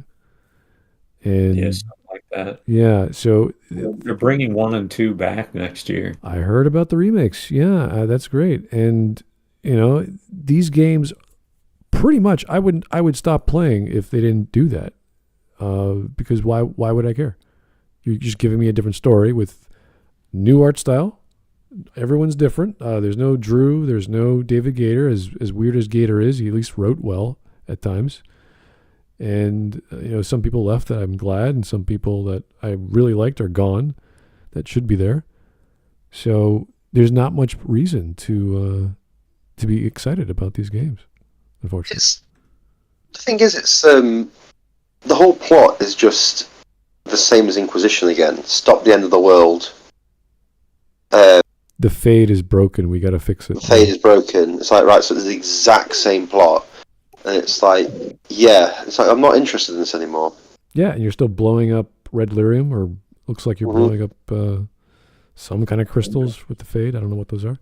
And something like that. Yeah, so they're bringing 1 and 2 back next year. I heard about the remakes. Yeah, that's great. And these games, pretty much, I would stop playing if they didn't do that. Because why would I care? You're just giving me a different story with new art style. Everyone's different. There's no Drew. There's no David Gator. As weird as Gator is, he at least wrote well at times. And some people left that I'm glad, and some people that I really liked are gone that should be there. So there's not much reason to be excited about these games, unfortunately. The thing is, it's the whole plot is just the same as Inquisition again. Stop the end of the world. The Fade is broken. We got to fix it. The Fade is broken. It's like, right, so it's the exact same plot. And it's like, it's like, I'm not interested in this anymore. Yeah, and you're still blowing up Red Lyrium, or looks like you're blowing up some kind of crystals with the Fade. I don't know what those are.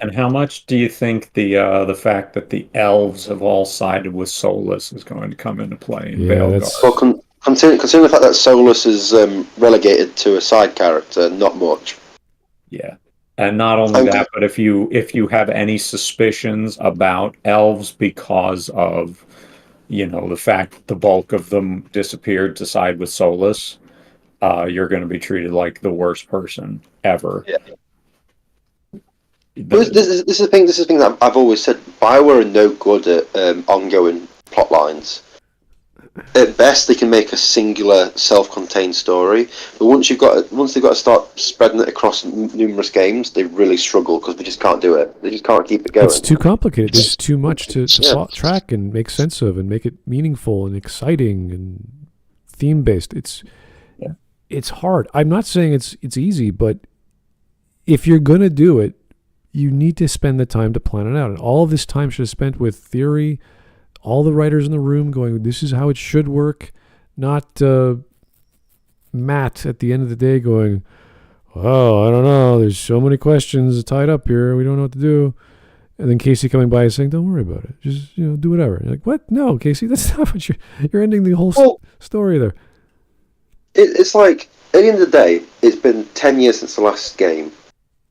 And how much do you think the fact that the elves have all sided with Solus is going to come into play in Veilguard? Well, considering the fact that Solus is relegated to a side character, not much. Yeah. And not only that, but if you have any suspicions about elves because of, the fact that the bulk of them disappeared to side with Solus, you're going to be treated like the worst person ever. Yeah. This is the thing. This is the thing that I've always said. BioWare are no good at ongoing plot lines. At best, they can make a singular, self-contained story. But once they've got to start spreading it across numerous games, they really struggle because they just can't do it. They just can't keep it going. It's too complicated. There's too much to track and make sense of, and make it meaningful and exciting and theme-based. it's hard. I'm not saying it's easy, but if you're going to do it, you need to spend the time to plan it out. And all of this time should have spent with theory, all the writers in the room going, this is how it should work, not Matt at the end of the day going, oh, I don't know, there's so many questions tied up here, we don't know what to do. And then Casey coming by and saying, don't worry about it, just do whatever. You're like, what? No, Casey, that's not what you're ending the whole story there. It's like, at the end of the day, it's been 10 years since the last game.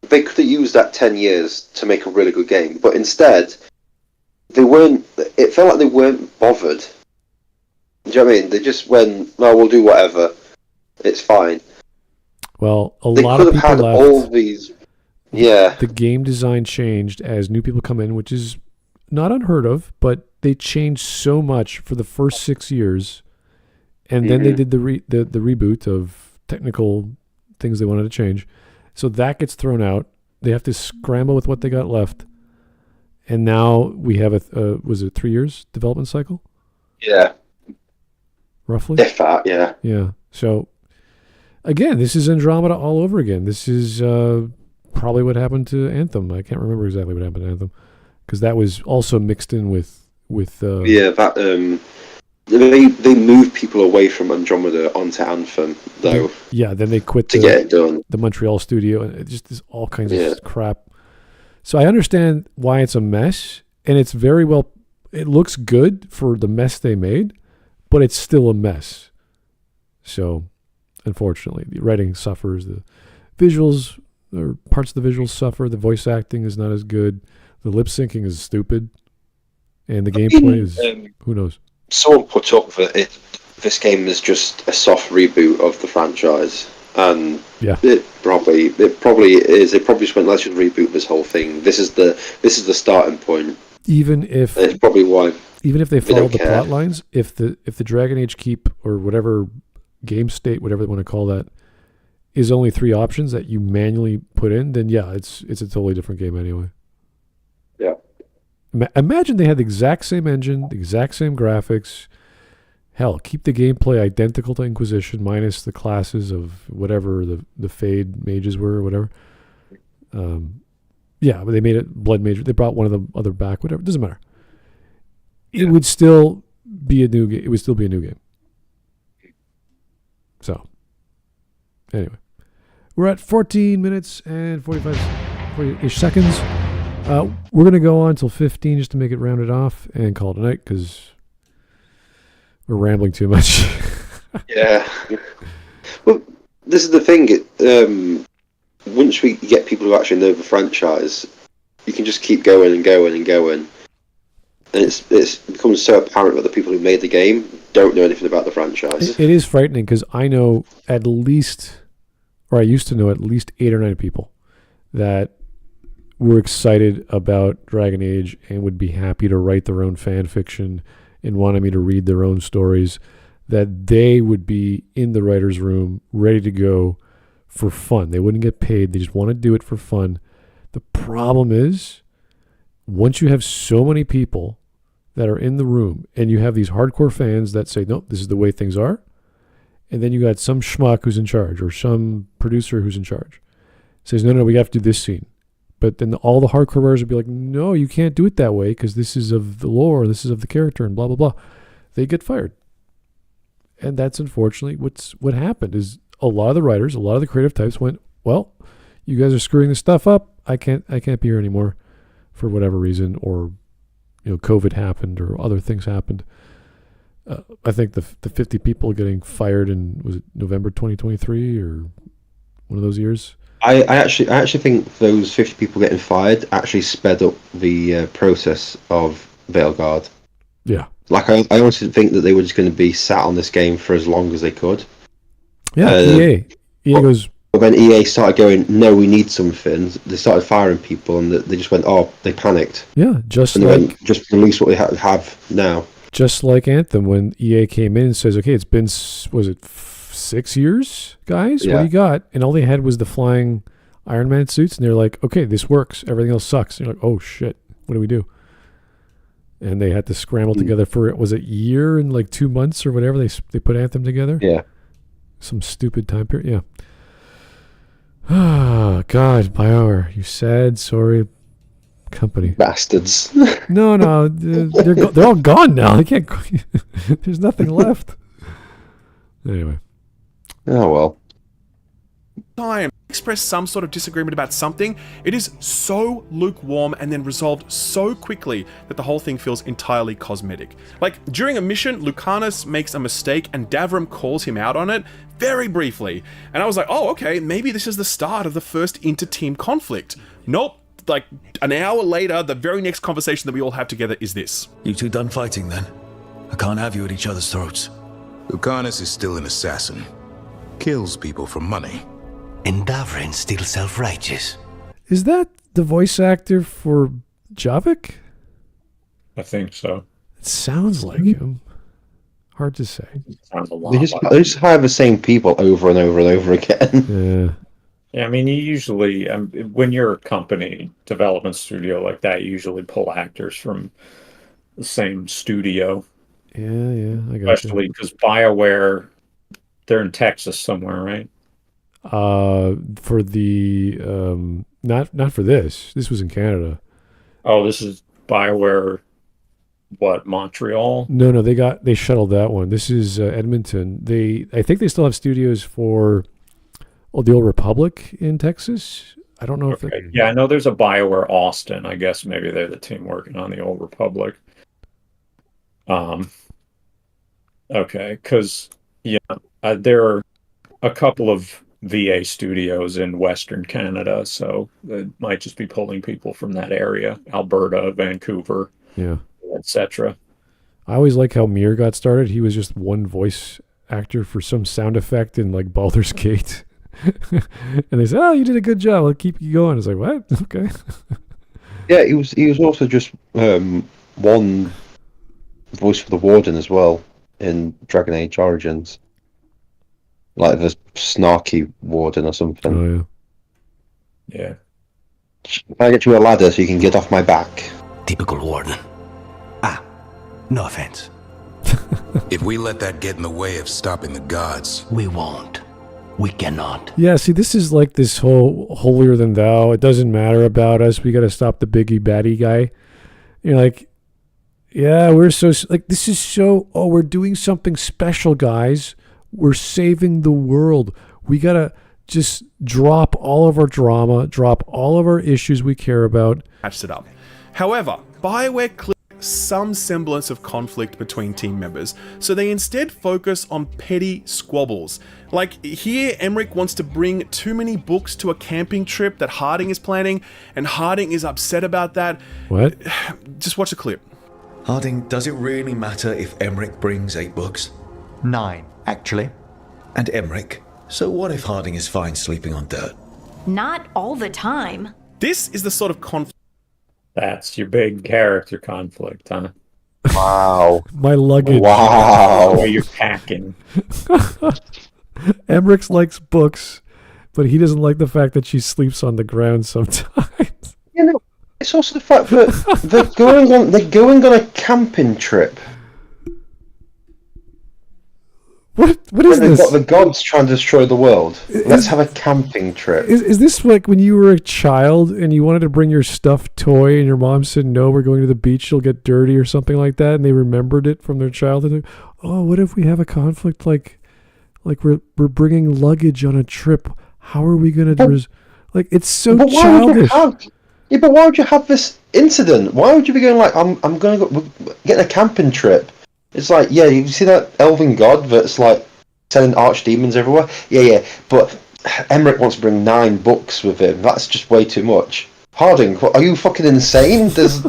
They could have used that 10 years to make a really good game, but instead, it felt like they weren't bothered. Do you know what I mean? They just went, no, we'll do whatever. It's fine. Well, They lot could of have people had left. all these... Yeah. The game design changed as new people come in, which is not unheard of, but they changed so much for the first 6 years. And then they did the reboot of technical things they wanted to change. So that gets thrown out. They have to scramble with what they got left. And now we have was it 3 years development cycle? Yeah. Roughly? If that, yeah. Yeah. So, again, this is Andromeda all over again. This is probably what happened to Anthem. I can't remember exactly what happened to Anthem. Because that was also mixed in with yeah, that... They moved people away from Andromeda onto Anthem, though. Yeah, then they quit to get it done. The Montreal studio, and it just is all kinds of crap. So I understand why it's a mess, and it's very well. It looks good for the mess they made, but it's still a mess. So, unfortunately, the writing suffers. The visuals, or parts of the visuals suffer. The voice acting is not as good. The lip syncing is stupid, and the gameplay is who knows. Someone put up that this game is just a soft reboot of the franchise, and it probably is. They probably just went, let's just reboot this whole thing. This is the starting point. Even if it's probably why. Even if they follow the plot lines, if the Dragon Age Keep or whatever game state, whatever they want to call that, is only 3 options that you manually put in, then it's a totally different game anyway. Yeah. Imagine they had the exact same engine, the exact same graphics. Hell, keep the gameplay identical to Inquisition, minus the classes of whatever the Fade mages were or whatever. But they made it Blood Mage. They brought one of the other back, whatever. It doesn't matter. It would still be a new game. It would still be a new game. So, anyway. We're at 14 minutes and 40-ish seconds. We're going to go on until 15 just to make it rounded off and call it a night because we're rambling too much. Yeah. Well, this is the thing. Once we get people who actually know the franchise, you can just keep going and going and going. And it's becomes so apparent that the people who made the game don't know anything about the franchise. It is frightening because I know at least, or I used to know at least 8 or 9 people that were excited about Dragon Age and would be happy to write their own fan fiction and wanted me to read their own stories, that they would be in the writer's room ready to go for fun. They wouldn't get paid. They just want to do it for fun. The problem is, once you have so many people that are in the room and you have these hardcore fans that say, nope, this is the way things are, and then you got some schmuck who's in charge or some producer who's in charge, says, no, we have to do this scene. But then all the hardcore writers would be like, no, you can't do it that way because this is of the lore, this is of the character, and blah, blah, blah. They get fired. And that's unfortunately what happened is a lot of the writers, a lot of the creative types went, well, you guys are screwing this stuff up. I can't be here anymore for whatever reason, or COVID happened or other things happened. I think the 50 people getting fired in, was it November 2023 or one of those years? I actually think those 50 people getting fired actually sped up the process of Veilguard. Yeah. Like, I honestly think that they were just going to be sat on this game for as long as they could. Yeah, EA goes... But when EA started going, no, we need something, they started firing people, and they just went, they panicked. Yeah, just release what we have now. Just like Anthem, when EA came in and says, okay, it's been, was it 6 years, guys? Yeah. What do you got? And all they had was the flying Iron Man suits, and they're like, okay, this works. Everything else sucks. And you're like, oh, shit, what do we do? And they had to scramble together for, was it a year and like 2 months or whatever? They put Anthem together? Yeah. some stupid time period. Yeah. Ah, God, BioWare, you sad, sorry company. Bastards. No, they're all gone now. They can't. There's nothing left. Anyway. Oh well. Time express some sort of disagreement about something, it is so lukewarm and then resolved so quickly that the whole thing feels entirely cosmetic. Like, during a mission, Lucanus makes a mistake and Davram calls him out on it very briefly. And I was like, oh, okay, maybe this is the start of the first inter-team conflict. Nope. Like, an hour later, the very next conversation that we all have together is this. You two done fighting then? I can't have you at each other's throats. Lucanus is still an assassin. Kills people for money. And Davrin's still self-righteous. Is that the voice actor for Javik? I think so. It sounds like him. Hard to say. Sounds a lot. They just hire the same people over and over and over again. Yeah. Yeah, I mean, you usually, when you're a company, development studio like that, you usually pull actors from the same studio. Yeah, I got Especially because BioWare, they're in Texas somewhere, right? For the not for this. This was in Canada. Oh, this is BioWare. What, Montreal? No, they shuttled that one. This is Edmonton. I think they still have studios for the Old Republic in Texas. I don't know if yeah, I know there's a BioWare Austin. I guess maybe they're the team working on the Old Republic. Okay, because there are a couple of VA studios in Western Canada, so it might just be pulling people from that area, Alberta, Vancouver, etc. I always like how Mir got started. He was just one voice actor for some sound effect in like Baldur's Gate. And they said, "Oh, you did a good job. I'll keep you going." It's like, what? Okay. Yeah, he was also just one voice for the Warden as well in Dragon Age Origins, like the snarky Warden or something. Oh yeah. Can I get you a ladder so you can get off my back? Typical Warden. No offense. If we let that get in the way of stopping the gods, we won't. We cannot. Yeah, see, this is like this whole holier than thou. It doesn't matter about us. We got to stop the biggie baddie guy. You're like, yeah, we're so, like, this is so, we're doing something special, guys. We're saving the world. We got to just drop all of our drama, drop all of our issues we care about. Patched it up. However, BioWare clearly some semblance of conflict between team members, so they instead focus on petty squabbles. Like, here Emmerich wants to bring too many books to a camping trip that Harding is planning, and Harding is upset about that. What? Just watch the clip. Harding, does it really matter if Emmerich brings 8 books? 9, actually. And Emmerich? So what if Harding is fine sleeping on dirt? Not all the time. This is the sort of conflict. That's your big character conflict, huh? Wow. My luggage. Wow. The way you're packing. Emmerich likes books, but he doesn't like the fact that she sleeps on the ground sometimes. You know, it's also the fact that they're going on a camping trip. What is this? Got the gods trying to destroy the world. Let's have a camping trip. Is this like when you were a child and you wanted to bring your stuffed toy and your mom said, no, we're going to the beach, you'll get dirty or something like that, and they remembered it from their childhood? Oh, what if we have a conflict like we're bringing luggage on a trip? How are we going to... like, it's so childish. But why would you have this incident? Why would you be going like, I'm going to go get a camping trip? It's like, yeah, you see that elven god that's like sending archdemons everywhere? Yeah, but Emmerich wants to bring 9 books with him. That's just way too much. Harding, are you fucking insane? It's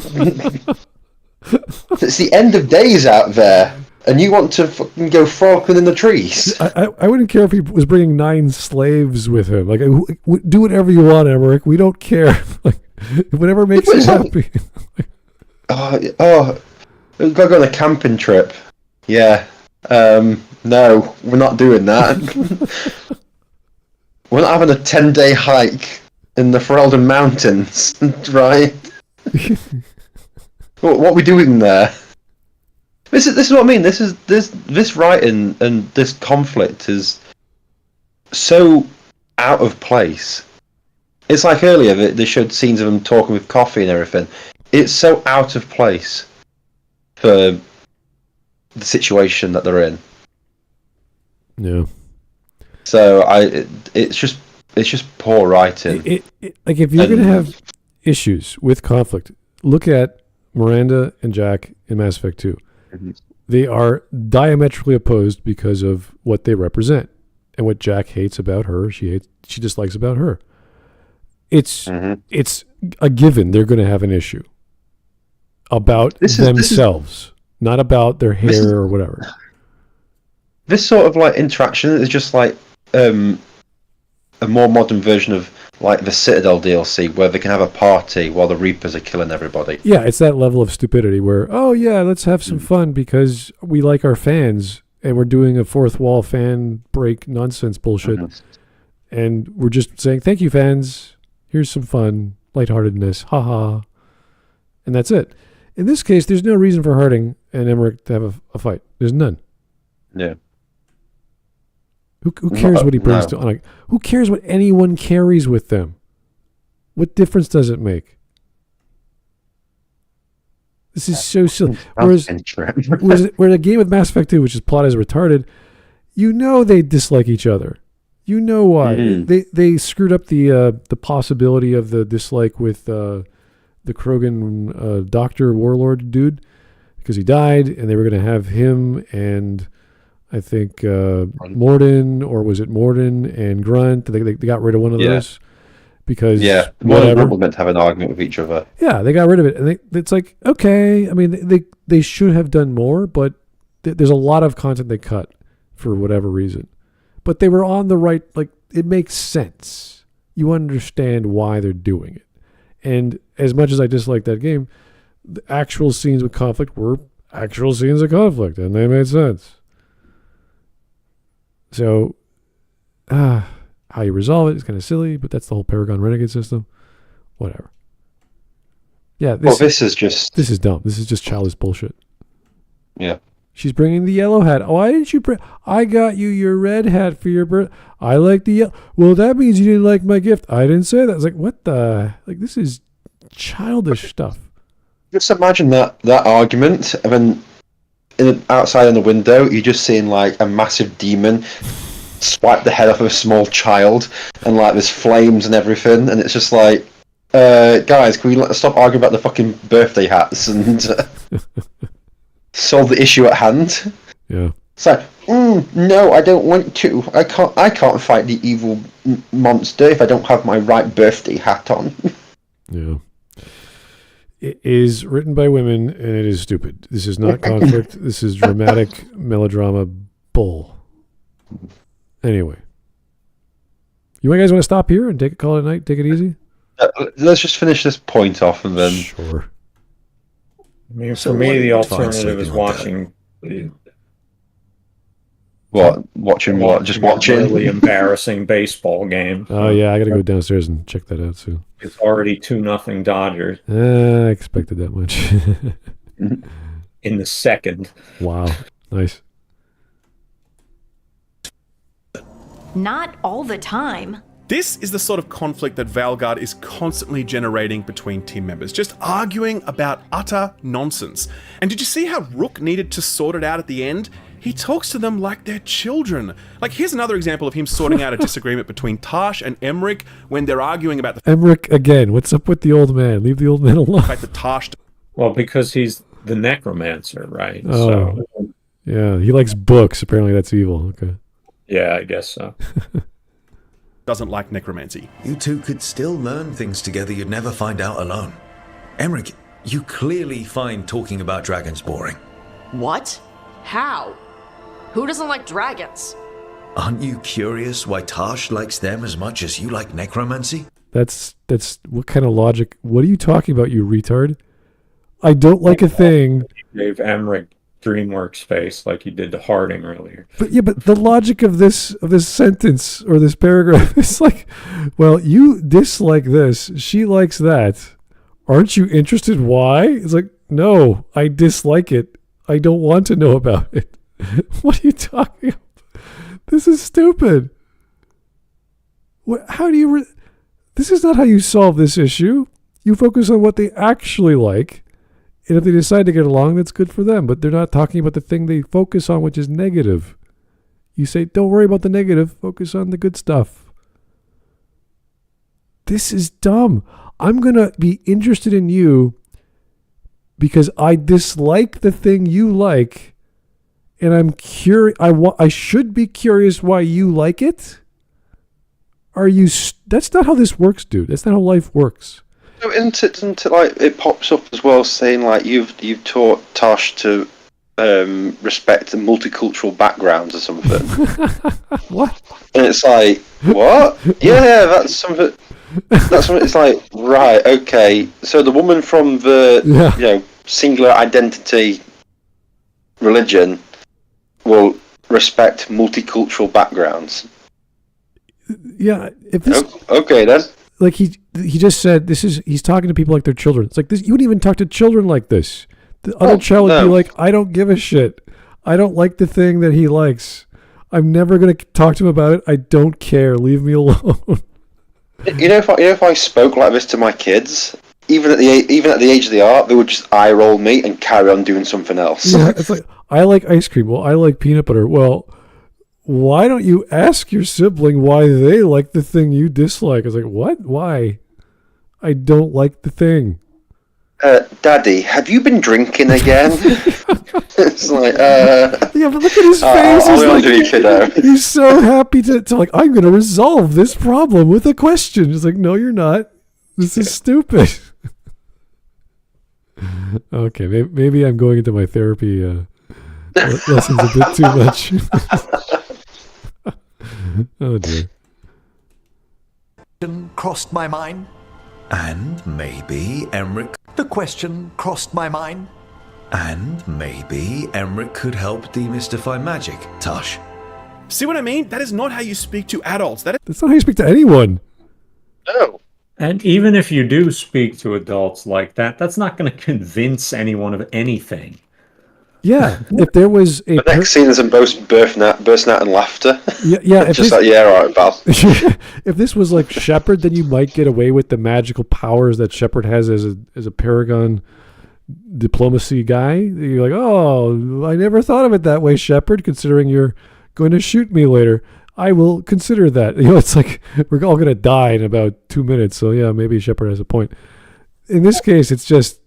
the end of days out there, and you want to fucking go frolicking in the trees. I wouldn't care if he was bringing 9 slaves with him. Like, do whatever you want, Emmerich. We don't care. Like, whatever makes you happy. We've got to go on a camping trip. Yeah. No, we're not doing that. We're not having a 10-day hike in the Ferelden Mountains, right? What are we doing there? This is what I mean. This writing and this conflict is so out of place. It's like earlier they showed scenes of them talking with coffee and everything. It's so out of place for the situation that they're in. Yeah. So it's just poor writing. Like if you're going to have issues with conflict, look at Miranda and Jack in Mass Effect 2. Mm-hmm. They are diametrically opposed because of what they represent and what Jack hates about her. She dislikes about her. It's a given they're going to have an issue about themselves, not about their hair or whatever. This sort of like interaction is just like a more modern version of like the Citadel DLC, where they can have a party while the Reapers are killing everybody. Yeah, it's that level of stupidity where, oh yeah, let's have some fun because we like our fans and we're doing a fourth wall fan break nonsense bullshit. And we're just saying, thank you, fans. Here's some fun, lightheartedness, haha. And that's it. In this case, there's no reason for Harding and Emmerich to have a fight. There's none. Yeah. Who cares what he brings to? Like, who cares what anyone carries with them? What difference does it make? This is so silly. Whereas a game with Mass Effect 2, which is plot is retarded, you know they dislike each other. You know why. They screwed up the possibility of the dislike with the Krogan doctor warlord dude because he died, and they were going to have him and I think Morden, or was it Morden and Grunt? They got rid of one of those because whatever. Were meant to have an argument with each other. Yeah, they got rid of it, and it's like, okay. I mean, they should have done more, but there's a lot of content they cut for whatever reason. But they were on the right. Like, it makes sense. You understand why they're doing it. And as much as I dislike that game, the actual scenes with conflict were actual scenes of conflict, and they made sense. So, how you resolve it is kind of silly, but that's the whole Paragon Renegade system. Whatever. Yeah, this is dumb. This is just childish bullshit. Yeah. She's bringing the yellow hat. Oh, why didn't you bring? I got you your red hat for your birth. I like the yellow. Well, that means you didn't like my gift. I didn't say that. It's like, what the? Like, this is childish stuff. Just imagine that argument, and then outside in the window, you're just seeing like a massive demon swipe the head off of a small child, and like there's flames and everything, and it's just like, guys, can we stop arguing about the fucking birthday hats and solve the issue at hand? Yeah. It's like, no, I don't want to. I can't fight the evil monster if I don't have my right birthday hat on. Yeah. It is written by women, and it is stupid. This is not conflict. This is dramatic melodrama bull. Anyway. You guys want to stop here and call it a night? Take it easy? Let's just finish this point off and then... Sure. I mean, for me, the alternative is watching... What? Watching what? Just watching? Really embarrassing baseball game. Oh, yeah, I got to go downstairs and check that out soon. It's already 2-0 Dodgers. I expected that much. In the second. Wow. Nice. Not all the time. This is the sort of conflict that Veilguard is constantly generating between team members, just arguing about utter nonsense. And did you see how Rook needed to sort it out at the end? He talks to them like they're children. Like, here's another example of him sorting out a disagreement between Tash and Emmerich when they're arguing about the... Emmerich, again, what's up with the old man? Leave the old man alone. fact that Tash... Well, because he's the necromancer, right? Oh, so... yeah, he likes books. Apparently that's evil. Okay. Yeah, I guess so. doesn't like necromancy. You two could still learn things together you'd never find out alone. Emmerich, you clearly find talking about dragons boring. What? How? Who doesn't like dragons? Aren't you curious why Tash likes them as much as you like necromancy? That's what kind of logic? What are you talking about, you retard? I don't like a thing. He gave Emmerich DreamWorks space like he did to Harding earlier. But yeah, but the logic of this sentence or this paragraph is like, well, you dislike this, she likes that. Aren't you interested why? It's like, no, I dislike it. I don't want to know about it. What are you talking about? This is stupid. How do you... This is not how you solve this issue. You focus on what they actually like. And if they decide to get along, that's good for them. But they're not talking about the thing they focus on, which is negative. You say, don't worry about the negative. Focus on the good stuff. This is dumb. I'm going to be interested in you because I dislike the thing you like. And I'm curious. I should be curious why you like it. That's not how this works, dude. That's not how life works. So isn't it like it pops up as well, saying like you've taught Tosh to respect multicultural backgrounds or something? What? And it's like, what? Yeah, that's something. It's like, right, okay. So the woman from the singular identity religion will respect multicultural backgrounds. Yeah, if this okay then. Like he just said, he's talking to people like they're children. It's like this. You wouldn't even talk to children like this. The other child would be like, I don't give a shit. I don't like the thing that he likes. I'm never gonna talk to him about it. I don't care. Leave me alone. If I spoke like this to my kids, even at the age they are, they would just eye roll me and carry on doing something else. Yeah, it's like, I like ice cream. Well, I like peanut butter. Well, why don't you ask your sibling why they like the thing you dislike? I was like, what? Why? I don't like the thing. Daddy, have you been drinking again? It's like, yeah, but look at his face. He's so happy to like, I'm going to resolve this problem with a question. It's like, no, you're not. This is stupid. Okay, maybe I'm going into my therapy lessons a bit too much. Oh dear. Crossed my mind. And maybe Emmerich... The question crossed my mind. And maybe Emmerich could help demystify magic, Tosh. See what I mean? That is not how you speak to adults. That's not how you speak to anyone. No. And even if you do speak to adults like that, that's not going to convince anyone of anything. Yeah, if there was a... The next scene is them both bursting out in laughter. Yeah. Just like, yeah, all right, pal. If this was like Shepard, then you might get away with the magical powers that Shepard has as a Paragon diplomacy guy. You're like, oh, I never thought of it that way, Shepard, considering you're going to shoot me later. I will consider that. It's like, we're all going to die in about 2 minutes, so yeah, maybe Shepard has a point. In this case, it's just...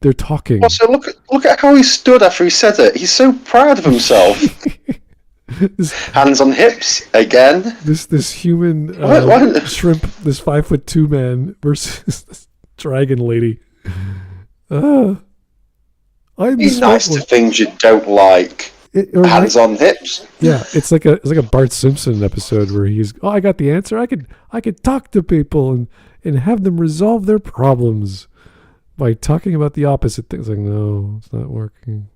They're talking. Also, look at how he stood after he said it. He's so proud of himself. Hands on hips again. This human shrimp, this 5'2" man versus this dragon lady. Be nice to things you don't like. Hands on hips. Yeah, it's like a Bart Simpson episode where I got the answer. I could talk to people and have them resolve their problems by talking about the opposite things. Like, no, it's not working.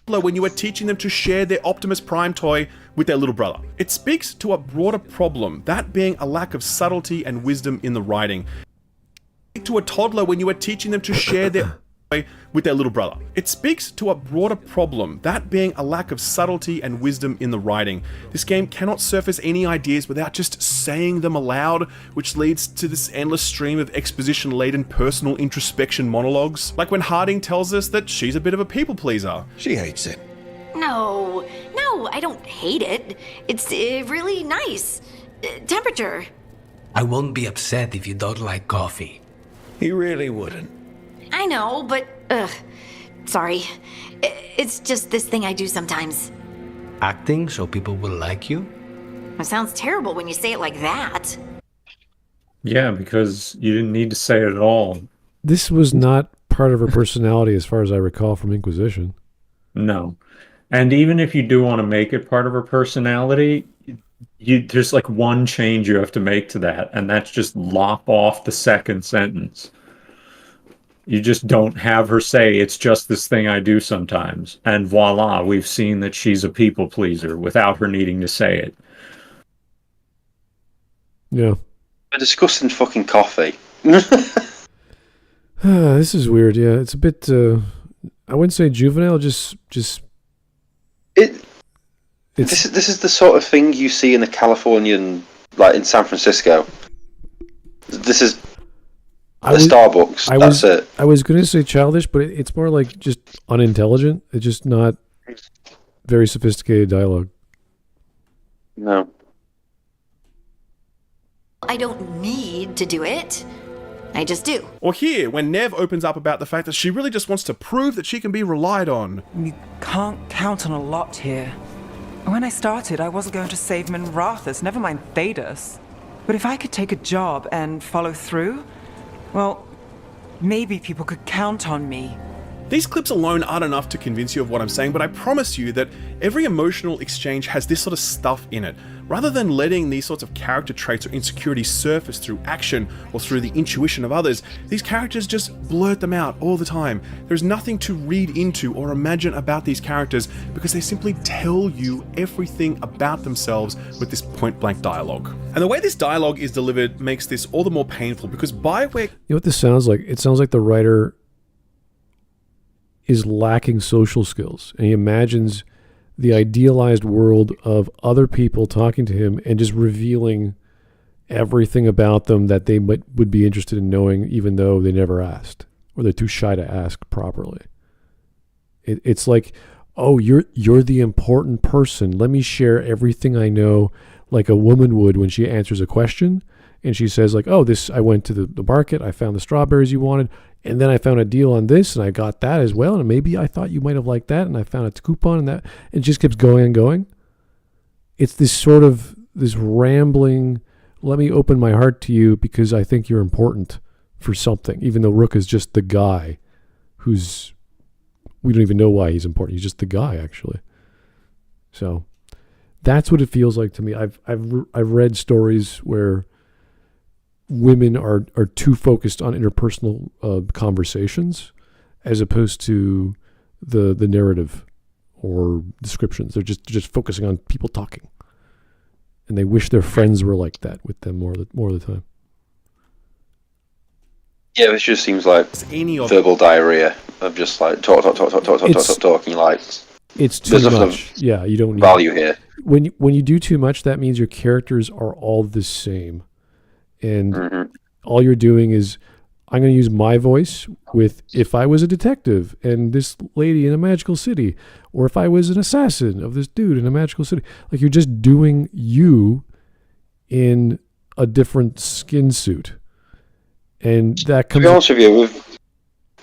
When you are teaching them to share their Optimus Prime toy with their little brother. It speaks to a broader problem, that being a lack of subtlety and wisdom in the writing. To a toddler when you are teaching them to share their toy with their little brother. It speaks to a broader problem, that being a lack of subtlety and wisdom in the writing. This game cannot surface any ideas without just saying them aloud, which leads to this endless stream of exposition-laden personal introspection monologues. Like when Harding tells us that she's a bit of a people pleaser. She hates it. No, I don't hate it. It's really nice. Temperature. I won't be upset if you don't like coffee. He really wouldn't. I know, but sorry. It's just this thing I do sometimes. Acting so people will like you? It sounds terrible when you say it like that. Yeah, because you didn't need to say it at all. This was not part of her personality as far as I recall from Inquisition. No. And even if you do want to make it part of her personality, there's like one change you have to make to that, and that's just lop off the second sentence. You just don't have her say, it's just this thing I do sometimes. And voila, we've seen that she's a people pleaser without her needing to say it. Yeah. A disgusting fucking coffee. This is weird, yeah. It's a bit, I wouldn't say juvenile, just... This is the sort of thing you see in the Californian, like in San Francisco. This is Starbucks. That's it. I was going to say childish, but it's more like just unintelligent. It's just not very sophisticated dialogue. No. I don't need to do it. I just do. Or here, when Nev opens up about the fact that she really just wants to prove that she can be relied on. You can't count on a lot here. When I started, I wasn't going to save Minrathus, never mind Thedas. But if I could take a job and follow through, well, maybe people could count on me. These clips alone aren't enough to convince you of what I'm saying, but I promise you that every emotional exchange has this sort of stuff in it. Rather than letting these sorts of character traits or insecurities surface through action or through the intuition of others, these characters just blurt them out all the time. There's nothing to read into or imagine about these characters because they simply tell you everything about themselves with this point-blank dialogue. And the way this dialogue is delivered makes this all the more painful because BioWare... You know what this sounds like? It sounds like the writer is lacking social skills, and he imagines the idealized world of other people talking to him and just revealing everything about them that they would be interested in knowing, even though they never asked or they're too shy to ask properly. It's like, oh, you're the important person. Let me share everything I know, like a woman would when she answers a question. And she says like, oh, I went to the market, I found the strawberries you wanted, and then I found a deal on this, and I got that as well, and maybe I thought you might have liked that, and I found a coupon, and that, and it just keeps going and going. It's this rambling, let me open my heart to you because I think you're important for something, even though Rook is just the guy we don't even know why he's important. He's just the guy, actually. So that's what it feels like to me. I've read stories where women are too focused on interpersonal conversations as opposed to the narrative or descriptions. They're just focusing on people talking, and they wish their friends were like that with them more of the time. Yeah, this just seems like verbal diarrhea of just like talking like. It's too much. Yeah, you don't need value here. When you do too much, that means your characters are all the same. And all you're doing is, I'm going to use my voice with if I was a detective and this lady in a magical city, or if I was an assassin of this dude in a magical city. Like, you're just doing you in a different skin suit. And that comes... To be honest with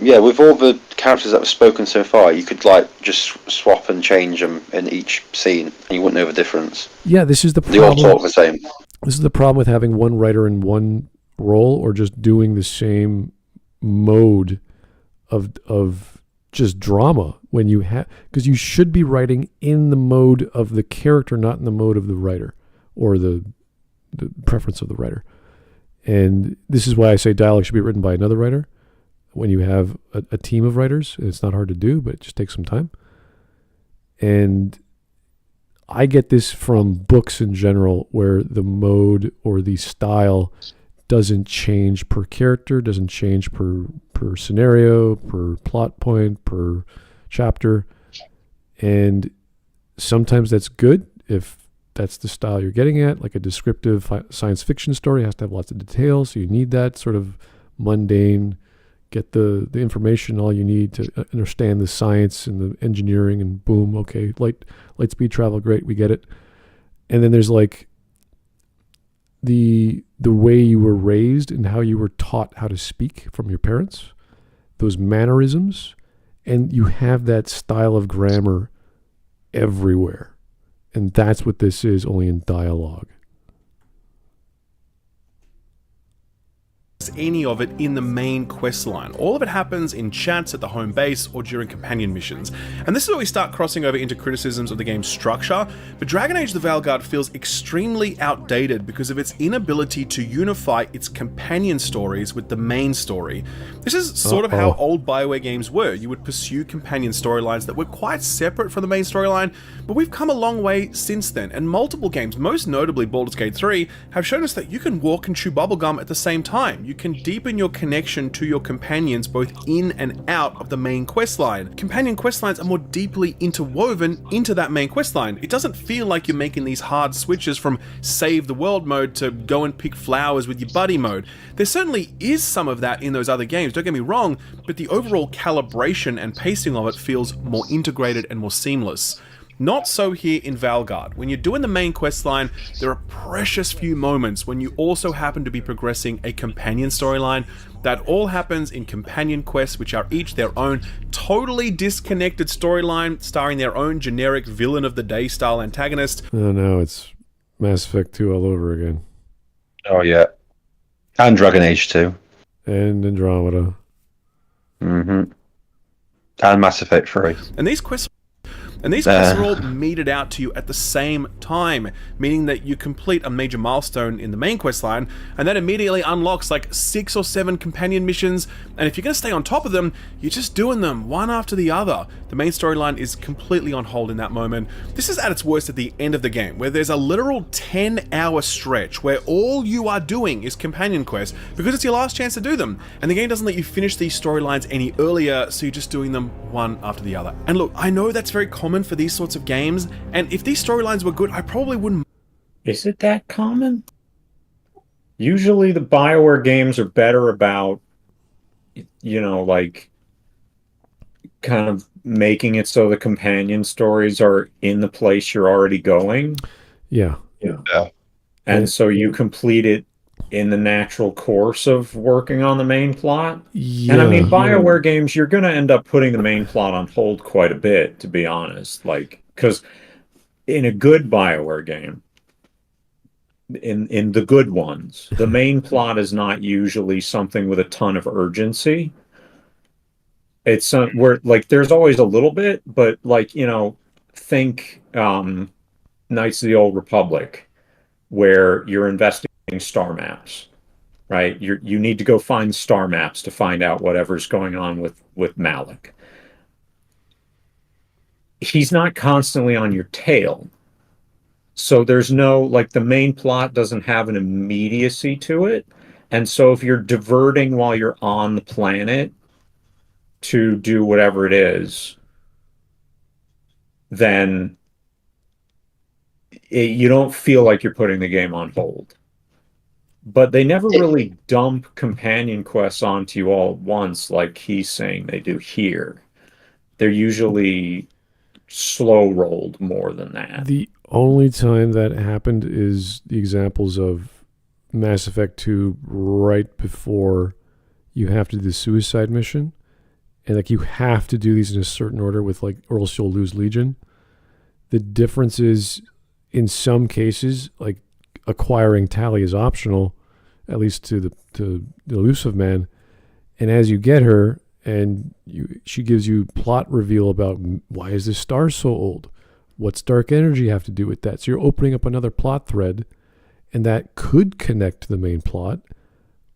you, with all the characters that have spoken so far, you could like just swap and change them in each scene, and you wouldn't know the difference. Yeah, this is the problem. They all talk the same. This is the problem with having one writer in one role, or just doing the same mode of just drama when you have, because you should be writing in the mode of the character, not in the mode of the writer or the preference of the writer. And this is why I say dialogue should be written by another writer. When you have a team of writers, it's not hard to do, but it just takes some time. And I get this from books in general, where the mode or the style doesn't change per character, doesn't change per scenario, per plot point, per chapter. And sometimes that's good if that's the style you're getting at. Like a descriptive science fiction story has to have lots of details, so you need that sort of mundane, get the information, all you need to understand the science and the engineering, and boom, okay, light speed travel, great, we get it. And then there's like the way you were raised and how you were taught how to speak from your parents, those mannerisms, and you have that style of grammar everywhere. And that's what this is, only in dialogue. Any of it in the main quest line. All of it happens in chats at the home base or during companion missions. And this is where we start crossing over into criticisms of the game's structure, but Dragon Age the Veilguard feels extremely outdated because of its inability to unify its companion stories with the main story. This is sort of how old BioWare games were. You would pursue companion storylines that were quite separate from the main storyline, but we've come a long way since then, and multiple games, most notably Baldur's Gate 3, have shown us that you can walk and chew bubblegum at the same time. You can deepen your connection to your companions both in and out of the main questline. Companion questlines are more deeply interwoven into that main questline. It doesn't feel like you're making these hard switches from save the world mode to go and pick flowers with your buddy mode. There certainly is some of that in those other games, don't get me wrong, but the overall calibration and pacing of it feels more integrated and more seamless. Not so here in Veilguard. When you're doing the main questline, there are precious few moments when you also happen to be progressing a companion storyline. That all happens in companion quests, which are each their own totally disconnected storyline, starring their own generic villain of the day style antagonist. Oh no, it's Mass Effect 2 all over again. Oh yeah. And Dragon Age 2. And Andromeda. Mm-hmm. And Mass Effect 3. And these quests are all meted out to you at the same time, meaning that you complete a major milestone in the main quest line, and that immediately unlocks like 6 or 7 companion missions, and if you're going to stay on top of them, you're just doing them one after the other. The main storyline is completely on hold in that moment. This is at its worst at the end of the game, where there's a literal 10-hour stretch where all you are doing is companion quests, because it's your last chance to do them, and the game doesn't let you finish these storylines any earlier, so you're just doing them one after the other. And look, I know that's very common for these sorts of games, and if these storylines were good, I probably wouldn't. Is it that common? Usually the BioWare games are better about, like kind of making it so the companion stories are in the place you're already going. Yeah. And so you complete it in the natural course of working on the main plot. And I mean, BioWare games, you're going to end up putting the main plot on hold quite a bit, to be honest. Because in a good BioWare game, in the good ones, the main plot is not usually something with a ton of urgency. It's where there's always a little bit, but think Knights of the Old Republic, where you're investigating star maps, right? You need to go find star maps to find out whatever's going on with Malik. He's not constantly on your tail. So there's no, the main plot doesn't have an immediacy to it. And so if you're diverting while you're on the planet to do whatever it is, then you don't feel like you're putting the game on hold. But they never really dump companion quests onto you all at once like he's saying they do here. They're usually slow-rolled more than that. The only time that happened is the examples of Mass Effect 2 right before you have to do the suicide mission. And you have to do these in a certain order or else you'll lose Legion. The difference is, in some cases, acquiring Tally is optional, at least to the elusive man. And as you get her, and she gives you plot reveal about why is this star so old? What's dark energy have to do with that? So you're opening up another plot thread, and that could connect to the main plot.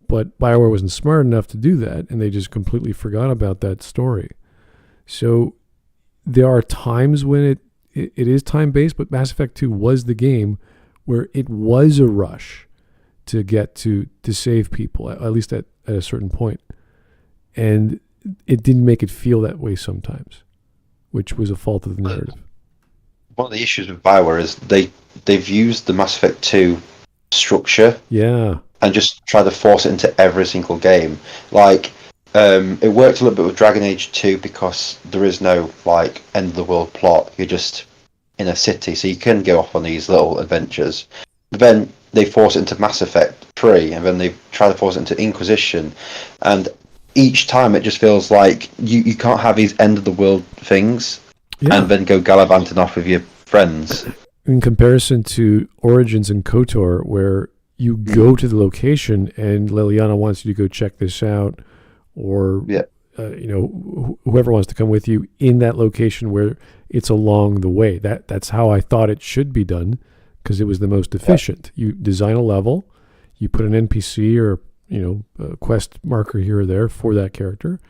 But BioWare wasn't smart enough to do that, and they just completely forgot about that story. So there are times when it is time-based, but Mass Effect 2 was the game where it was a rush to get to save people, at least at a certain point. And it didn't make it feel that way sometimes, which was a fault of the narrative. One of the issues with BioWare is they've used the Mass Effect 2 structure. Yeah. And just try to force it into every single game. It worked a little bit with Dragon Age 2 because there is no end of the world plot. You're just in a city, so you can go off on these little adventures. But then they force it into Mass Effect 3, and then they try to force it into Inquisition, and each time it just feels like you can't have these end of the world things and then go gallivanting off with your friends. In comparison to Origins and KOTOR, where you go to the location and Liliana wants you to go check this out, or whoever wants to come with you in that location where it's along the way. That's how I thought it should be done, because it was the most efficient. You design a level, you put an NPC or a quest marker here or there for that character,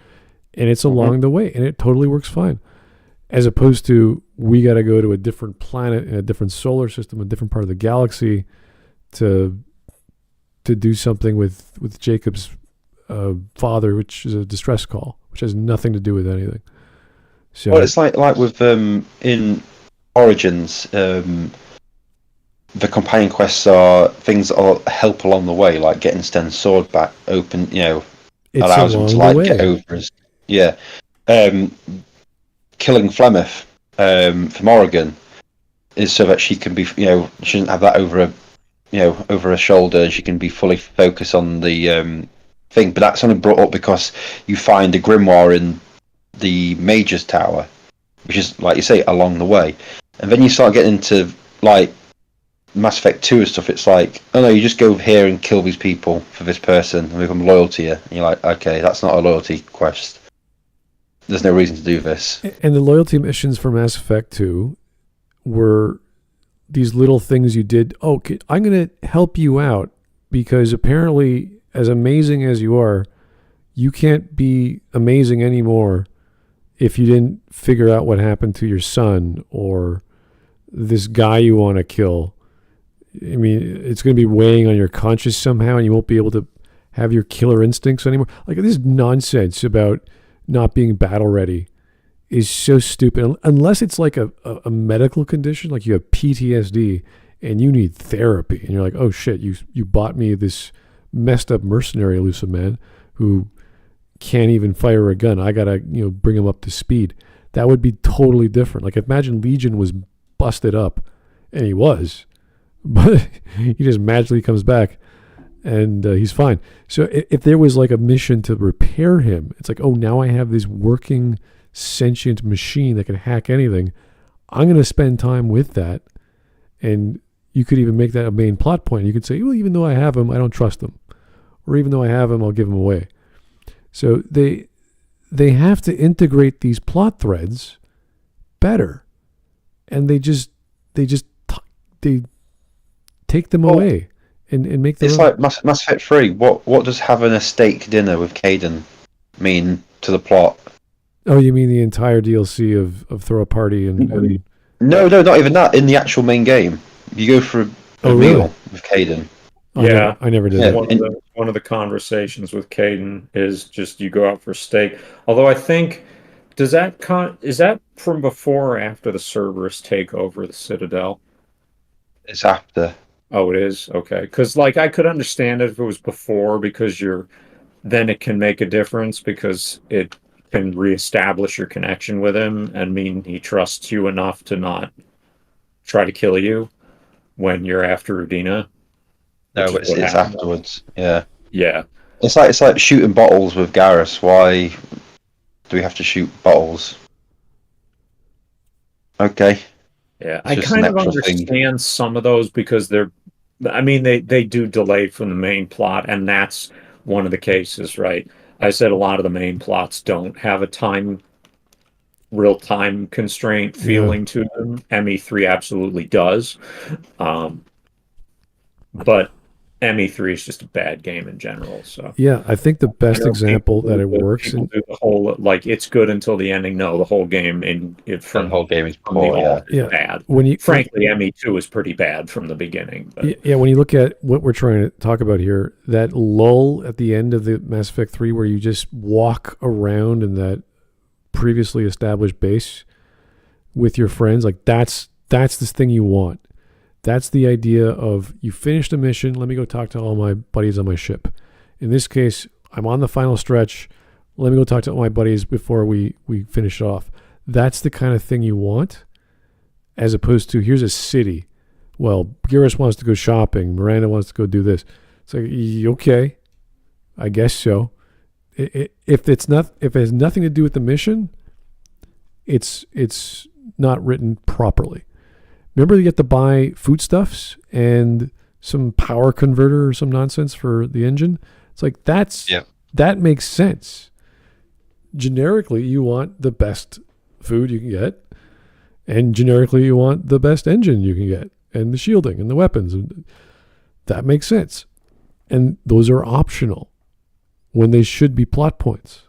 and it's along the way, and it totally works fine. As opposed to, we got to go to a different planet in a different solar system, a different part of the galaxy, to do something with Jacob's father, which is a distress call, which has nothing to do with anything. So, well, it's like with in Origins, the companion quests are things that will help along the way, like getting Sten's sword back open. Allows him to get over his killing Flemeth from Oregon is so that she can be she doesn't have that over her shoulder, and she can be fully focused on the thing. But that's only brought up because you find a grimoire in the Mage's Tower, which is, like you say, along the way. And then you start getting into like Mass Effect 2 and stuff. It's like, oh no, you just go here and kill these people for this person and become loyal to you. And you're like, okay, that's not a loyalty quest. There's no reason to do this. And the loyalty missions for Mass Effect 2 were these little things you did. Oh, I'm going to help you out because apparently, as amazing as you are, you can't be amazing anymore if you didn't figure out what happened to your son or this guy you want to kill. I mean, it's going to be weighing on your conscience somehow, and you won't be able to have your killer instincts anymore. Like, this nonsense about not being battle ready is so stupid. Unless it's like a medical condition, like you have PTSD and you need therapy, and you're like, oh shit, you bought me this messed up mercenary, elusive man, who can't even fire a gun. I gotta bring him up to speed. That would be totally different. Like, imagine Legion was busted up, and he was, but he just magically comes back and he's fine. So if there was like a mission to repair him, it's like, oh, now I have this working sentient machine that can hack anything. I'm going to spend time with that. And you could even make that a main plot point. You could say, well, even though I have him, I don't trust him. Or even though I have him, I'll give him away. So they have to integrate these plot threads better. And they take them away and make them. It's like Mass Effect 3. What does having a steak dinner with Caden mean to the plot? Oh, you mean the entire DLC of Throw a Party and No, not even that. In the actual main game, you go for a meal with Caden. Yeah, I never did. One of the conversations with Caden is just you go out for steak. Although I think, is that from before or after the Cerberus take over the Citadel? It's after. Oh, it is? Okay. Because like I could understand it if it was before, because then it can make a difference because it can reestablish your connection with him and mean he trusts you enough to not try to kill you when you're after Udina. No, it's afterwards. Yeah. Yeah. It's like shooting bottles with Garrus. Why do we have to shoot bottles? Okay. Yeah, I kind of understand some of those because they do delay from the main plot, and that's one of the cases, right? I said a lot of the main plots don't have a real-time constraint feeling to them. ME3 absolutely does. But ME3 is just a bad game in general. So yeah, I think the best example that it works in the whole, like, it's good until the ending. No, the whole game the whole game is poor, bad. Frankly, ME2 is pretty bad from the beginning. But. Yeah, when you look at what we're trying to talk about here, that lull at the end of the Mass Effect 3 where you just walk around in that previously established base with your friends, like that's this thing you want. That's the idea of you finished a mission, let me go talk to all my buddies on my ship. In this case, I'm on the final stretch, let me go talk to all my buddies before we finish it off. That's the kind of thing you want, as opposed to, here's a city. Well, Garrus wants to go shopping, Miranda wants to go do this. It's like, okay, I guess so. If it has nothing to do with the mission, it's not written properly. Remember, you get to buy foodstuffs and some power converter or some nonsense for the engine. It's like that makes sense. Generically, you want the best food you can get, and generically, you want the best engine you can get, and the shielding and the weapons. That makes sense, and those are optional when they should be plot points,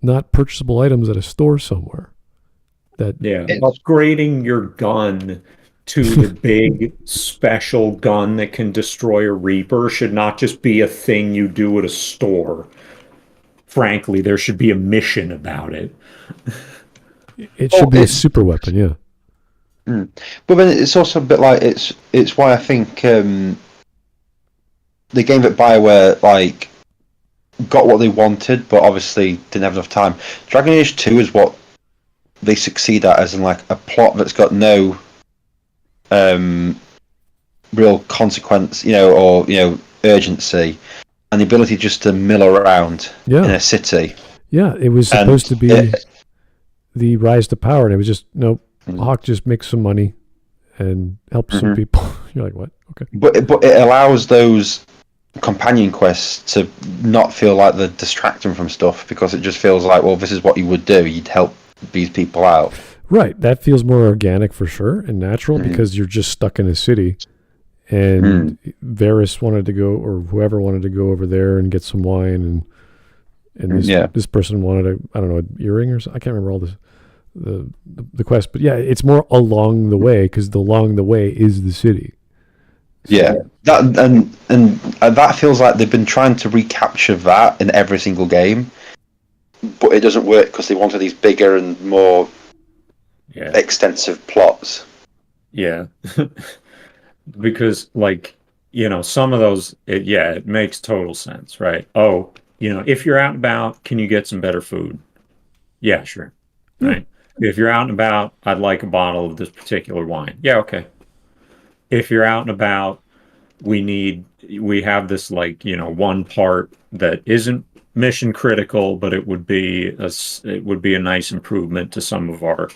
not purchasable items at a store somewhere. Upgrading your gun to the big special gun that can destroy a Reaper should not just be a thing you do at a store. Frankly, there should be a mission about it. It should be a super weapon, yeah. But then it's also a bit like it's why I think the game that BioWare like got what they wanted, but obviously didn't have enough time. Dragon Age 2 is what they succeed at, as in like a plot that's got no real consequence, or urgency, and the ability just to mill around in a city. Yeah, it was supposed to be the rise to power, and it was just nope. Hawke just makes some money and helps some people. You're like, what? Okay. But it allows those companion quests to not feel like they're distracting from stuff, because it just feels like, well, this is what you would do. You'd help these people out. Right. That feels more organic for sure and natural because you're just stuck in a city. And Varys wanted to go, or whoever wanted to go over there and get some wine, and this person wanted an earring or something. I can't remember all this. The quest, but yeah, it's more along the way, because the along the way is the city. So, that and that feels like they've been trying to recapture that in every single game, but it doesn't work because they wanted these bigger and more extensive plots. Yeah, because some of those, it makes total sense, right? Oh, if you're out and about, can you get some better food? Yeah, sure, right. If you're out and about, I'd like a bottle of this particular wine. Yeah, okay. If you're out and about, we have this one part that isn't mission critical, but it would be a nice improvement to some of our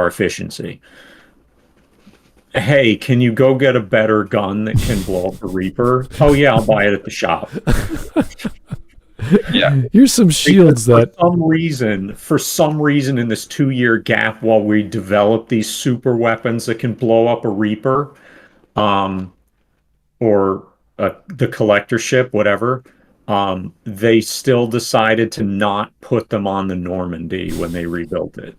efficiency. Hey, can you go get a better gun that can blow up a Reaper? Oh yeah, I'll buy it at the shop. Yeah. Here's some shields that for some reason in this 2-year gap while we develop these super weapons that can blow up a Reaper, or the collector ship, whatever, they still decided to not put them on the Normandy when they rebuilt it.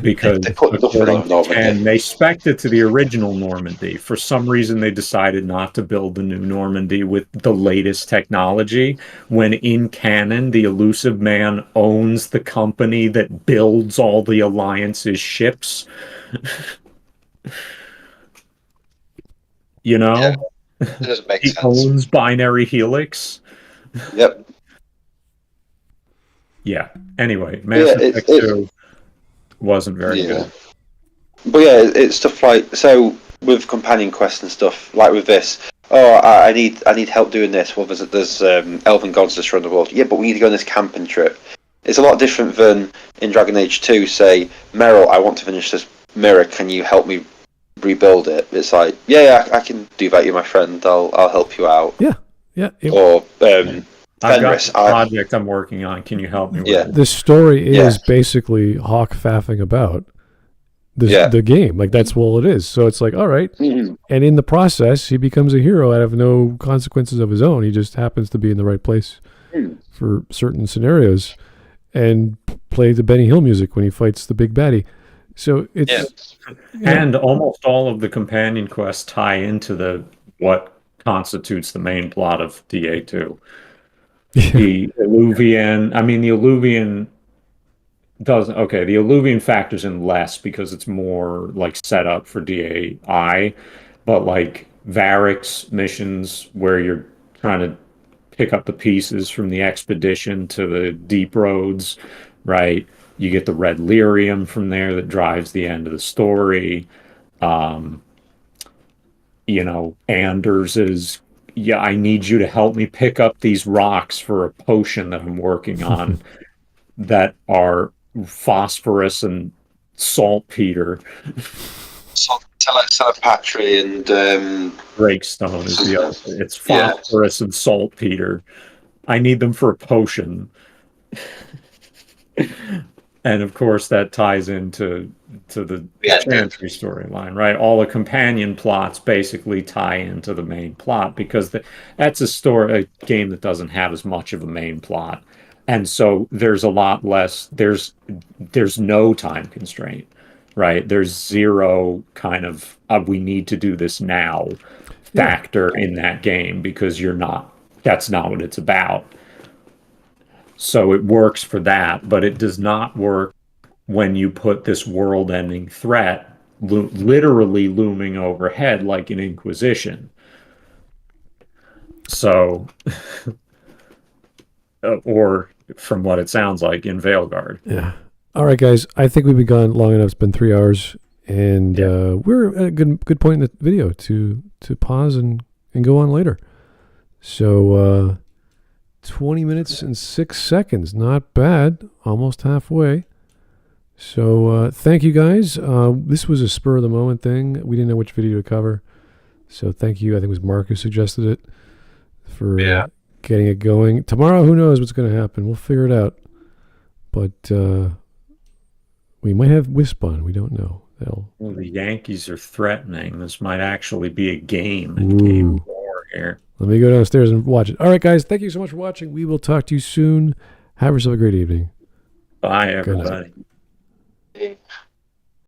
Because and they spec'd it to the original Normandy. For some reason, they decided not to build the new Normandy with the latest technology, when in canon, the Elusive Man owns the company that builds all the Alliance's ships. It doesn't make sense. He owns Binary Helix. Yep. Yeah. Anyway, Mass Effect 2 wasn't very good. But it's stuff like, so with companion quests and stuff, like with this, I need help doing this. Well, there's elven gods destroying the world. Yeah, but we need to go on this camping trip. It's a lot different than in Dragon Age 2, say, Meryl, I want to finish this mirror, can you help me rebuild it? It's like, I can do that, you're my friend, I'll help you out. Yeah. Or I've got a project I'm working on. Can you help me with it? The story is basically Hawke faffing about the game. Like, that's all it is. So it's like, all right. And in the process, he becomes a hero out of no consequences of his own. He just happens to be in the right place for certain scenarios and play the Benny Hill music when he fights the big baddie. So it's... And almost all of the companion quests tie into what constitutes the main plot of DA2. The Illuvian, the Illuvian doesn't, the Illuvian factors in less because it's more like set up for DAI, but like Varric's missions where you're trying to pick up the pieces from the expedition to the deep roads, right? You get the red lyrium from there that drives the end of the story. Anders is, I need you to help me pick up these rocks for a potion that I'm working on that are phosphorus and saltpeter. Telepatry and Breakstone is the other. It's phosphorus and saltpeter. I need them for a potion. And of course that ties into the Chantry storyline, right? All the companion plots basically tie into the main plot, because that's a game that doesn't have as much of a main plot. And so there's a lot less, there's no time constraint, right? There's zero kind of we need to do this now factor in that game, because that's not what it's about. So it works for that, but it does not work when you put this world-ending threat literally looming overhead like an Inquisition. So, or from what it sounds like in Veilguard. Yeah. All right, guys. I think we've been gone long enough. It's been 3 hours, and we're at a good point in the video to pause and go on later. So, 20 minutes and 6 seconds. Not bad. Almost halfway. So, thank you, guys. This was a spur of the moment thing. We didn't know which video to cover. So, thank you. I think it was Mark who suggested it for getting it going. Tomorrow, who knows what's going to happen. We'll figure it out. But we might have Whisp on. We don't know. Well, the Yankees are threatening. This might actually be a game in Game 4 here. Let me go downstairs and watch it. All right, guys. Thank you so much for watching. We will talk to you soon. Have yourself a great evening. Bye, everybody. Yeah.